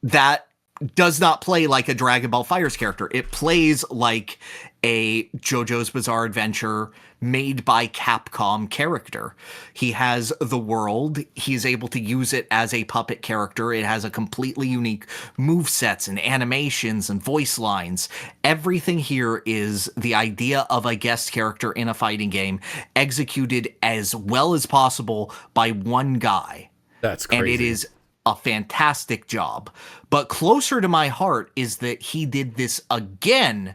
that does not play like a Dragon Ball FighterZ character. It plays like a JoJo's Bizarre Adventure made by Capcom character. He has the world. He's able to use it as a puppet character. It has a completely unique movesets and animations and voice lines. Everything here is the idea of a guest character in a fighting game executed as well as possible by one guy. That's crazy. And it is a fantastic job. But closer to my heart is that he did this again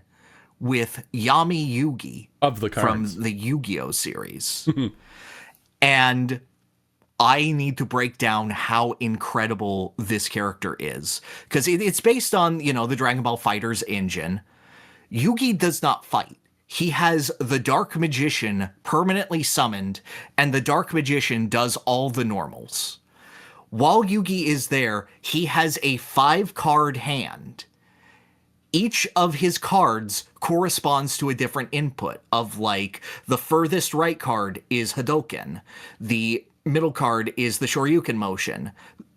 with Yami Yugi of the cards. from the Yu-Gi-Oh series. And I need to break down how incredible this character is. Because it's based on, the Dragon Ball FighterZ engine. Yugi does not fight. He has the Dark Magician permanently summoned, and the Dark Magician does all the normals. While Yugi is there, he has a 5-card hand. Each of his cards corresponds to a different input of, like, the furthest right card is Hadoken. The middle card is the Shoryuken motion.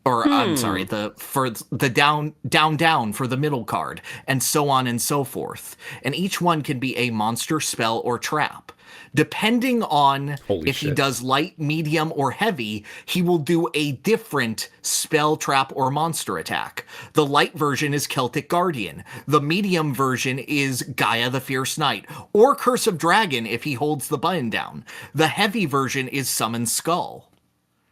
Or, I'm sorry, the down for the middle card, and so on and so forth. And each one can be a monster, spell, or trap. Depending on he does light, medium, or heavy, he will do a different spell, trap, or monster attack. The light version is Celtic Guardian. The medium version is Gaia the Fierce Knight, or Curse of Dragon if he holds the button down. The heavy version is Summon Skull.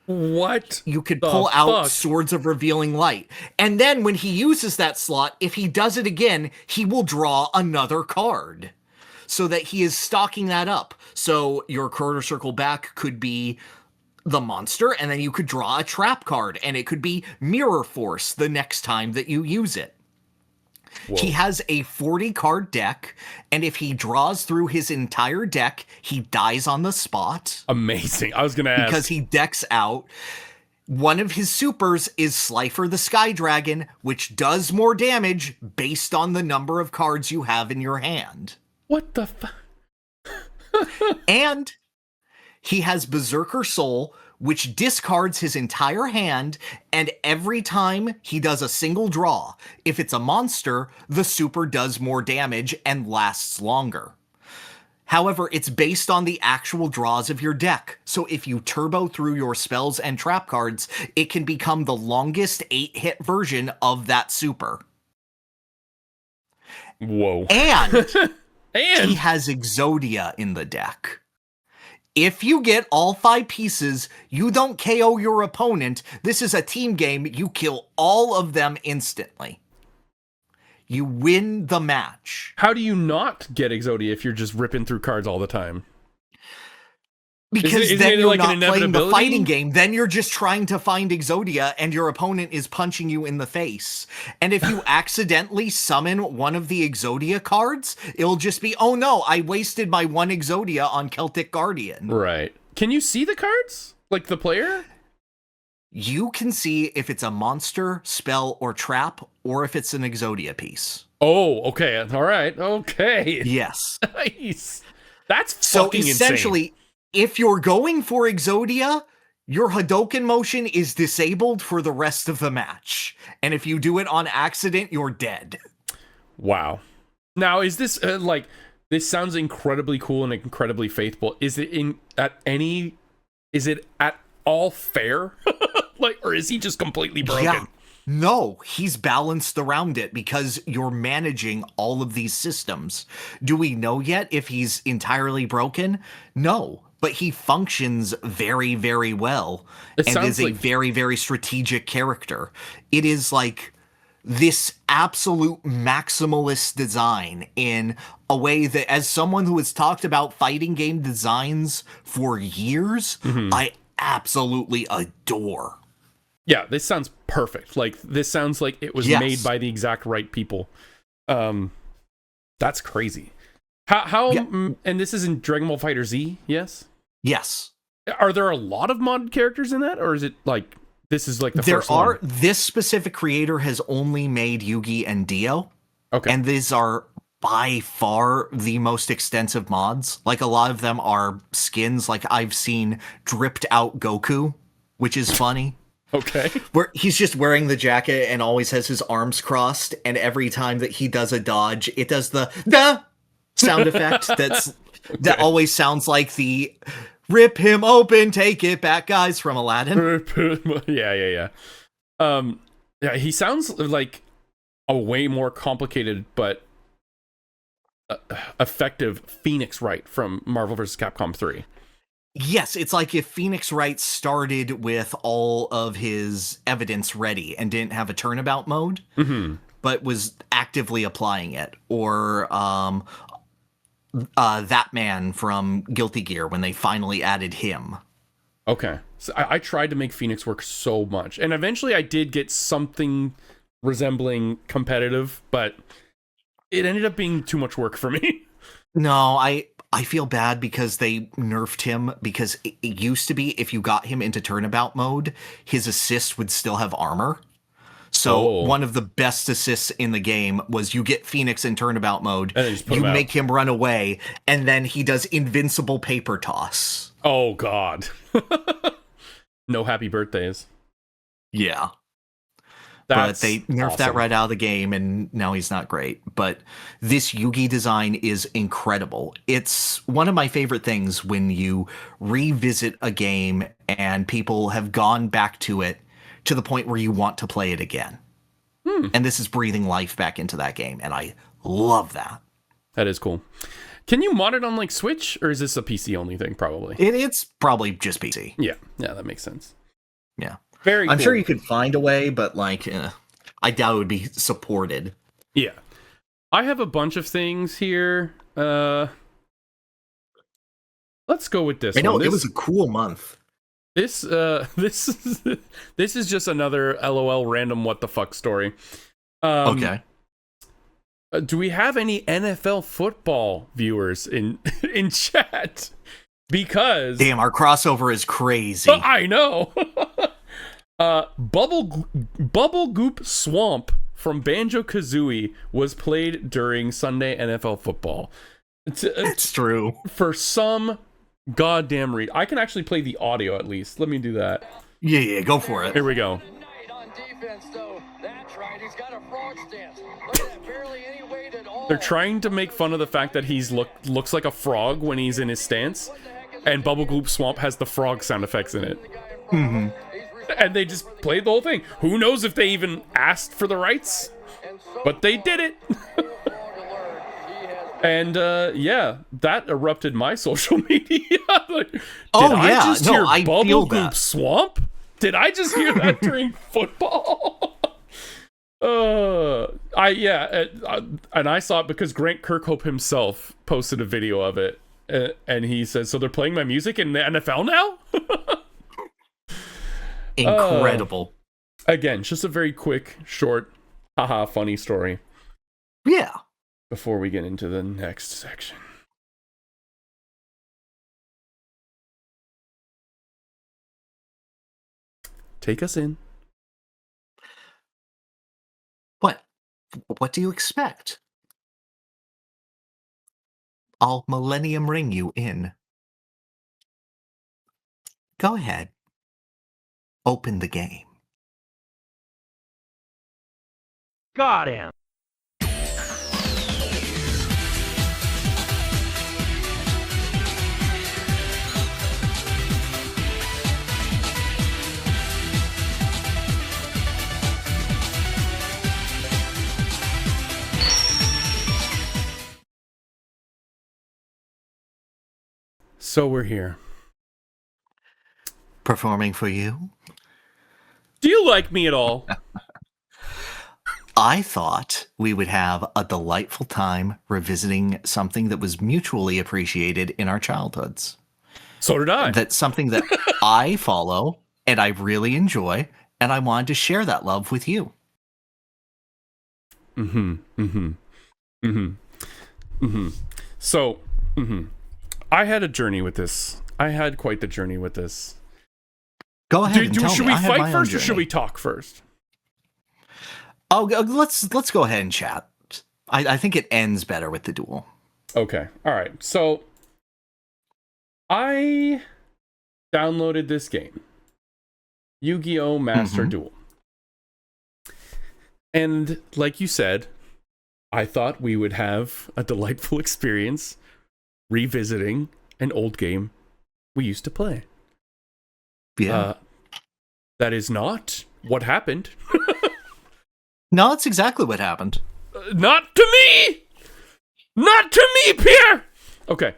What? You could pull out Swords of Revealing Light. And then when he uses that slot, if he does it again, he will draw another card. So that he is stocking that up. So your quarter circle back could be the monster, and then you could draw a trap card, and it could be Mirror Force the next time that you use it. Whoa. He has a 40-card deck, and if he draws through his entire deck, he dies on the spot. Amazing. I was going to ask. Because he decks out. One of his supers is Slifer the Sky Dragon, which does more damage based on the number of cards you have in your hand. What the fuck? And he has Berserker Soul, which discards his entire hand, and every time he does a single draw, if it's a monster, the super does more damage and lasts longer. However, it's based on the actual draws of your deck, so if you turbo through your spells and trap cards, it can become the longest 8-hit version of that super. Whoa. And... And he has Exodia in the deck. If you get all 5 pieces, you don't KO your opponent. This is a team game. You kill all of them instantly. You win the match. How do you not get Exodia if you're just ripping through cards all the time? Because then you're not playing the fighting game. Then you're just trying to find Exodia, and your opponent is punching you in the face. And if you accidentally summon one of the Exodia cards, it'll just be, oh no, I wasted my 1 Exodia on Celtic Guardian. Right. Can you see the cards? Like the player? You can see if it's a monster, spell, or trap, or if it's an Exodia piece. Oh, okay. All right. Okay. Yes. Nice. That's so fucking essentially, insane. If you're going for Exodia, your Hadoken motion is disabled for the rest of the match. And if you do it on accident, you're dead. Wow. Now, is this, this sounds incredibly cool and incredibly faithful. Is it at all fair? Or is he just completely broken? Yeah. No, he's balanced around it because you're managing all of these systems. Do we know yet if he's entirely broken? No, but he functions very, very well and is a very, very strategic character. It is like this absolute maximalist design in a way that, as someone who has talked about fighting game designs for years, I absolutely adore. Yeah, this sounds perfect. Like, this sounds like it was made by the exact right people. That's crazy. How and this is in Dragon Ball FighterZ, yes? Yes. Are there a lot of modded characters in that, or is it like this is like the first one? This specific creator has only made Yugi and Dio. Okay. And these are by far the most extensive mods. Like, a lot of them are skins. Like, I've seen dripped out Goku, which is funny. Okay. Where he's just wearing the jacket and always has his arms crossed, and every time that he does a dodge, it does the "da" sound effect that always sounds like the "rip him open, take it back, guys" from Aladdin. Yeah. Yeah, he sounds like a way more complicated but effective Phoenix Wright from Marvel vs. Capcom 3. Yes, it's like if Phoenix Wright started with all of his evidence ready and didn't have a turnabout mode, but was actively applying it. Or that man from Guilty Gear when they finally added him. Okay. So I tried to make Phoenix work so much. And eventually I did get something resembling competitive, but it ended up being too much work for me. No, I feel bad because they nerfed him, because it used to be if you got him into turnabout mode, his assist would still have armor. So one of the best assists in the game was you get Phoenix in turnabout mode, you make him run away, and then he does invincible paper toss. Oh, God. No happy birthdays. Yeah. But they nerfed that right out of the game, and now he's not great. But this Yugi design is incredible. It's one of my favorite things when you revisit a game and people have gone back to it to the point where you want to play it again. And this is breathing life back into that game, and I love that. That is cool. Can you mod it on like Switch, or is this a PC only thing? Probably. It's probably just PC. Yeah, that makes sense. Yeah. Very I'm cool. sure you could find a way, but like, I doubt it would be supported. Yeah. I have a bunch of things here. Let's go with this. I know, it was a cool month. This is just another LOL random what the fuck story. Okay. Do we have any NFL football viewers in chat? Because damn, our crossover is crazy. I know. Bubble Goop Swamp from Banjo-Kazooie was played during Sunday NFL football. It's true. For some goddamn reason. I can actually play the audio at least. Let me do that. Yeah, go for it. Here we go. They're trying to make fun of the fact that he's looks like a frog when he's in his stance, and Bubble Goop Swamp has the frog sound effects in it. Mm-hmm. And they just played the whole thing. Who knows if they even asked for the rights? But they did it. And yeah, that erupted my social media. Did I just hear Bubble Goop Swamp? Did I just hear that during football? And I saw it because Grant Kirkhope himself posted a video of it, and he says, "So they're playing my music in the NFL now?" Incredible. Again, just a very quick, short, haha, funny story. Yeah. Before we get into the next section. Take us in. What do you expect? I'll Millennium Ring you in. Go ahead. Open the game. Got him. So we're here. Performing for you? Do you like me at all? I thought we would have a delightful time revisiting something that was mutually appreciated in our childhoods. So did I. That's something that I follow and I really enjoy, and I wanted to share that love with you. So, I had a journey with this. I had quite the journey with this. Go ahead and tell me. Should we fight first or should we talk first? Oh, let's go ahead and chat. I think it ends better with the duel. Okay. All right. So I downloaded this game Yu-Gi-Oh! Master Duel. And like you said, I thought we would have a delightful experience revisiting an old game we used to play. Yeah. That is not what happened. No, that's exactly what happened. Not to me! Not to me, Pyrr! Okay.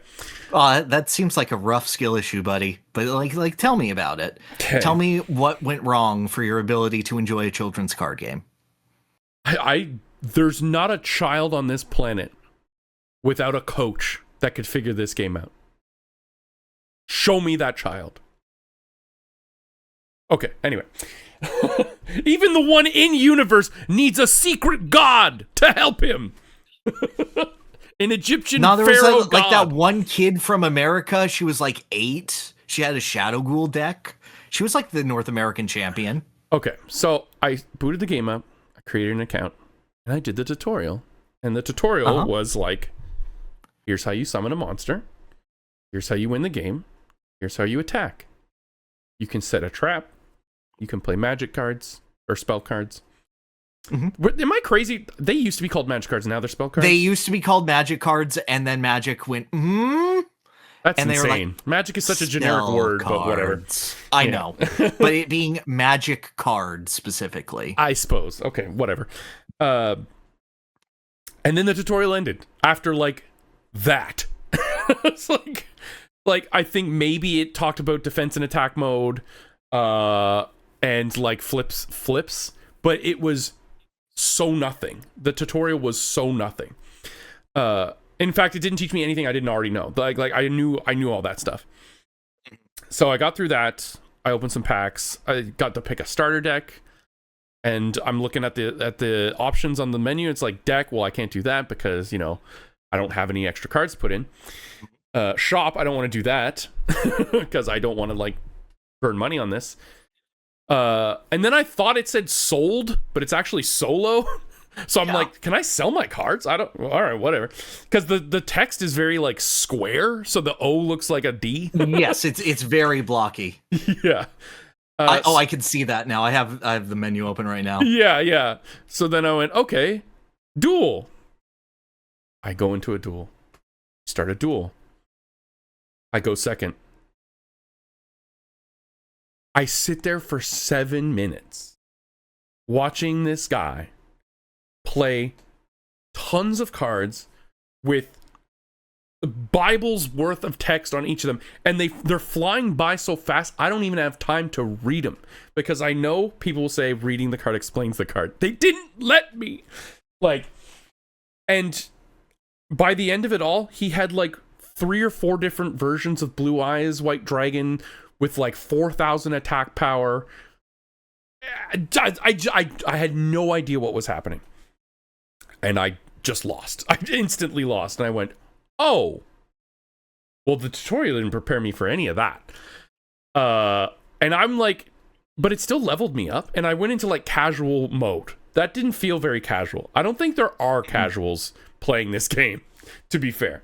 That seems like a rough skill issue, buddy. But like, tell me about it. Okay. Tell me what went wrong for your ability to enjoy a children's card game. There's not a child on this planet without a coach that could figure this game out. Show me that child. Okay, anyway. Even the one in universe needs a secret god to help him. An Egyptian no, there was pharaoh like that one kid from America. She was like 8. She had a Shadow Ghoul deck. She was like the North American champion. Okay, so I booted the game up, I created an account, and I did the tutorial. And the tutorial was like, here's how you summon a monster. Here's how you win the game. Here's how you attack. You can set a trap. You can play magic cards or spell cards. Mm-hmm. Am I crazy? They used to be called magic cards. Now they're spell cards. They used to be called magic cards, and then magic went. That's and insane. Like, magic is such a generic word, cards. But whatever. I know, but it being magic cards specifically. I suppose. Okay, whatever. And then the tutorial ended after like that. It's like I think maybe it talked about defense and attack mode. And like flips, but it was so nothing. The tutorial was so nothing. In fact, it didn't teach me anything I didn't already know. Like I knew all that stuff. So I got through that. I opened some packs. I got to pick a starter deck, and I'm looking at the options on the menu. It's like deck. Well, I can't do that because I don't have any extra cards to put in. Shop. I don't want to do that because I don't want to like burn money on this. And then I thought it said sold, but it's actually solo. So I'm like, can I sell my cards? All right, whatever. Because the text is very like square, so the O looks like a D. Yes, it's very blocky. Yeah. I can see that now. I have the menu open right now. Yeah. So then I went, okay, duel. I go into a duel. Start a duel. I go second. I sit there for 7 minutes watching this guy play tons of cards with Bible's worth of text on each of them, and they're flying by so fast I don't even have time to read them, because I know people will say reading the card explains the card. They didn't let me. And by the end of it all, he had like 3 or 4 different versions of Blue Eyes White Dragon with like 4,000 attack power. I had no idea what was happening. And I just lost. I instantly lost. And I went, oh. Well, the tutorial didn't prepare me for any of that. And I'm like, but it still leveled me up. And I went into like casual mode. That didn't feel very casual. I don't think there are casuals playing this game, to be fair.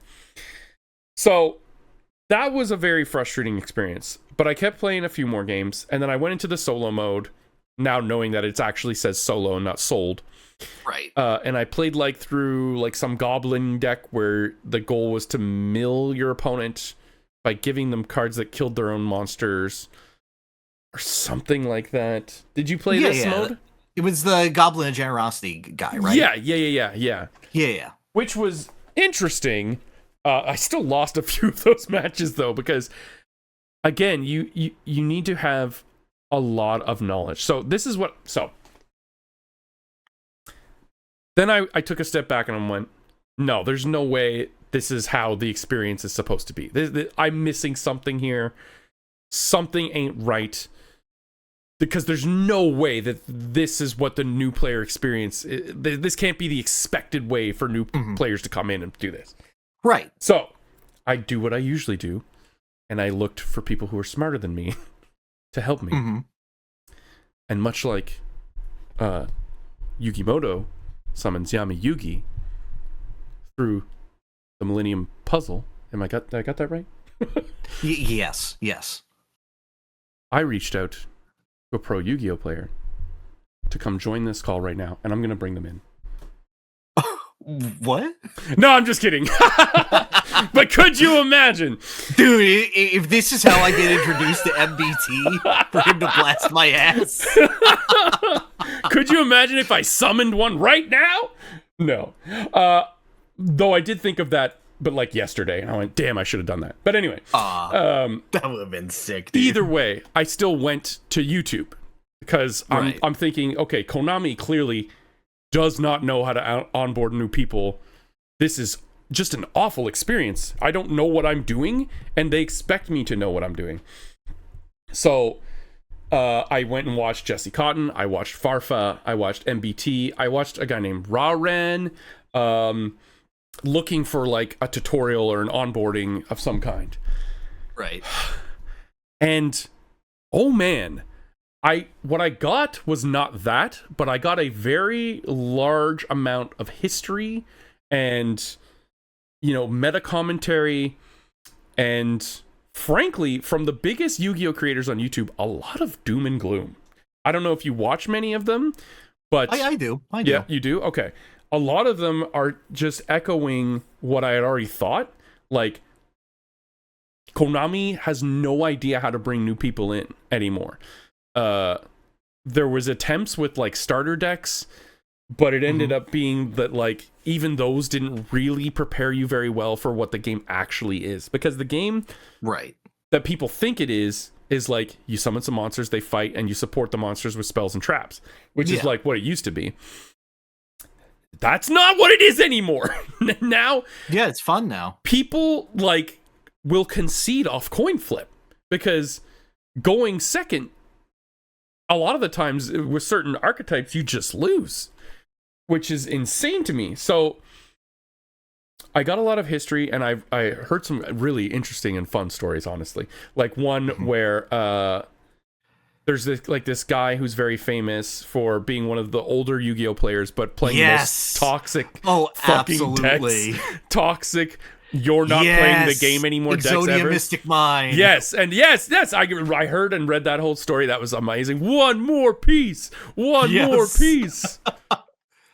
So that was a very frustrating experience. But I kept playing a few more games, and then I went into the solo mode, now knowing that it actually says solo and not sold. Right. And I played like through like some goblin deck where the goal was to mill your opponent by giving them cards that killed their own monsters or something like that. Did you play this mode? It was the Goblin of Generosity guy, right? Yeah. Which was interesting. I still lost a few of those matches though, because again, you need to have a lot of knowledge. So this is what. So then I took a step back and I went, no, there's no way this is how the experience is supposed to be. I'm missing something here. Something ain't right. Because there's no way that this is what the new player experience. This can't be the expected way for new players to come in and do this. Right. So I do what I usually do. And I looked for people who are smarter than me to help me. Mm-hmm. And much like Yugimoto summons Yami Yugi through the Millennium Puzzle. Did I got that right? Yes. I reached out a pro Yu-Gi-Oh player to come join this call right now, and I'm going to bring them in. What? No, I'm just kidding. But could you imagine? Dude, if this is how I get introduced to MBT, for him to blast my ass. Could you imagine if I summoned one right now? No. Though I did think of that, but like yesterday, and I went, damn, I should have done that. But anyway. That would have been sick, dude. Either way, I still went to YouTube because I'm thinking, okay, Konami clearly does not know how to onboard new people. This is just an awful experience. I don't know what I'm doing, and they expect me to know what I'm doing. So I went and watched Jesse Cotton. I watched Farfa. I watched MBT. I watched a guy named Rawren, looking for like a tutorial or an onboarding of some kind. Right. And oh man, what I got was not that, but I got a very large amount of history and, you know, meta commentary, and frankly, from the biggest Yu-Gi-Oh creators on YouTube, a lot of doom and gloom. I don't know if you watch many of them, but I do. Yeah, you do? Okay. A lot of them are just echoing what I had already thought. Like, Konami has no idea how to bring new people in anymore. There was attempts with like starter decks, but it ended up being that like even those didn't really prepare you very well for what the game actually is, because the game that people think it is like you summon some monsters, they fight, and you support the monsters with spells and traps, which is like what it used to be. That's not what it is anymore. Now, yeah, it's fun now. People like will concede off coin flip, because going second, a lot of the times with certain archetypes, you just lose, which is insane to me. So I got a lot of history, and I heard some really interesting and fun stories, honestly. Like one where there's this guy who's very famous for being one of the older Yu-Gi-Oh players, but playing the most toxic fucking decks. Toxic. You're not playing the game anymore. Exodia decks ever. Mystic Mind. Yes, and yes. I heard and read that whole story. That was amazing. One more piece. More piece.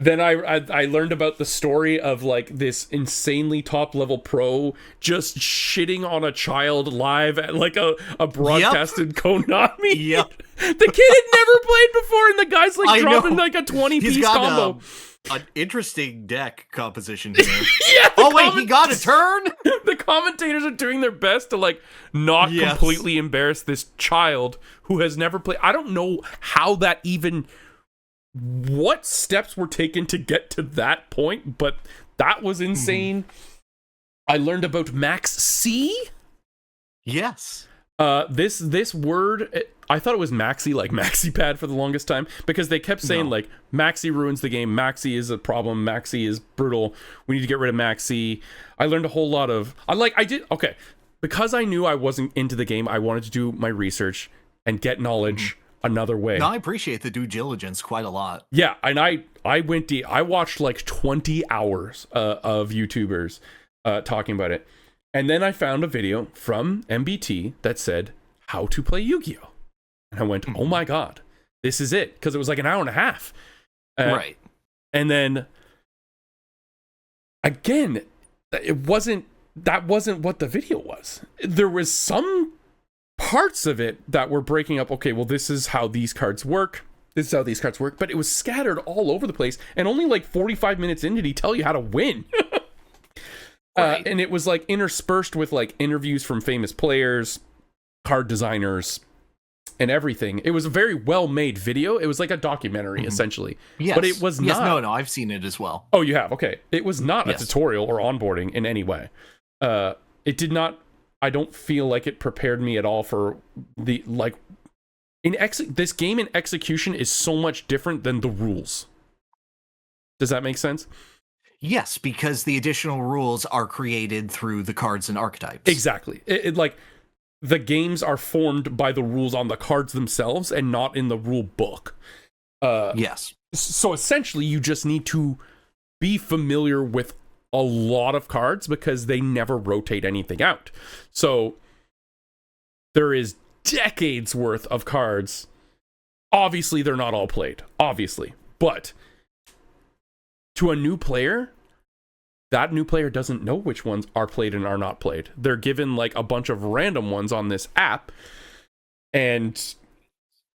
Then I learned about the story of like this insanely top level pro just shitting on a child live at like a broadcasted Konami. Yep. The kid had never played before, and the guy's like dropping like a 20-piece combo. An interesting deck composition here. He got a turn. The commentators are doing their best to like not completely embarrass this child who has never played. I don't know how that even, what steps were taken to get to that point, but that was insane. I learned about Max C. Yes. This word, I thought it was Maxi, like Maxi Pad, for the longest time, because they kept saying like Maxi ruins the game, Maxi is a problem, Maxi is brutal, we need to get rid of Maxi. I learned a whole lot of because I knew I wasn't into the game, I wanted to do my research and get knowledge another way. No, I appreciate the due diligence quite a lot. Yeah, and I went deep. I watched like 20 hours of YouTubers talking about it. And then I found a video from MBT that said how to play Yu-Gi-Oh! And I went, oh my god, this is it. Because it was like an hour and a half. Right. And then, again, that wasn't what the video was. There was some parts of it that were breaking up. Okay, well, this is how these cards work. This is how these cards work. But it was scattered all over the place. And only like 45 minutes in did he tell you how to win. And it was like interspersed with like interviews from famous players, card designers, and everything. It was a very well-made video. It was like a documentary, essentially. Yes. But it was not... No, I've seen it as well. Oh, you have? Okay. It was not a tutorial or onboarding in any way. It did not... I don't feel like it prepared me at all for the... like, this game in execution is so much different than the rules. Does that make sense? Yes, because the additional rules are created through the cards and archetypes. Exactly. It like... the games are formed by the rules on the cards themselves and not in the rule book. Yes. So essentially, you just need to be familiar with a lot of cards because they never rotate anything out. So there is decades worth of cards Obviously, they're not all played. Obviously. But to a new player, that new player doesn't know which ones are played and are not played. They're given like a bunch of random ones on this app. And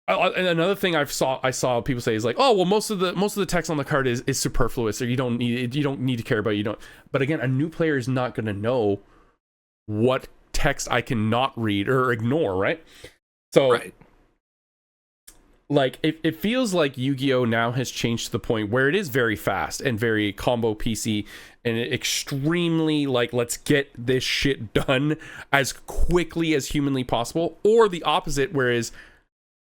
another thing I saw people say is like, oh well, most of the text on the card is superfluous, or you don't need to care about it, you don't. But again, a new player is not going to know what text I cannot read or ignore, right? So Right. like it feels like Yu-Gi-Oh now has changed to the point where it is very fast and very combo PC and extremely like, let's get this shit done as quickly as humanly possible, or the opposite, whereas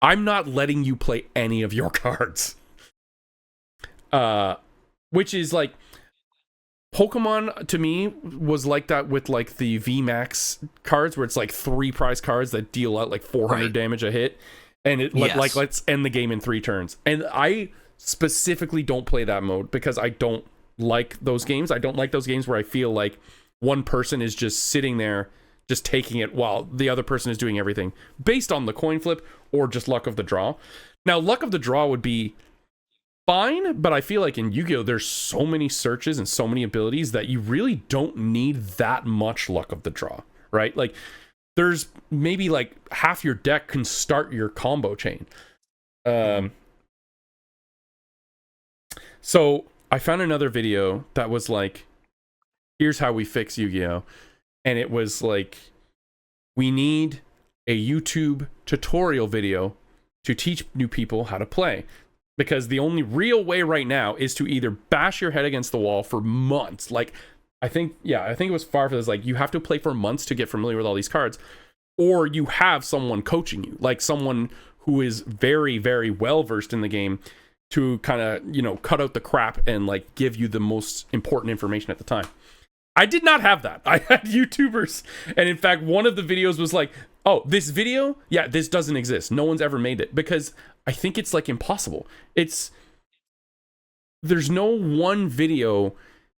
I'm not letting you play any of your cards. Which is like, Pokemon to me was like that with like the VMAX cards, where it's like 3 prize cards that deal out like 400 damage a hit. And it like, let's end the game in 3 turns. And I specifically don't play that mode because I don't like those games. I don't like those games where I feel like one person is just sitting there, just taking it while the other person is doing everything based on the coin flip or just luck of the draw. Now, luck of the draw would be fine, but I feel like in Yu-Gi-Oh! There's so many searches and so many abilities that you really don't need that much luck of the draw, right? Like, there's maybe like half your deck can start your combo chain. So I found another video that was like, here's how we fix Yu-Gi-Oh! And it was like, we need a YouTube tutorial video to teach new people how to play. Because the only real way right now is to either bash your head against the wall for months. Like, I think it was far for this. Like, you have to play for months to get familiar with all these cards, or you have someone coaching you, like someone who is very, very well versed in the game to kind of, cut out the crap and like give you the most important information at the time. I did not have that. I had YouTubers, and in fact, one of the videos was like, "Oh, this video, yeah, this doesn't exist. No one's ever made it," because I think it's like impossible. There's no one video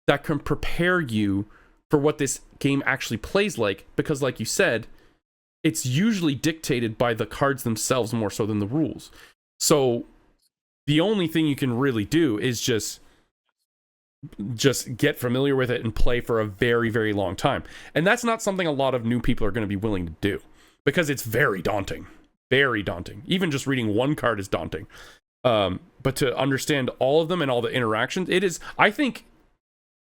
that can prepare you for what this game actually plays like, because like you said, it's usually dictated by the cards themselves more so than the rules. So the only thing you can really do is just get familiar with it and play for a very, very long time. And that's not something a lot of new people are going to be willing to do, because it's very daunting. Very daunting. Even just reading one card is daunting. But to understand all of them and all the interactions, it is, I think,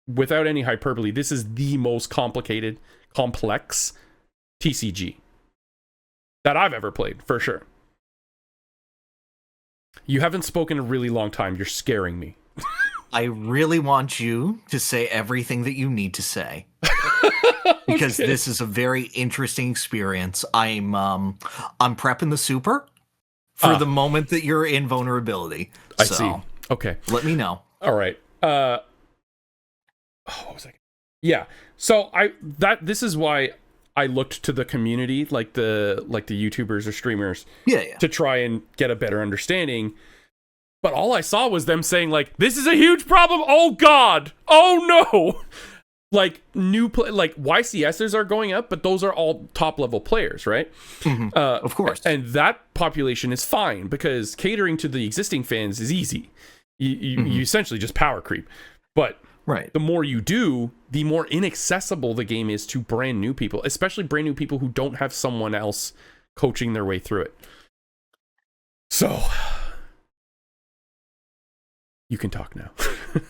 without any hyperbole, this is the most complicated, complex TCG that I've ever played, for sure. You haven't spoken a really long time. You're scaring me. I really want you to say everything that you need to say. Because Okay. this is a very interesting experience. I'm prepping the super for the moment that you're in vulnerability. I see. Okay. Let me know. All right. What was I? Yeah. So this is why I looked to the community, like the YouTubers or streamers, Yeah. to try and get a better understanding. But all I saw was them saying like, "This is a huge problem. Oh God. Oh no." Like like YCSers are going up, but those are all top level players, right? Mm-hmm. Of course. And that population is fine because catering to the existing fans is easy. You essentially just power creep. But right. the more you do, the more inaccessible the game is to brand new people, especially brand new people who don't have someone else coaching their way through it. So you can talk now.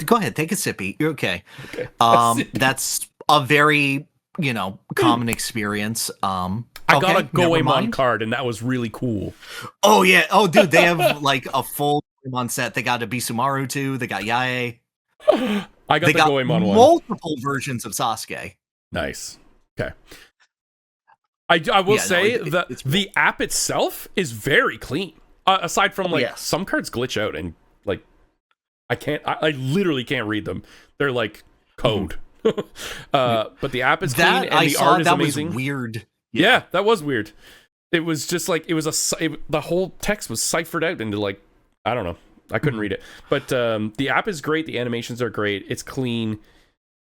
Go ahead, take a sippy. You're okay. Okay. That's a very, common experience. I got a never Goemon mind. card, and that was really cool. Oh yeah. Oh dude, they have like a full Goemon set. They got a Bisumaru too. They got Yae. I got They the got Goemon one. multiple versions of Sasuke. Nice. Okay. I will say that it's the app itself is very clean. Aside from some cards glitch out and like I literally can't read them. They're like code. But the app is clean and the art is amazing. Was weird. Yeah, that was weird. It was just like the whole text was ciphered out into like, I don't know. I couldn't read it. But the app is great. The animations are great. It's clean.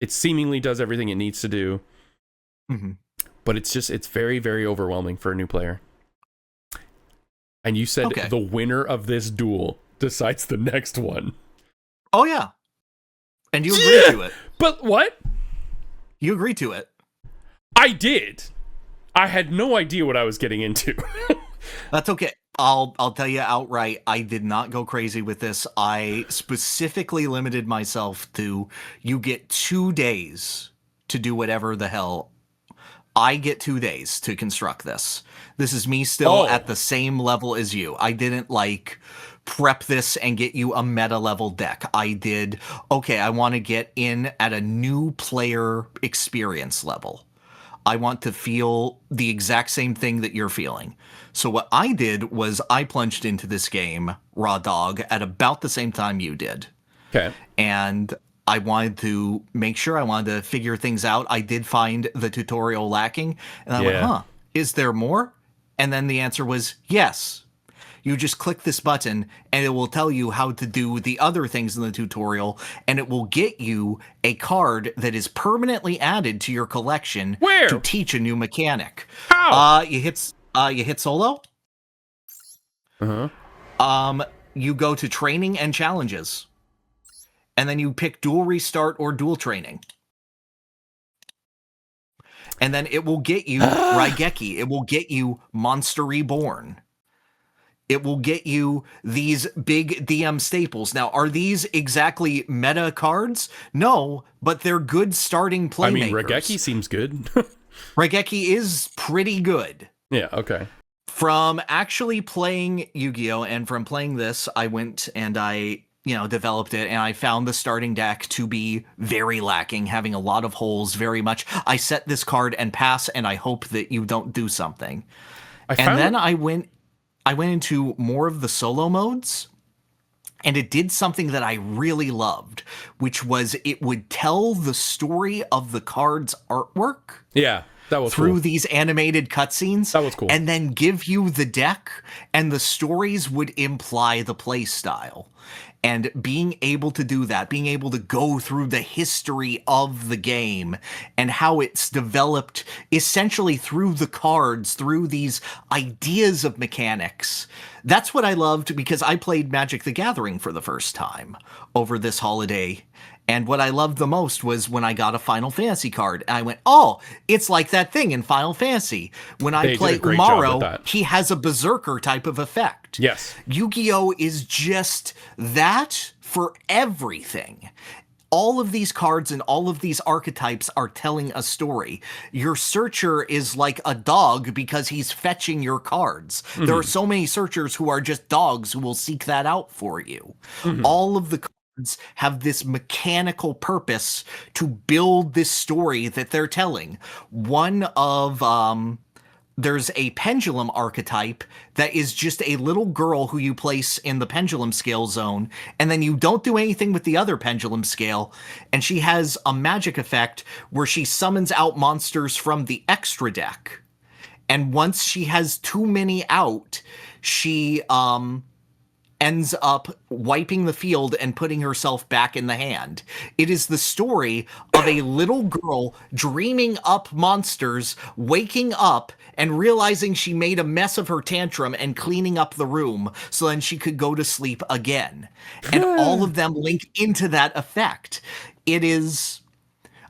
It seemingly does everything it needs to do. Mm-hmm. But it's very, very overwhelming for a new player. And you said Okay. the winner of this duel decides the next one. Oh, yeah. And you agreed to it. But what? You agreed to it. I did. I had no idea what I was getting into. That's okay. I'll tell you outright, I did not go crazy with this. I specifically limited myself to you get 2 days to do whatever the hell. I get 2 days to construct this. This is me still at the same level as you. I didn't prep this and get you a meta level deck. I did, okay, I want to get in at a new player experience level. I want to feel the exact same thing that you're feeling. So what I did was I plunged into this game, raw dog, at about the same time you did. Okay. And I wanted to make sure, I wanted to figure things out. I did find the tutorial lacking. And I went, is there more? And then the answer was yes. You just click this button and it will tell you how to do the other things in the tutorial, and it will get you a card that is permanently added to your collection to teach a new mechanic. How? You hit solo. You go to training and challenges, and then you pick dual restart or dual training. And then it will get you Raigeki. It will get you Monster Reborn. It will get you these big DM staples. Now, are these exactly meta cards? No, but they're good starting playmakers. I mean, Raigeki seems good. Raigeki is pretty good. Yeah, okay. From actually playing Yu-Gi-Oh! And from playing this, I went and I developed it, and I found the starting deck to be very lacking, having a lot of holes, very much. I set this card and pass, and I hope that you don't do something. Then I went into more of the solo modes, and it did something that I really loved, which was it would tell the story of the card's artwork. Yeah, that was through cool. These animated cutscenes. That was cool. And then give you the deck, and the stories would imply the play style. And being able to do that, being able to go through the history of the game and how it's developed essentially through the cards, through these ideas of mechanics. That's what I loved, because I played Magic the Gathering for the first time over this holiday. And what I loved the most was when I got a Final Fantasy card. And I went, oh, it's like that thing in Final Fantasy. When I play Umaro, he has a Berserker type of effect. Yes. Yu-Gi-Oh! Is just that for everything. All of these cards and all of these archetypes are telling a story. Your searcher is like a dog because he's fetching your cards. Mm-hmm. There are so many searchers who are just dogs who will seek that out for you. Mm-hmm. All of the cards have this mechanical purpose to build this story that they're telling. One of there's a pendulum archetype that is just a little girl who you place in the pendulum scale zone, and then you don't do anything with the other pendulum scale, and she has a magic effect where she summons out monsters from the extra deck. And once she has too many out, she ends up wiping the field and putting herself back in the hand. It is the story of a little girl dreaming up monsters, waking up, and realizing she made a mess of her tantrum and cleaning up the room so then she could go to sleep again. And all of them link into that effect. It is...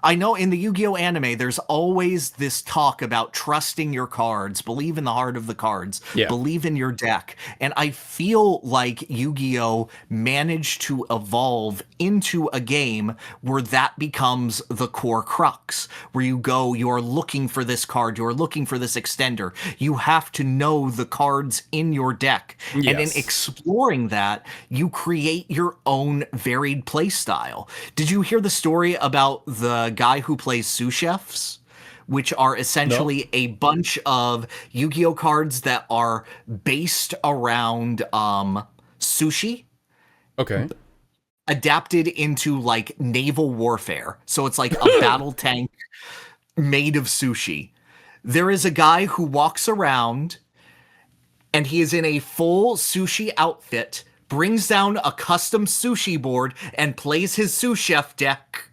I know in the Yu-Gi-Oh! Anime, there's always this talk about trusting your cards, believe in the heart of the cards, believe in your deck. And I feel like Yu-Gi-Oh! Managed to evolve into a game where that becomes the core crux, where you go, you're looking for this card, you're looking for this extender. You have to know the cards in your deck. Yes. And in exploring that, you create your own varied play style. Did you hear the story about the guy who plays sous chefs, which are essentially a bunch of Yu-Gi-Oh cards that are based around sushi? Okay. Adapted into like naval warfare. So it's like a battle tank made of sushi. There is a guy who walks around and he is in a full sushi outfit, brings down a custom sushi board and plays his sous chef deck.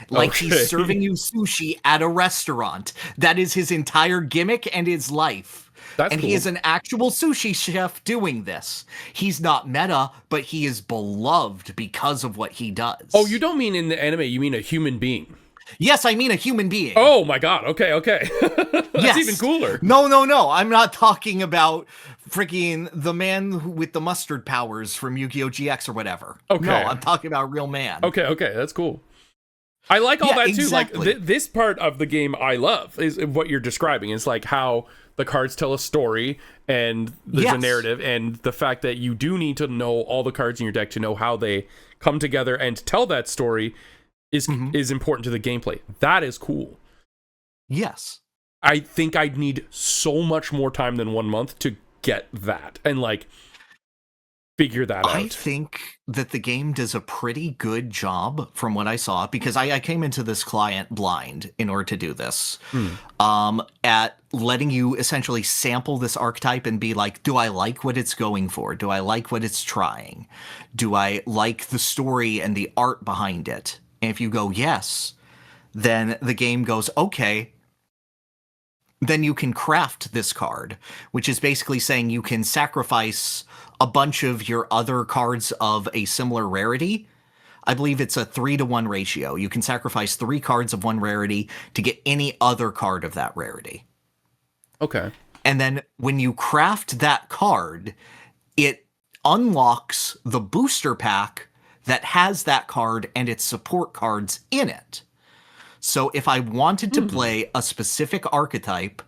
Like Okay. he's serving you sushi at a restaurant. That is his entire gimmick and his life. That's and cool. he is an actual sushi chef doing this. He's not meta, but he is beloved because of what he does. Oh, you don't mean in the anime, you mean a human being. Yes, I mean a human being. Oh my god, okay. That's Yes. even cooler. No. I'm not talking about freaking the man with the mustard powers from Yu-Gi-Oh! GX or whatever. Okay. No, I'm talking about a real man. Okay, that's cool. I like all that too. Exactly. Like this part of the game I love is what you're describing. It's like how the cards tell a story and there's a narrative, and the fact that you do need to know all the cards in your deck to know how they come together and tell that story is important to the gameplay. That is cool. Yes. I think I'd need so much more time than 1 month to get that and like figure that out. I think that the game does a pretty good job from what I saw, because I came into this client blind in order to do this, at letting you essentially sample this archetype and be like, do I like what it's going for? Do I like what it's trying? Do I like the story and the art behind it? And if you go yes, then the game goes, okay, then you can craft this card, which is basically saying you can sacrifice a bunch of your other cards of a similar rarity. I believe it's a 3-to-1 ratio. You can sacrifice 3 cards of one rarity to get any other card of that rarity. Okay. And then when you craft that card, it unlocks the booster pack that has that card and its support cards in it. So if I wanted to play a specific archetype,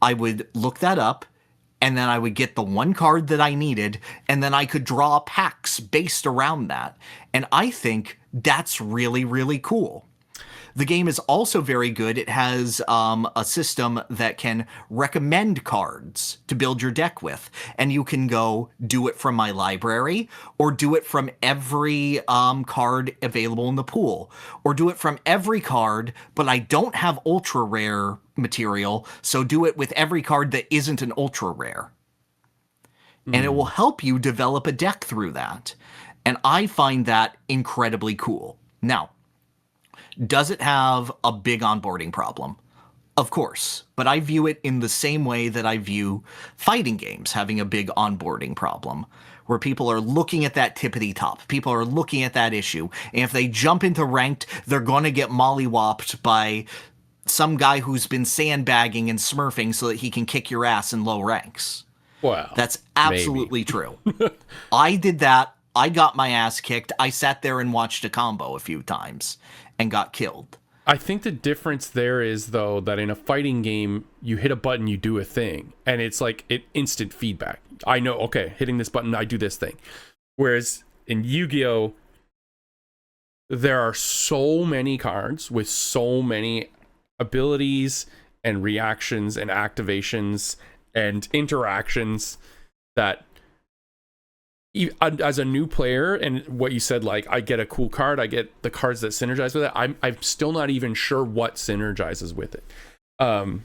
I would look that up, and then I would get the one card that I needed, and then I could draw packs based around that. And I think that's really, really cool. The game is also very good. It has a system that can recommend cards to build your deck with. And you can go do it from my library, or do it from every card available in the pool, or do it from every card, but I don't have ultra rare material, so do it with every card that isn't an ultra rare. And it will help you develop a deck through that. And I find that incredibly cool. Now, does it have a big onboarding problem? Of course, but I view it in the same way that I view fighting games having a big onboarding problem, where people are looking at that tippity top. People are looking at that issue. And if they jump into ranked, they're going to get mollywopped by some guy who's been sandbagging and smurfing so that he can kick your ass in low ranks. Wow. That's absolutely true. I did that. I got my ass kicked. I sat there and watched a combo a few times and got killed. I think the difference there is, though, that in a fighting game, you hit a button, you do a thing, and it's like instant feedback. I know, okay, hitting this button, I do this thing. Whereas in Yu-Gi-Oh, there are so many cards with so many abilities and reactions and activations and interactions that as a new player, and what you said, like I get a cool card, I get the cards that synergize with it, I'm still not even sure what synergizes with it, and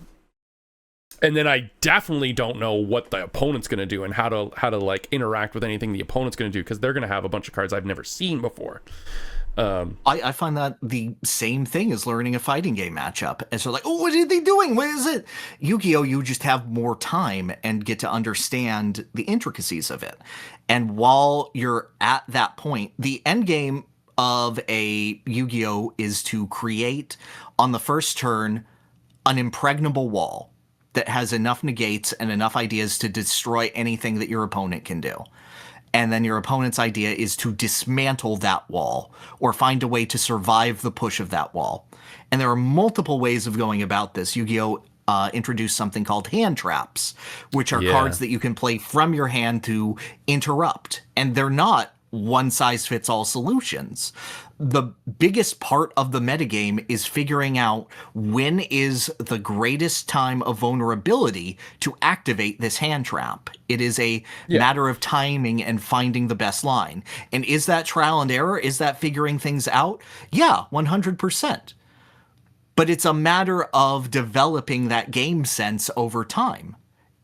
then I definitely don't know what the opponent's going to do and how to like interact with anything the opponent's going to do, because they're going to have a bunch of cards I've never seen before. I find that the same thing as learning a fighting game matchup. And so like, oh, what are they doing? What is it? Yu-Gi-Oh! You just have more time and get to understand the intricacies of it. And while you're at that point, the end game of a Yu-Gi-Oh! Is to create, on the first turn, an impregnable wall that has enough negates and enough ideas to destroy anything that your opponent can do. And then your opponent's idea is to dismantle that wall or find a way to survive the push of that wall. And there are multiple ways of going about this. Yu-Gi-Oh! Introduced something called hand traps, which are cards that you can play from your hand to interrupt. And they're not one-size-fits-all solutions. The biggest part of the metagame is figuring out when is the greatest time of vulnerability to activate this hand trap. It is a matter of timing and finding the best line. And is that trial and error? Is that figuring things out? Yeah, 100%. But it's a matter of developing that game sense over time.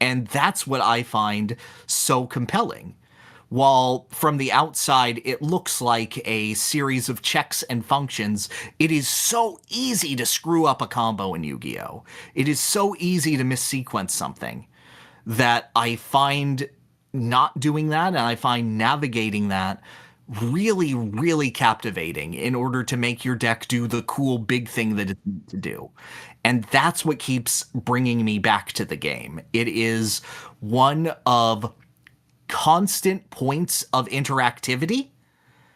And that's what I find so compelling. while from the outside it looks like a series of checks and functions, it is so easy to screw up a combo in Yu-Gi-Oh! It is so easy to missequence something that I find not doing that, and I find navigating that really, really captivating in order to make your deck do the cool big thing that it needs to do. And that's what keeps bringing me back to the game. It is one of constant points of interactivity.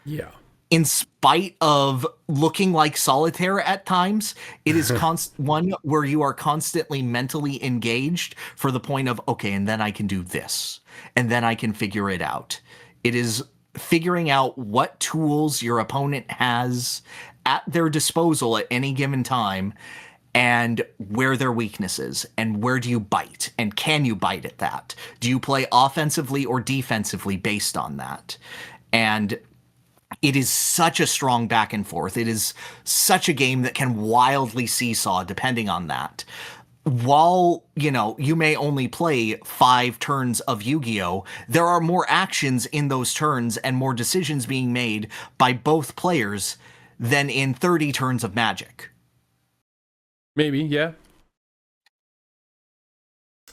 Yeah. In spite of looking like solitaire at times, it is one where you are constantly mentally engaged for the point of, okay, and then I can do this, and then I can figure it out. It is figuring out what tools your opponent has at their disposal at any given time, and where their weaknesses, and where do you bite, and can you bite at that? Do you play offensively or defensively based on that? And it is such a strong back and forth. It is such a game that can wildly seesaw depending on that. While, you may only play 5 turns of Yu-Gi-Oh!, there are more actions in those turns and more decisions being made by both players than in 30 turns of Magic. Maybe, yeah.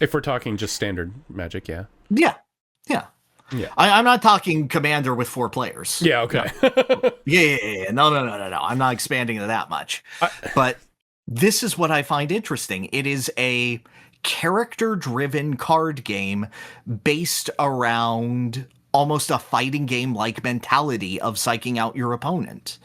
If we're talking just standard Magic, yeah. Yeah. Yeah. I'm not talking Commander with 4 players. Yeah, okay. Yeah. No. I'm not expanding it that much. But this is what I find interesting. It is a character-driven card game based around almost a fighting game-like mentality of psyching out your opponent.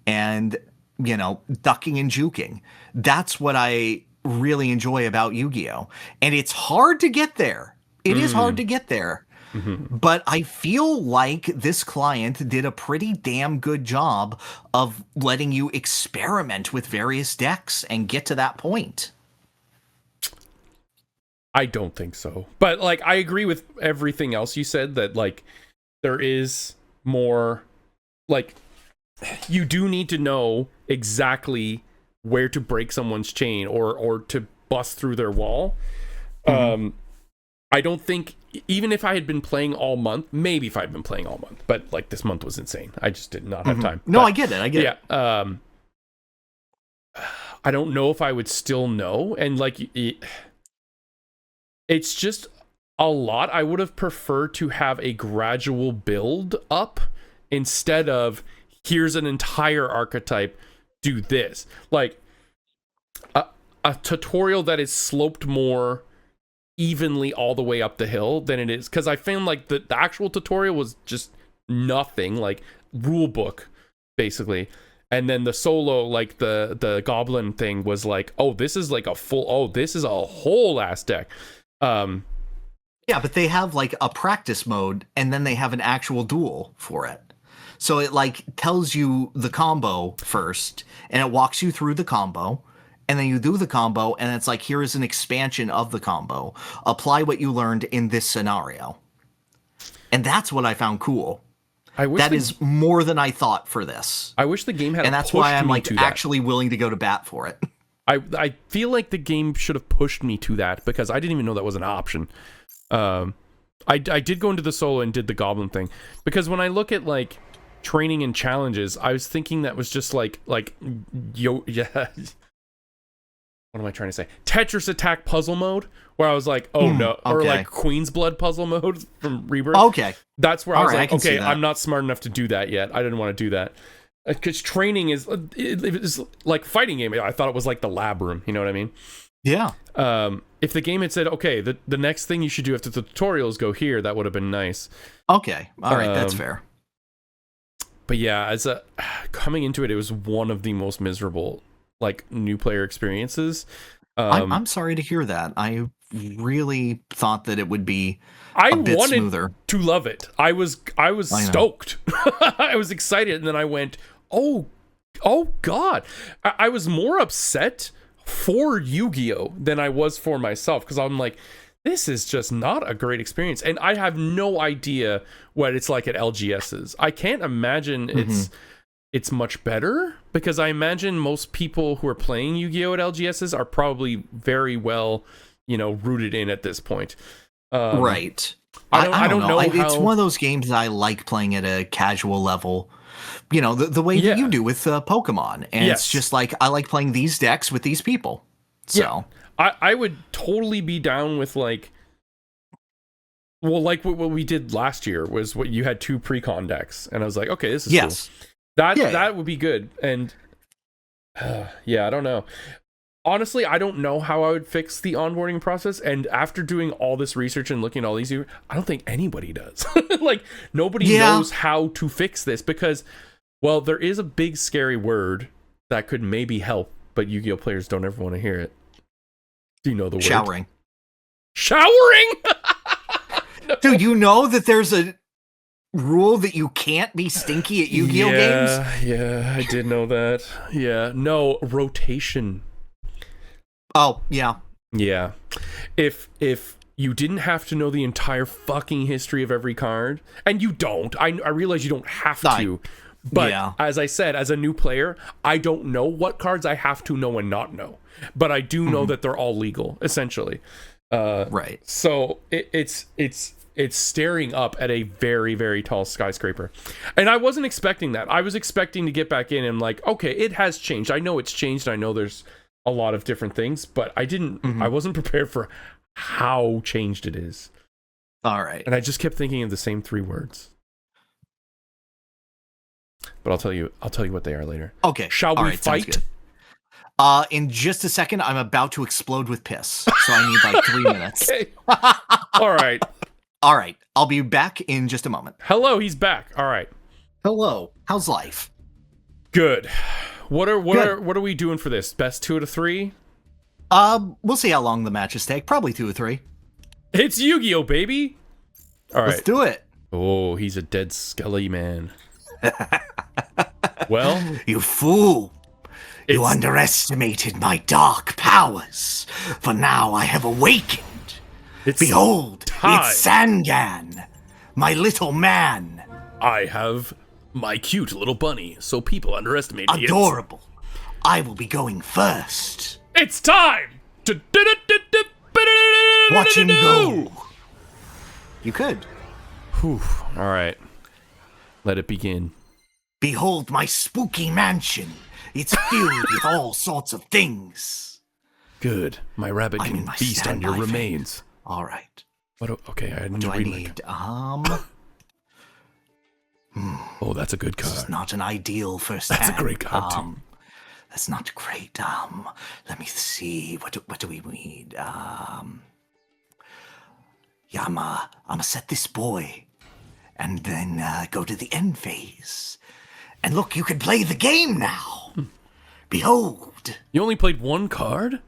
And, ducking and juking. That's what I really enjoy about Yu-Gi-Oh! And it's hard to get there. It is hard to get there. Mm-hmm. But I feel like this client did a pretty damn good job of letting you experiment with various decks and get to that point. I don't think so. But, I agree with everything else you said, that, there is more, you do need to know exactly where to break someone's chain or to bust through their wall. Mm-hmm. I don't think, even if I had been playing all month, maybe if I'd been playing all month, but this month was insane. I just did not have time. No, but, I get it. Yeah. I don't know if I would still know. And it's just a lot. I would have preferred to have a gradual build up instead of, here's an entire archetype, do this. A tutorial that is sloped more evenly all the way up the hill than it is, because I found the actual tutorial was just nothing, rule book basically, and then the solo, the goblin thing was this is this is a whole ass deck. Yeah, but they have a practice mode, and then they have an actual duel for it. So it tells you the combo first, and it walks you through the combo, and then you do the combo, and it's here is an expansion of the combo. Apply what you learned in this scenario. And that's what I found cool. That is more than I thought for this. I wish the game had, and that's why I'm actually willing to go to bat for it. I feel like the game should have pushed me to that, because I didn't even know that was an option. I did go into the solo and did the goblin thing, because when I look at training and challenges, I was thinking that was just yeah. What am I trying to say? Tetris Attack puzzle mode, where I was no, okay. or Queen's Blood puzzle mode from Rebirth. Okay, that's where I was okay, I'm not smart enough to do that yet. I didn't want to do that, because training is like fighting game. I thought it was the lab room. You know what I mean? Yeah. If the game had said, okay, the next thing you should do after the tutorial is go here, that would have been nice. Okay, all right, that's fair. But yeah, coming into it, it was one of the most miserable new player experiences. I'm sorry to hear that. I really thought that it would be a bit smoother. To love it. I was stoked. I was excited, and then I went, oh god. I was more upset for Yu-Gi-Oh! Than I was for myself, because I'm this is just not a great experience, and I have no idea what it's like at LGS's. I can't imagine it's much better, because I imagine most people who are playing Yu-Gi-Oh! At LGS's are probably very well, rooted in at this point. Right. I don't know. how It's one of those games that I like playing at a casual level. You know, the way that you do with Pokemon. And it's just like, I like playing these decks with these people. So I would totally be down with like, well, like what we did last year was what you had 2 pre-con decks, and I was like, okay, this is cool. That would be good. And I don't know. Honestly, I don't know how I would fix the onboarding process. And after doing all this research and looking at all these, I don't think anybody does. Like, nobody knows how to fix this because, well, there is a big scary word that could maybe help, but Yu-Gi-Oh players don't ever want to hear it. Do you know the word? Showering. Showering? No. Dude, you know that there's a rule that you can't be stinky at Yu-Gi-Oh games? Yeah, I did know that. Yeah, no, rotation. Oh, yeah. Yeah. If you didn't have to know the entire fucking history of every card, and you don't, I realize you don't have to, but as I said, as a new player, I don't know what cards I have to know and not know, but I do know that they're all legal, essentially. Right. So it's staring up at a very, very tall skyscraper. And I wasn't expecting that. I was expecting to get back in and like, okay, it has changed. I know it's changed. I know there's a lot of different things, but I wasn't prepared for how changed it is. All right. And I just kept thinking of the same 3 words. But I'll tell you what they are later. Okay. Shall we fight? In just a second, I'm about to explode with piss. So I need like 3 minutes. Okay. All right. All right. I'll be back in just a moment. Hello, he's back. All right. Hello. How's life? Good. What are we doing for this? Best 2 out of 3? We'll see how long the matches take. Probably 2 or 3. It's Yu-Gi-Oh, baby. All right. Let's do it. Oh, he's a dead skelly man. Well, you fool. You underestimated my dark powers, for now I have awakened. Behold, it's Sangan, my little man. I have my cute little bunny, so people underestimate me. Adorable. I will be going first. It's time! Watch him go. You could. Whew. All right. Let it begin. Behold my spooky mansion. It's filled with all sorts of things. Good. My rabbit can feast on your remains. All right. Okay, I need to read. Oh, that's a good card. This is not an ideal first That's hand. a great card, too. That's not great. Let me see. What do we need? Yeah, I'ma set this boy, and then go to the end phase. And look, you can play the game now. Behold. You only played 1 card?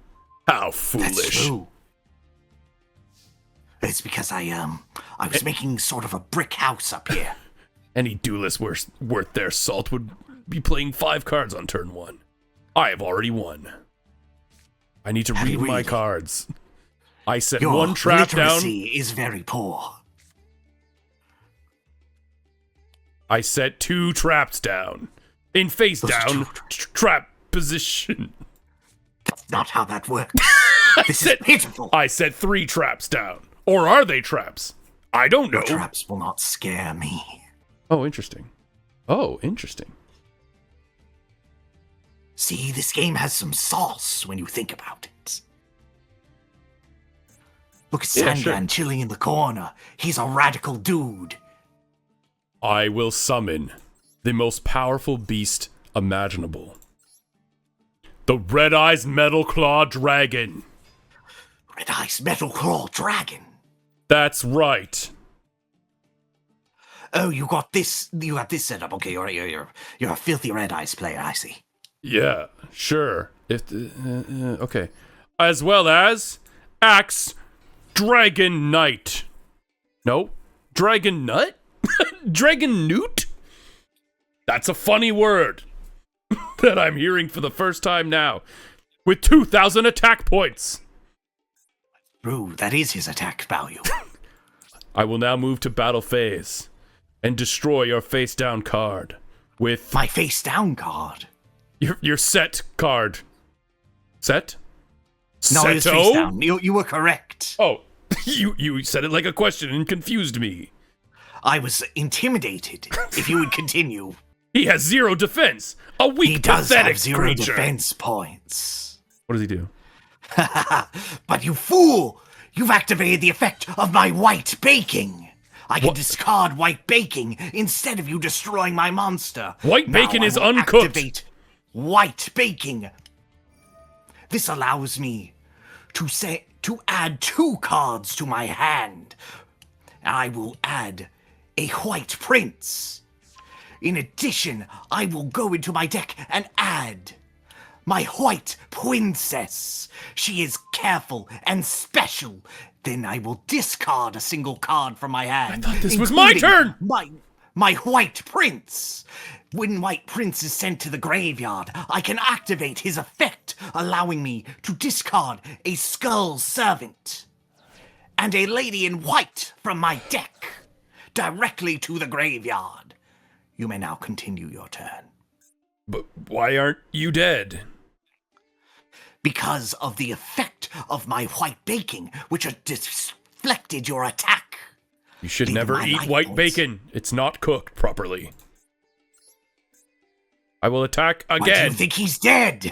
How foolish. That's true. It's because I was making sort of a brick house up here. Any duelist worth their salt would be playing 5 cards on turn 1. I have already won. I need to read my cards. I set Your 1 trap down. Your literacy is very poor. I set 2 traps down. In face down trap position. That's not how that works. This is pitiful. I set 3 traps down. Or are they traps? I don't know. Your traps will not scare me. Oh, interesting. Oh, interesting. See, this game has some sauce when you think about it. Look at Sangan chilling in the corner. He's a radical dude. I will summon the most powerful beast imaginable. The Red Eyes Metal Claw Dragon. Red Eyes Metal Claw Dragon? That's right. Oh, you got this set up. Okay, you're a filthy Red Eyes player, I see. Yeah, sure. Okay. As well as Axe Dragon Knight. No? Dragon Nut? Dragon Newt? That's a funny word that I'm hearing for the first time now. With 2,000 attack points. True, that is his attack value. I will now move to battle phase and destroy your face down card with my face down card. Your set card. Set? No, it's face down. You were correct. Oh. You said it like a question and confused me. I was intimidated. If you would continue. He has 0 defense. A weak, He does pathetic have 0 creature. defense points. What does he do? But you fool! You've activated the effect of my white baking. I can discard white baking instead of you destroying my monster. White Now bacon I is will uncooked. Activate white baking. This allows me to add 2 cards to my hand. I will add a white prince. In addition, I will go into my deck and add my white princess. She is careful and special. Then I will discard a single card from my hand. I thought this was my turn! My white prince. When white prince is sent to the graveyard, I can activate his effect, allowing me to discard a skull servant and a lady in white from my deck directly to the graveyard. You may now continue your turn. But why aren't you dead? Because of the effect of my white baking, which has deflected your attack. You should Leaving never my eat life white points. bacon. It's not cooked properly. I will attack Why do again. you think he's dead?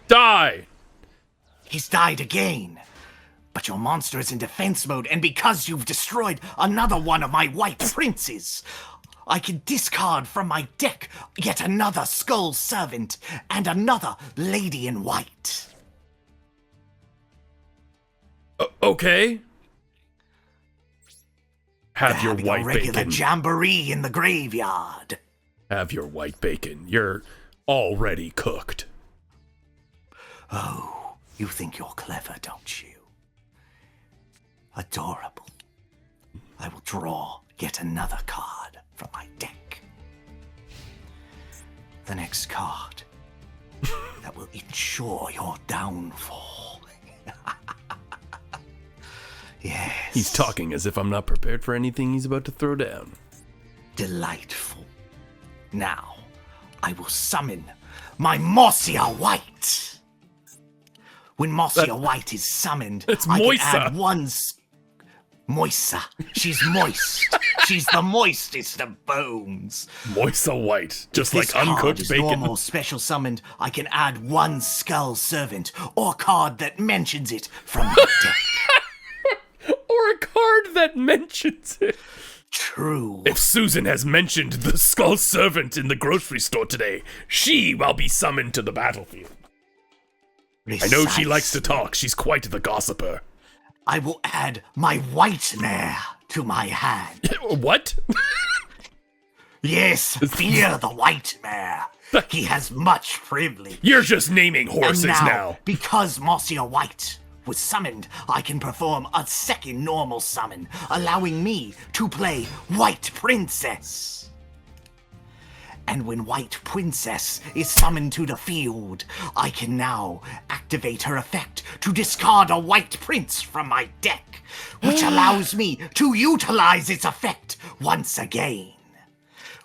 Die! He's died again. But your monster is in defense mode, and because you've destroyed another one of my white princes, I can discard from my deck yet another skull servant and another lady in white. Okay. Have They're your having white a regular bacon. jamboree in the graveyard. Have your white bacon. You're already cooked. Oh, you think you're clever, don't you? Adorable. I will draw yet another card from my deck. The next card that will ensure your downfall. Yes. He's talking as if I'm not prepared for anything he's about to throw down. Delightful. Now, I will summon my Marcia White. When Marcia White is summoned, That's I Moisa. can add one... Moisa. She's moist. She's the moistest of bones. Moisa white, just This like card uncooked is bacon. normal special summoned, I can add one skull servant or card that mentions it from my deck. Or a card that mentions it. True. If Susan has mentioned the skull servant in the grocery store today, she will be summoned to the battlefield. I know she likes to talk. She's quite the gossiper. I will add my white mare to my hand. What? Yes, fear the white mare. He has much privilege. You're just naming horses And now. because Marcia White was summoned, I can perform a second normal summon, allowing me to play White Princess. And when White Princess is summoned to the field, I can now activate her effect to discard a White Prince from my deck, which allows me to utilize its effect once again,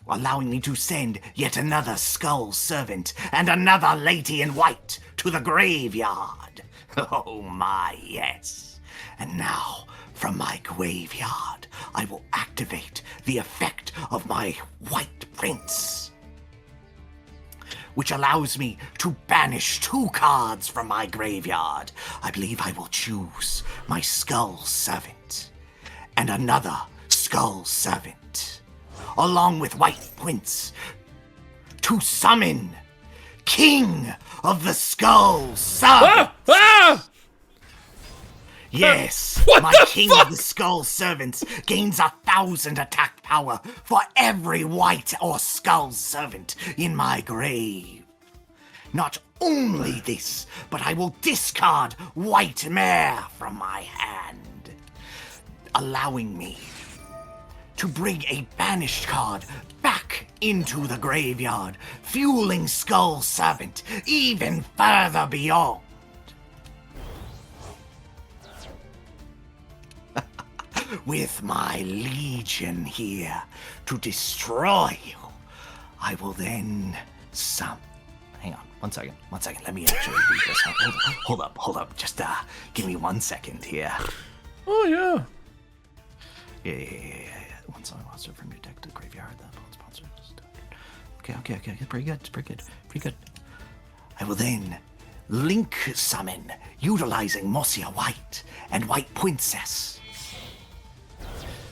allowing me to send yet another skull servant and another lady in white to the graveyard. Oh my, yes. And now, from my graveyard, I will activate the effect of my White Prince, which allows me to banish 2 cards from my graveyard. I believe I will choose my Skull Servant and another Skull Servant, along with White Prince, to summon King of the Skull Servant. Ah! Yes, What my the King fuck? of the Skull Servants gains 1,000 attack power for every white or skull servant in my grave. Not only this, but I will discard White Mare from my hand, allowing me to bring a banished card back into the graveyard, fueling Skull Servant even further beyond. With my legion here to destroy you, I will then Hang on. One second. Let me actually read this. Hold up. Just give me 1 second here. Oh, yeah. Yeah. One song monster from your deck to the graveyard. That sponsor. Okay. Pretty good. I will then link summon, utilizing Mosia White and White Princess.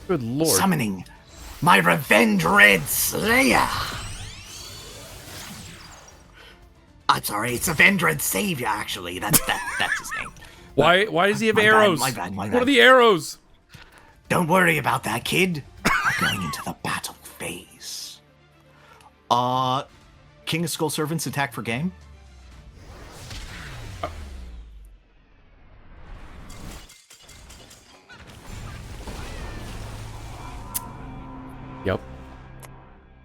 Good lord. Summoning my Revenge Red Slayer. I'm sorry, it's Revenge Red Savior, actually. That's his name. Why does he have arrows? My bad. What are the arrows? Don't worry about that, kid. We're going into the battle phase. King of Skull Servants attack for game. Yep.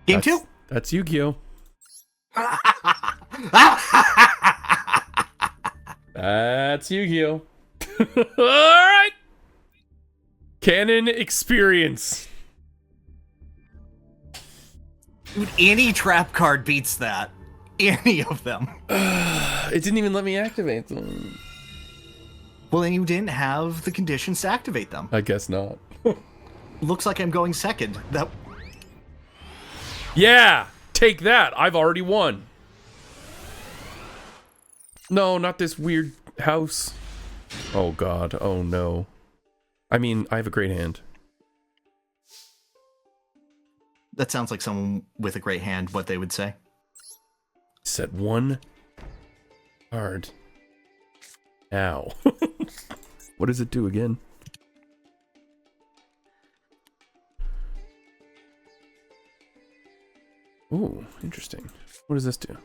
Game 2? That's Yu-Gi-Oh! That's Yu-Gi-Oh! Alright! Canon experience. Dude, any trap card beats that. Any of them. It didn't even let me activate them. Well, then you didn't have the conditions to activate them. I guess not. Looks like I'm going second. Yeah! Take that! I've already won. No, not this weird house. Oh god, oh no. I mean, I have a great hand. That sounds like someone with a great hand, what they would say. Set one card. Now. What does it do again? Ooh, interesting. What does this do?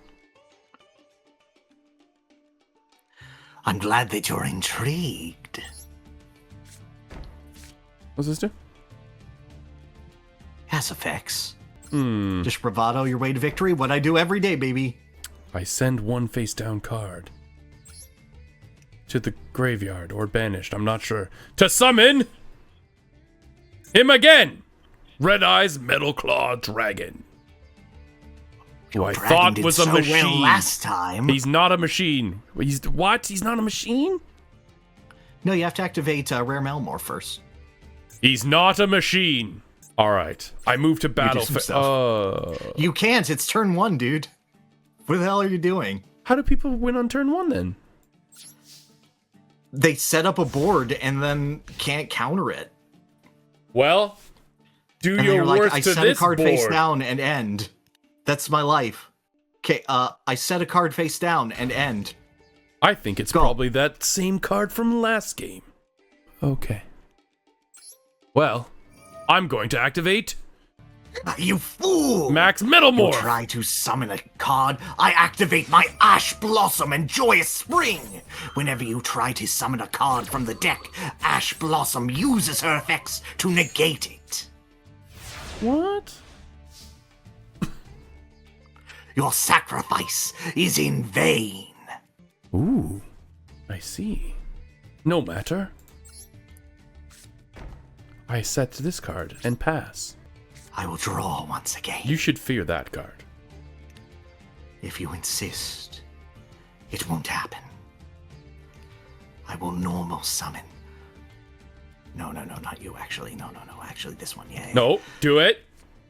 I'm glad that you're intrigued. What's this do? Has effects. Just bravado your way to victory. What I do every day, baby. I send one face down card to the graveyard or banished, I'm not sure, to summon him again. Red Eyes Metal Claw Dragon. Who I thought was a machine. Well last time. He's not a machine. He's what? He's not a machine? No, you have to activate Rare Melmore first. He's not a machine. All right, I move to battle. You can't. It's turn 1, dude. What the hell are you doing? How do people win on turn 1 then? They set up a board and then can't counter it. Well, do And your you're worst like, I to set this a card board. face down and end. That's my life. Okay, I set a card face down and end. I think it's probably that same card from last game. Okay. Well, I'm going to activate You fool! Max Metalmore. You try to summon a card, I activate my Ash Blossom and Joyous Spring! Whenever you try to summon a card from the deck, Ash Blossom uses her effects to negate it. What? Your sacrifice is in vain. Ooh, I see. No matter. I set this card and pass. I will draw once again. You should fear that card. If you insist, it won't happen. I will normal summon. No, not you, actually. No, actually, this one, yeah. No, do it.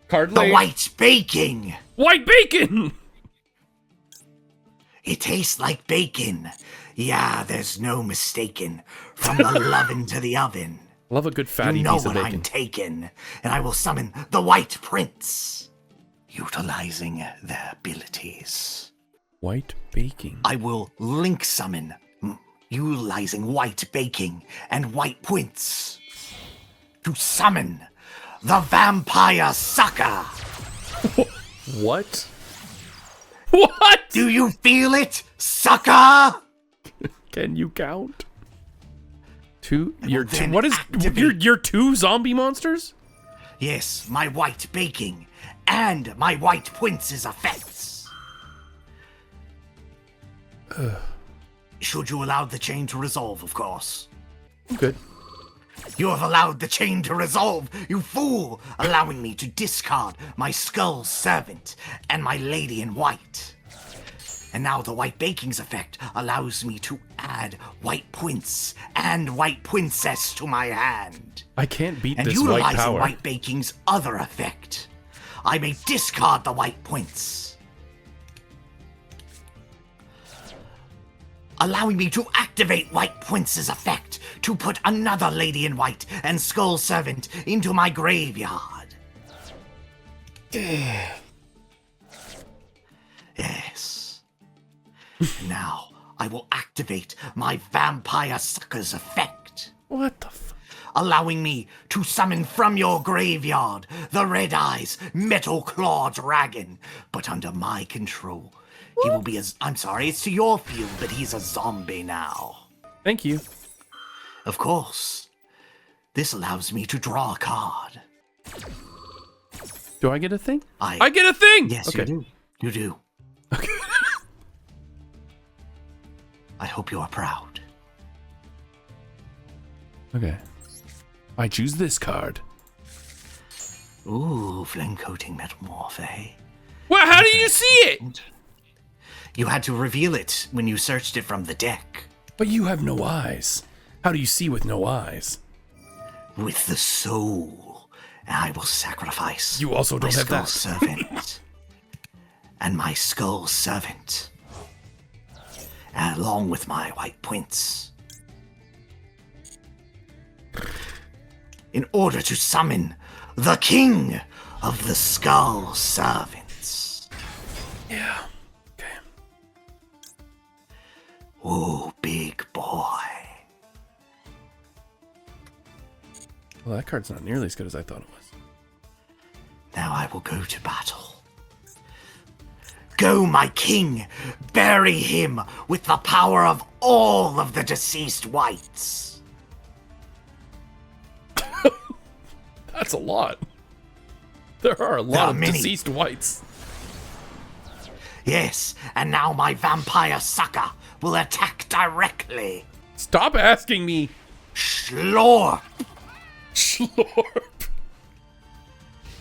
Card The late. White Baking! White bacon! It tastes like bacon. Yeah, there's no mistaking. From the lovin' to the oven. Love a good fatty You know piece of what bacon. I'm taking, and I will summon the White Prince, utilizing their abilities. White baking. I will link summon, utilizing White Baking and White Prince, to summon the Vampire Sucker. What? What? Do you feel it, sucker? Can you count? Two? Your two? then What is activate- your two zombie monsters? Yes, my White Baking and my White Prince's effects. Should you allow the chain to resolve, of course. Good. You have allowed the chain to resolve, you fool, allowing me to discard my Skull Servant and my Lady in White. And now the white bakings effect allows me to add white prince and white princess to my hand. I can't beat And this white utilizing power. white baking's other effect, I may discard the white prince, allowing me to activate white prince's effect to put another lady in white and skull servant into my graveyard. Yes. Now I will activate my vampire sucker's effect, What the f... allowing me to summon from your graveyard the Red Eyes Metal Claw Dragon, but under my control. He will be as... I'm sorry, it's to your field, but he's a zombie now. Thank you. Of course. This allows me to draw a card. Do I get a thing? I get a thing! Yes, Okay. you do. You do. Okay. I hope you are proud. Okay. I choose this card. Ooh, flame coating metamorph, eh? Well, how do you see it? You had to reveal it when you searched it from the deck. But you have no eyes. How do you see with no eyes? With the soul, I will sacrifice You also my don't have skull that. servant. And my skull servant. Along with my white prince. In order to summon the king of the skull servants. Yeah. Okay. Ooh, big boy. Well, that card's not nearly as good as I thought it was. Now I will go to battle. Go, my king! Bury him with the power of all of the deceased whites! That's a lot. There are a There lot are of many. deceased whites. Yes, and now my vampire sucker will attack directly. Stop asking me. Schlorp! Schlorp.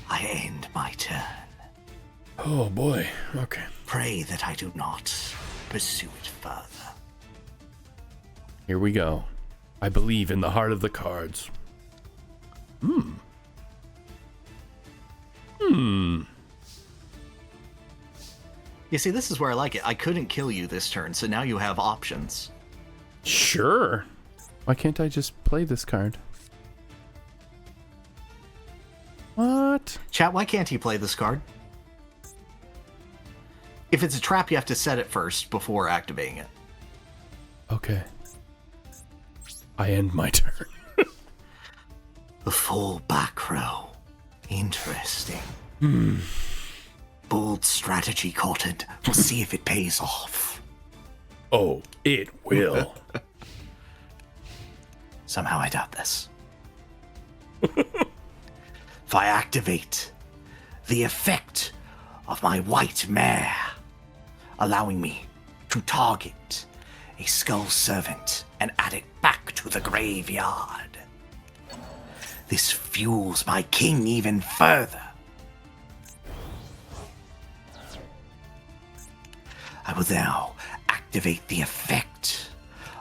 I end my turn. Oh boy. Okay. Pray that I do not pursue it further. Here we go. I believe in the heart of the cards. You see, this is where I like it. I couldn't kill you this turn, so now you have options. Sure. Why can't I just play this card? What? Chat, why can't he play this card? If it's a trap, you have to set it first before activating it. Okay. I end my turn. The full back row. Interesting. Bold strategy, Cotton. We'll see if it pays off. Oh, it will. Somehow I doubt this. If I activate the effect of my white mare, allowing me to target a skull servant and add it back to the graveyard. This fuels my king even further. I will now activate the effect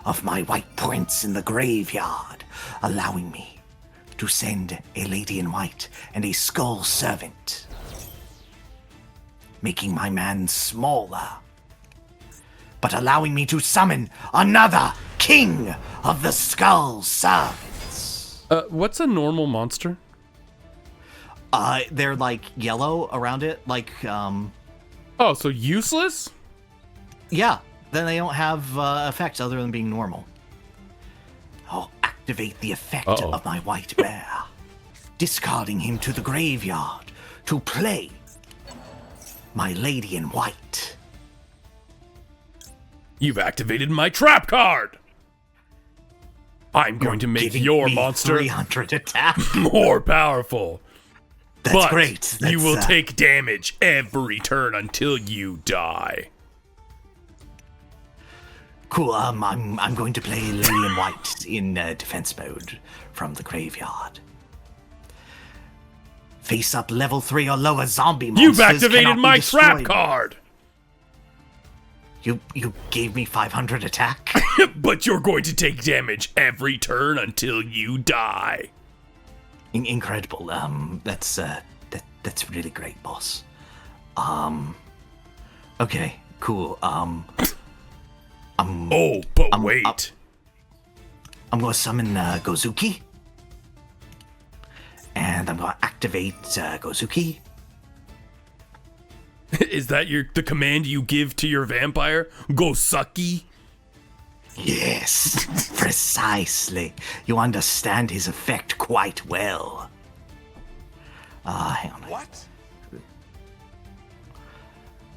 of my white prince in the graveyard, allowing me to send a lady in white and a skull servant, making my man smaller, but allowing me to summon another king of the skull servants. What's a normal monster? They're like yellow around it, like, Oh, so useless? yeah, then they don't have effects other than being normal. I'll activate the effect Uh-oh. of my white bear, discarding him to the graveyard to play my lady in white. You've activated my trap card! I'm going to make Giving your me monster 300 attack. more powerful. That's But great. you That's, will take damage every turn until you die. Cool. I'm going to play lady in white in defense mode from the graveyard. Face up level 3 or lower zombie monsters. You've activated cannot be my trap destroyed. card! You gave me 500 attack? But you're going to take damage every turn until you die. Incredible. That's really great, boss. Okay, cool. Wait. I'm gonna summon Gozuki. And I'm gonna activate Gozuki. Is that the command you give to your vampire? Go sucky? Yes, precisely. You understand his effect quite well. Hang on. What?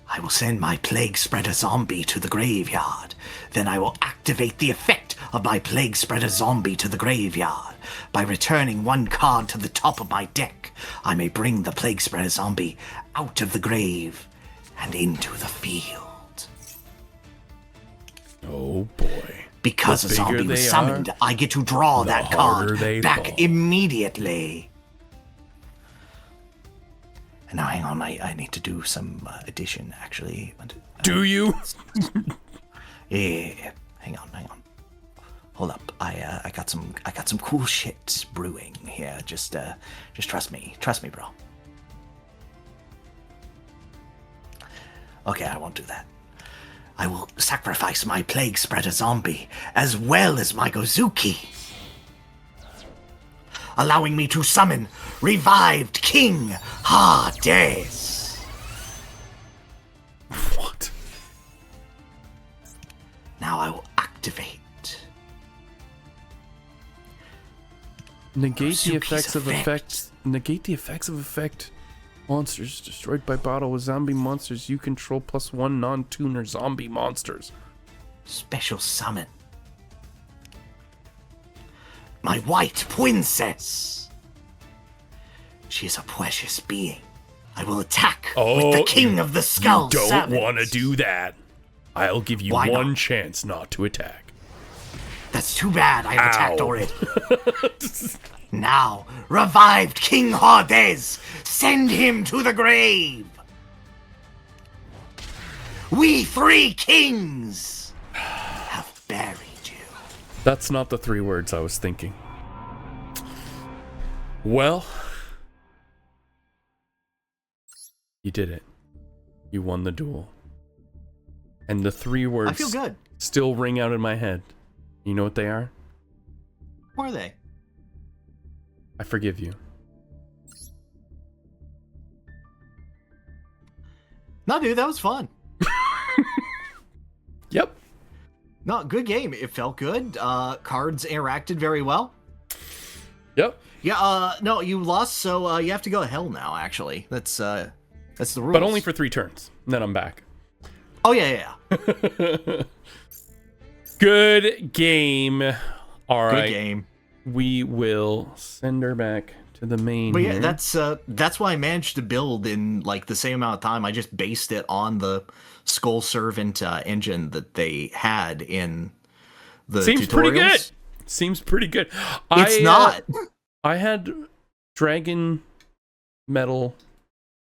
I will send my Plague Spreader Zombie to the graveyard. Then I will activate the effect of my Plague Spreader Zombie to the graveyard. By returning one card to the top of my deck, I may bring the Plague Spreader Zombie out of the grave and into the field. Oh boy. Because a zombie was summoned, I get to draw that card back immediately. And now, hang on, I need to do some addition, actually. Do you? Yeah. Hang on. Hold up. I got some cool shit brewing here. Just trust me, bro. Okay, I won't do that. I will sacrifice my Plague Spreader Zombie as well as my Gozuki, allowing me to summon revived King Hades. What? Now I will activate. Negate the Gozuki's effects of effect. Negate the effects of effect. Monsters destroyed by battle with zombie monsters you control +1 non-tuner zombie monsters. Special summon. My white princess. She is a precious being. I will attack with the King of the Skull. You don't want to do that. I'll give you one chance not to attack. That's too bad. I have attacked already. Now, revived King Hades, send him to the grave. We three kings have buried you. That's not the 3 words I was thinking. Well, you did it. You won the duel. And the 3 words I feel good. Still ring out in my head. You know what they are? What are they? I forgive you. No, dude, that was fun. Yep. No, good game. It felt good. Cards interacted very well. Yep. Yeah, no, you lost, so you have to go to hell now, actually. That's the rules. But only for 3 turns. Then I'm back. Oh, yeah. Good game. All right. Good game. We will send her back to the main. But yeah, here. that's why I managed to build in like the same amount of time. I just based it on the Skull Servant engine that they had in the Seems tutorials. pretty good. Seems pretty good. It's not. I had Dragon Metal.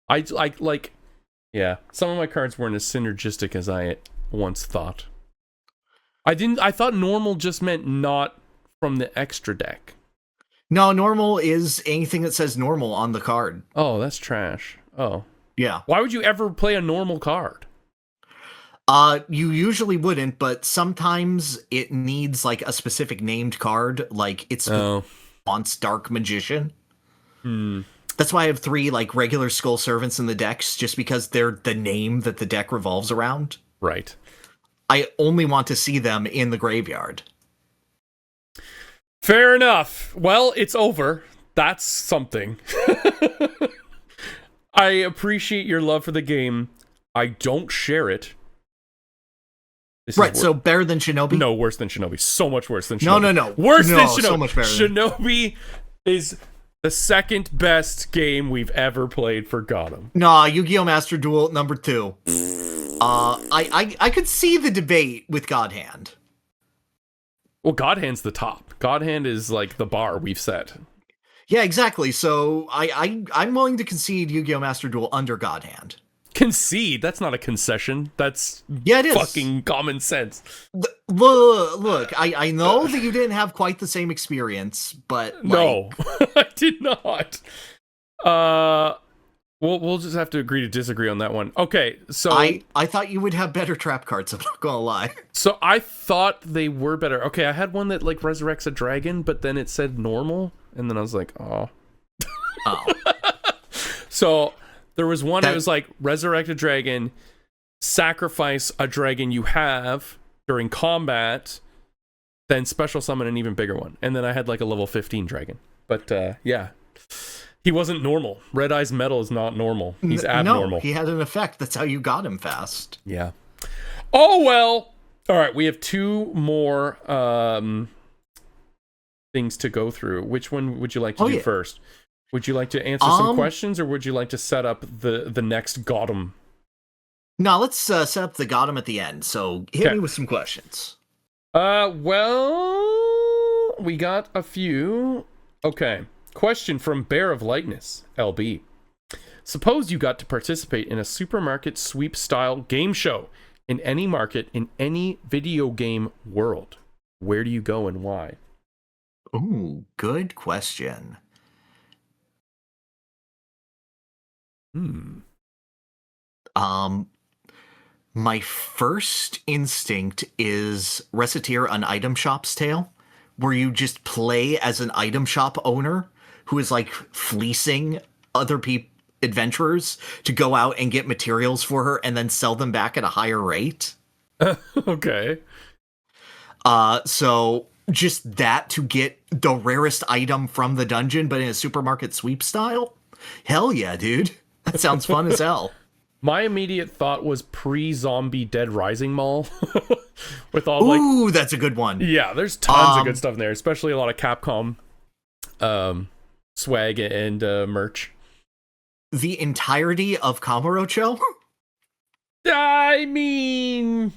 I like. Yeah, some of my cards weren't as synergistic as I once thought. I thought normal just meant not from the extra deck. No, normal is anything that says normal on the card. Oh, that's trash. Oh. Yeah. Why would you ever play a normal card? You usually wouldn't, but sometimes it needs like a specific named card, like it's wants Dark Magician. That's why I have 3 like regular Skull Servants in the decks, just because they're the name that the deck revolves around. Right. I only want to see them in the graveyard. Fair enough. Well, it's over. That's something. I appreciate your love for the game. I don't share it. Right, so better than Shinobi? No, worse than Shinobi. So much worse than Shinobi. No. Worse than Shinobi. So much better. Shinobi is the second best game we've ever played for GOTM. Nah, Yu-Gi-Oh! Master Duel number 2. I could see the debate with God Hand. Well, God Hand's the top. God Hand is like the bar we've set. Yeah, exactly. So I'm willing to concede Yu-Gi-Oh! Master Duel under God Hand. Concede? That's not a concession. That's it is. fucking common sense. Look, I know that you didn't have quite the same experience, but No, I did not. We'll just have to agree to disagree on that one. Okay, so I thought you would have better trap cards. I'm not gonna lie. So I thought they were better. Okay, I had one that like resurrects a dragon, but then it said normal, and then I was like, oh. So there was one that was like resurrect a dragon, sacrifice a dragon you have during combat, then special summon an even bigger one, and then I had like a level 15 dragon. But yeah. He wasn't normal. Red Eye's metal is not normal. He's abnormal. No, he had an effect. That's how you got him fast. Yeah. Oh, well. All right, we have two more things to go through. Which one would you like to do first? Would you like to answer some questions, or would you like to set up the next GOTM? No, let's set up the GOTM at the end. So hit me with some questions. Well, we got a few. Okay. Question from Bear of Lightness, LB. Suppose you got to participate in a supermarket sweep style game show in any market in any video game world. Where do you go and why? Ooh, good question. My first instinct is Reciteer an Item Shop's Tale, where you just play as an item shop owner who is like fleecing other adventurers to go out and get materials for her and then sell them back at a higher rate. Okay. So just that to get the rarest item from the dungeon, but in a supermarket sweep style? Hell yeah, dude. That sounds fun as hell. My immediate thought was pre-zombie Dead Rising Mall. With all Ooh, that's a good one. Yeah, there's tons of good stuff in there, especially a lot of Capcom swag and merch. The entirety of Kamurocho? I mean...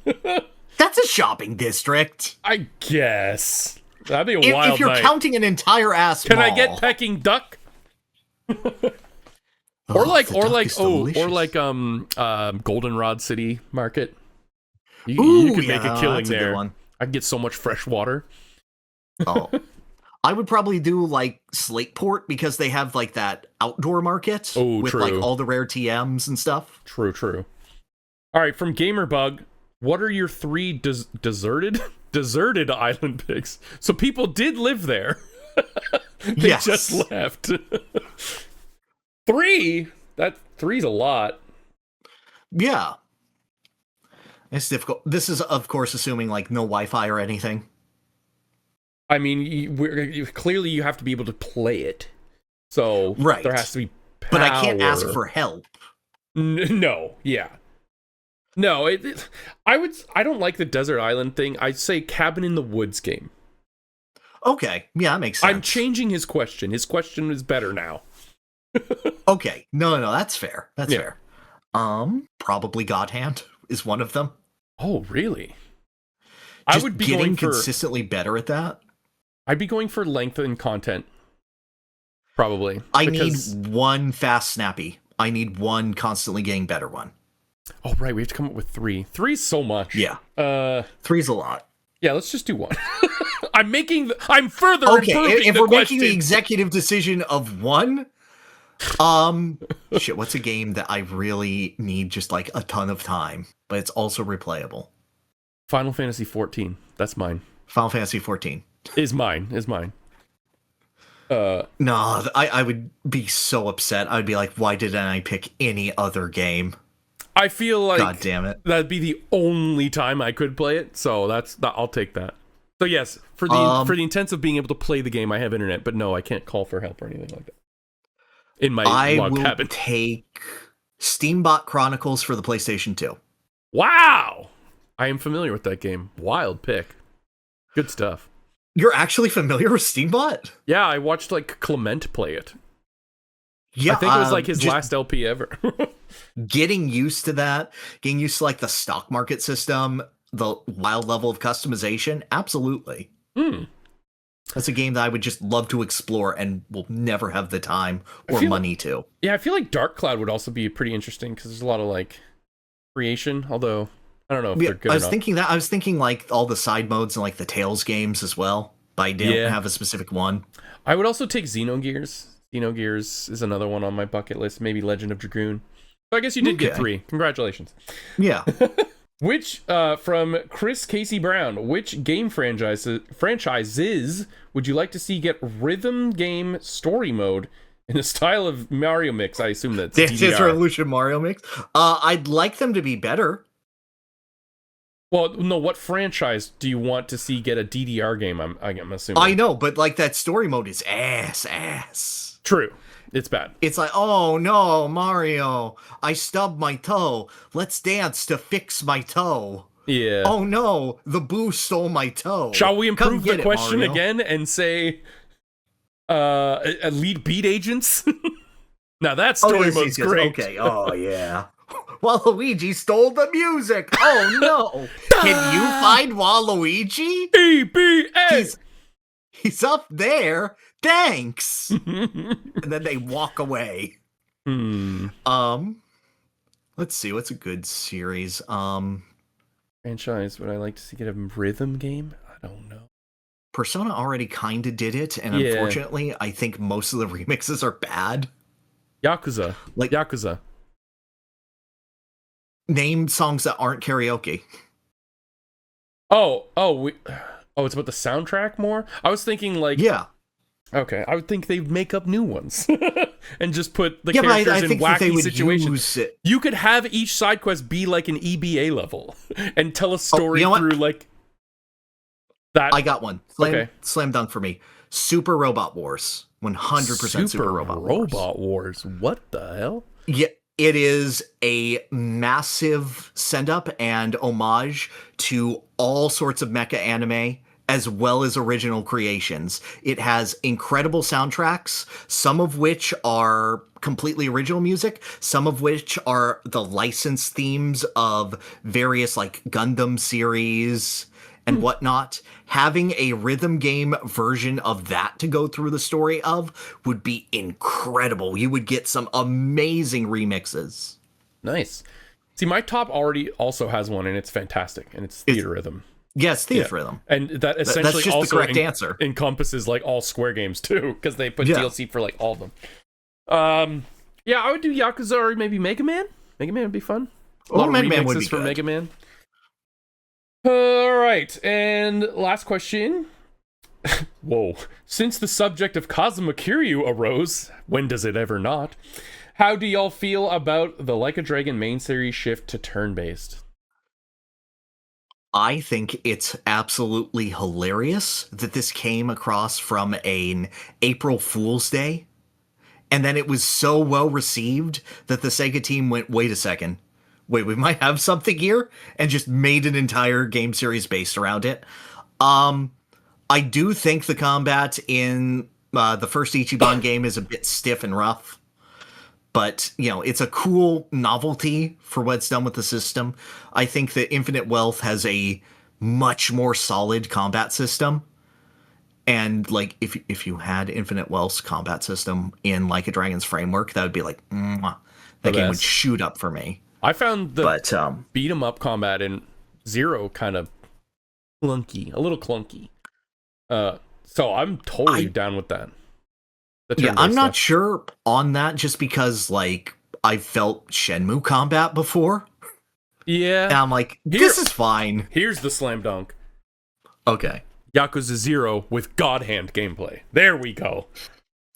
That's a shopping district. I guess. That'd be a wild if you're night. Counting an entire ass Can mall. I get Peking Duck? Goldenrod City Market. You could make a killing there. I could get so much fresh water. Oh. I would probably do like Slateport because they have like that outdoor market with like all the rare TMs and stuff. True. All right, from Gamerbug, what are your 3 deserted island picks? So people did live there. They just left. 3? That 3's a lot. Yeah. It's difficult. This is, of course, assuming like no Wi-Fi or anything. I mean, clearly you have to be able to play it. So there has to be power. But I can't ask for help. No, yeah. No, I don't like the desert island thing. I'd say cabin in the woods game. Okay, yeah, that makes sense. I'm changing his question. His question is better now. Okay, no, that's fair. That's fair. Probably God Hand is one of them. Oh, really? Just I would be getting going for consistently better at that. I'd be going for length and content. Probably. I need one fast snappy. I need one constantly getting better one. Oh, right. We have to come up with 3. 3's so much. Yeah. 3's a lot. Yeah, let's just do 1. I'm further okay, improving if the we're question. making the executive decision of 1, shit, what's a game that I really need just like a ton of time, but it's also replayable? Final Fantasy 14. That's mine. Final Fantasy 14. Is mine. No, I would be so upset. I'd be like, why didn't I pick any other game? I feel like God damn it. That'd be the only time I could play it, so I'll take that. So yes, for the intents of being able to play the game, I have internet, but no, I can't call for help or anything like that. In my log cabin. I will take Steambot Chronicles for the PlayStation 2. Wow! I am familiar with that game. Wild pick. Good stuff. You're actually familiar with Steambot? Yeah, I watched like Clement play it. Yeah, I think it was like his last LP ever. Getting used to that, getting used to like the stock market system, the wild level of customization, absolutely. That's a game that I would just love to explore and will never have the time or money to. Yeah, I feel like Dark Cloud would also be pretty interesting because there's a lot of like creation, although I don't know if they're good. I was thinking like all the side modes and like the Tales games as well, but I didn't have a specific one. I would also take Xenogears. Xenogears is another one on my bucket list. Maybe Legend of Dragoon. So I guess you did get 3. Congratulations. Yeah. Which, from Chris Casey Brown, which game franchises would you like to see get rhythm game story mode in the style of Mario Mix? I assume that's Dance Dance Revolution Mario Mix. I'd like them to be better. Well, no, what franchise do you want to see get a DDR game, I'm assuming? I know, but like that story mode is ass. True. It's bad. It's like, oh no, Mario, I stubbed my toe. Let's dance to fix my toe. Yeah. Oh no, the boo stole my toe. Shall we improve the question again and say lead beat agents? Now that story mode's great. Okay, oh yeah. Waluigi stole the music. Oh no. Can you find Waluigi? EBA! He's up there. Thanks. And then they walk away. Let's see, what's a good series? Franchise would I like to see get a rhythm game? I don't know. Persona already kind of did it, and unfortunately, I think most of the remixes are bad. Yakuza. Like Yakuza. Name songs that aren't karaoke. Oh, it's about the soundtrack more? I was thinking like okay, I would think they'd make up new ones and just put the characters in wacky situations. You could have each side quest be like an EBA level and tell a story through like that. I got one. Slam dunk for me. Super Robot Wars. 100% Super Robot Wars. What the hell? Yeah, it is a massive send-up and homage to all sorts of mecha anime, as well as original creations. It has incredible soundtracks, some of which are completely original music, some of which are the licensed themes of various like Gundam series and whatnot. Having a rhythm game version of that to go through the story of would be incredible. You would get some amazing remixes. Nice. See, my top already also has one, and it's fantastic, and it's Theater Rhythm. Yes, Theater Rhythm. And that essentially that's just also the correct answer. Encompasses like all Square games too, because they put DLC for like all of them. Yeah, I would do Yakuza or maybe Mega Man. Mega Man would be fun. A lot of Mega Man remixes would be for good. Mega Man. All right, and last question. Whoa. Since the subject of Kazuma Kiryu arose, when does it ever not? How do y'all feel about the Like a Dragon main series shift to turn-based? I think it's absolutely hilarious that this came across from an April Fool's Day, and then it was so well received that the Sega team went, wait a second. Wait, we might have something here, and just made an entire game series based around it. I do think the combat in the first Ichiban game is a bit stiff and rough, but, you know, it's a cool novelty for what it's done with the system. I think that Infinite Wealth has a much more solid combat system, and, like, if you had Infinite Wealth's combat system in, like, a Dragon's framework, that would be like, mwah. That game would shoot up for me. I found the beat 'em up combat in Zero kind of clunky, a little clunky. So I'm totally down with that. Yeah, I'm not sure on that, just because like I felt Shenmue combat before. Yeah, and I'm like, this is fine. Here's the slam dunk. Okay, Yakuza 0 with God Hand gameplay. There we go.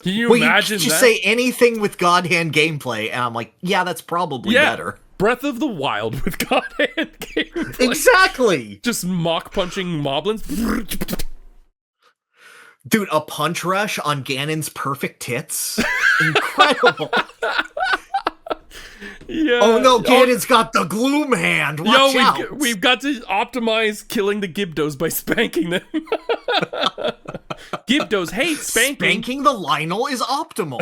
Can you imagine that? Just say anything with God Hand gameplay, and I'm like, yeah, that's probably better. Breath of the Wild with God Hand gameplay. Exactly. Just mock punching moblins. Dude, a punch rush on Ganon's perfect tits. Incredible. Yeah. Oh no, Ganon's got the gloom hand. Watch out. We've got to optimize killing the Gibdos by spanking them. Gibdos hate spanking. Spanking the Lionel is optimal.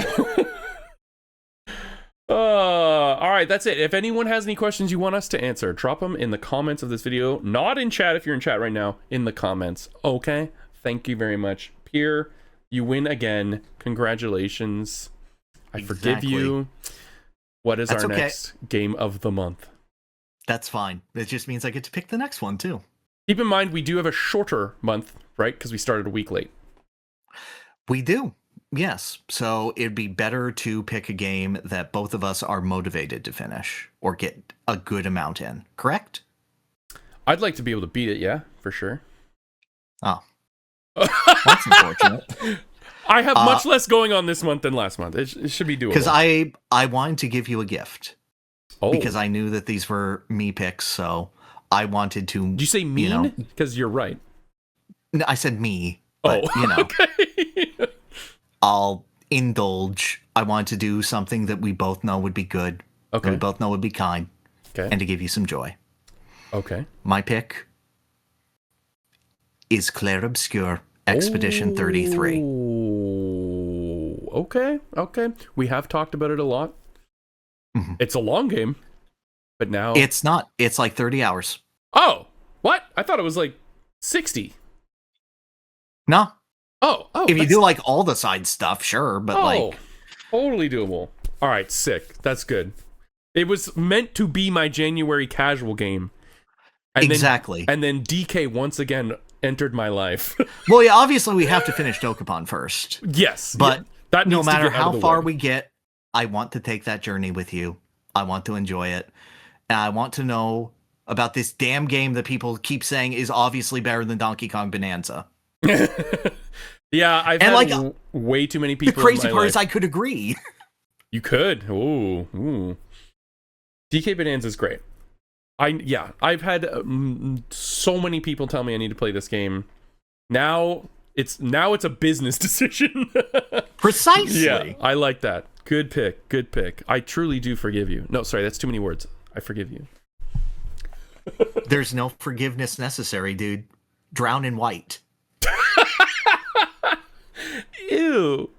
All right, that's it. If anyone has any questions you want us to answer, drop them in the comments of this video. Not in chat if you're in chat right now. In the comments. Okay? Thank you very much. Pyrr, you win again. Congratulations. I forgive you. What is our next game of the month? That's fine. It just means I get to pick the next one, too. Keep in mind, we do have a shorter month, right? Because we started a week late. We do. Yes. So it'd be better to pick a game that both of us are motivated to finish or get a good amount in. Correct? I'd like to be able to beat it, yeah, for sure. Oh. That's unfortunate. I have much less going on this month than last month. It should be doable. Because I wanted to give you a gift. Oh. Because I knew that these were me picks, so I wanted to... Did you say mean? Because you're right. No, I said me. But, Okay. I'll indulge. I want to do something that we both know would be good. Okay. That we both know would be kind. Okay. And to give you some joy. Okay. My pick is Clair Obscur Expedition 33. Okay. We have talked about it a lot. Mm-hmm. It's a long game, but now... It's not. It's like 30 hours. Oh! What? I thought it was like 60. No. Oh, if you do like all the side stuff, sure, but like totally doable. All right, sick. That's good. It was meant to be my January casual game. And exactly. And then DK once again entered my life. Well, yeah, obviously we have to finish Dokapon first. Yes. But that no matter how far we get, I want to take that journey with you. I want to enjoy it. And I want to know about this damn game that people keep saying is obviously better than Donkey Kong Bonanza. Yeah, I've had way too many people. The crazy in my part life. is I could agree. You could. Ooh. DK Bonanza is great. I've had so many people tell me I need to play this game. Now it's a business decision. Precisely. Yeah, I like that. Good pick. I truly do forgive you. No, sorry, that's too many words. I forgive you. There's no forgiveness necessary, dude. Drown in white. Ew.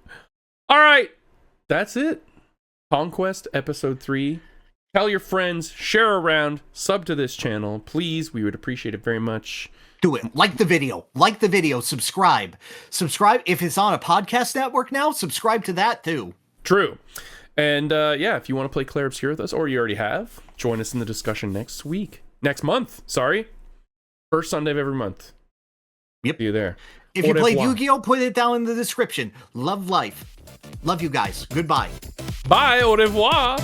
All right. That's it. Conquest Episode 3. Tell your friends, share around, sub to this channel. Please, we would appreciate it very much. Do it. Like the video. Subscribe. If it's on a podcast network now, subscribe to that too. True. And if you want to play Clair Obscur with us, or you already have, join us in the discussion next month. First Sunday of every month. Yep. See you there. If you played Yu-Gi-Oh, put it down in the description. Love life. Love you guys. Goodbye. Bye. Au revoir.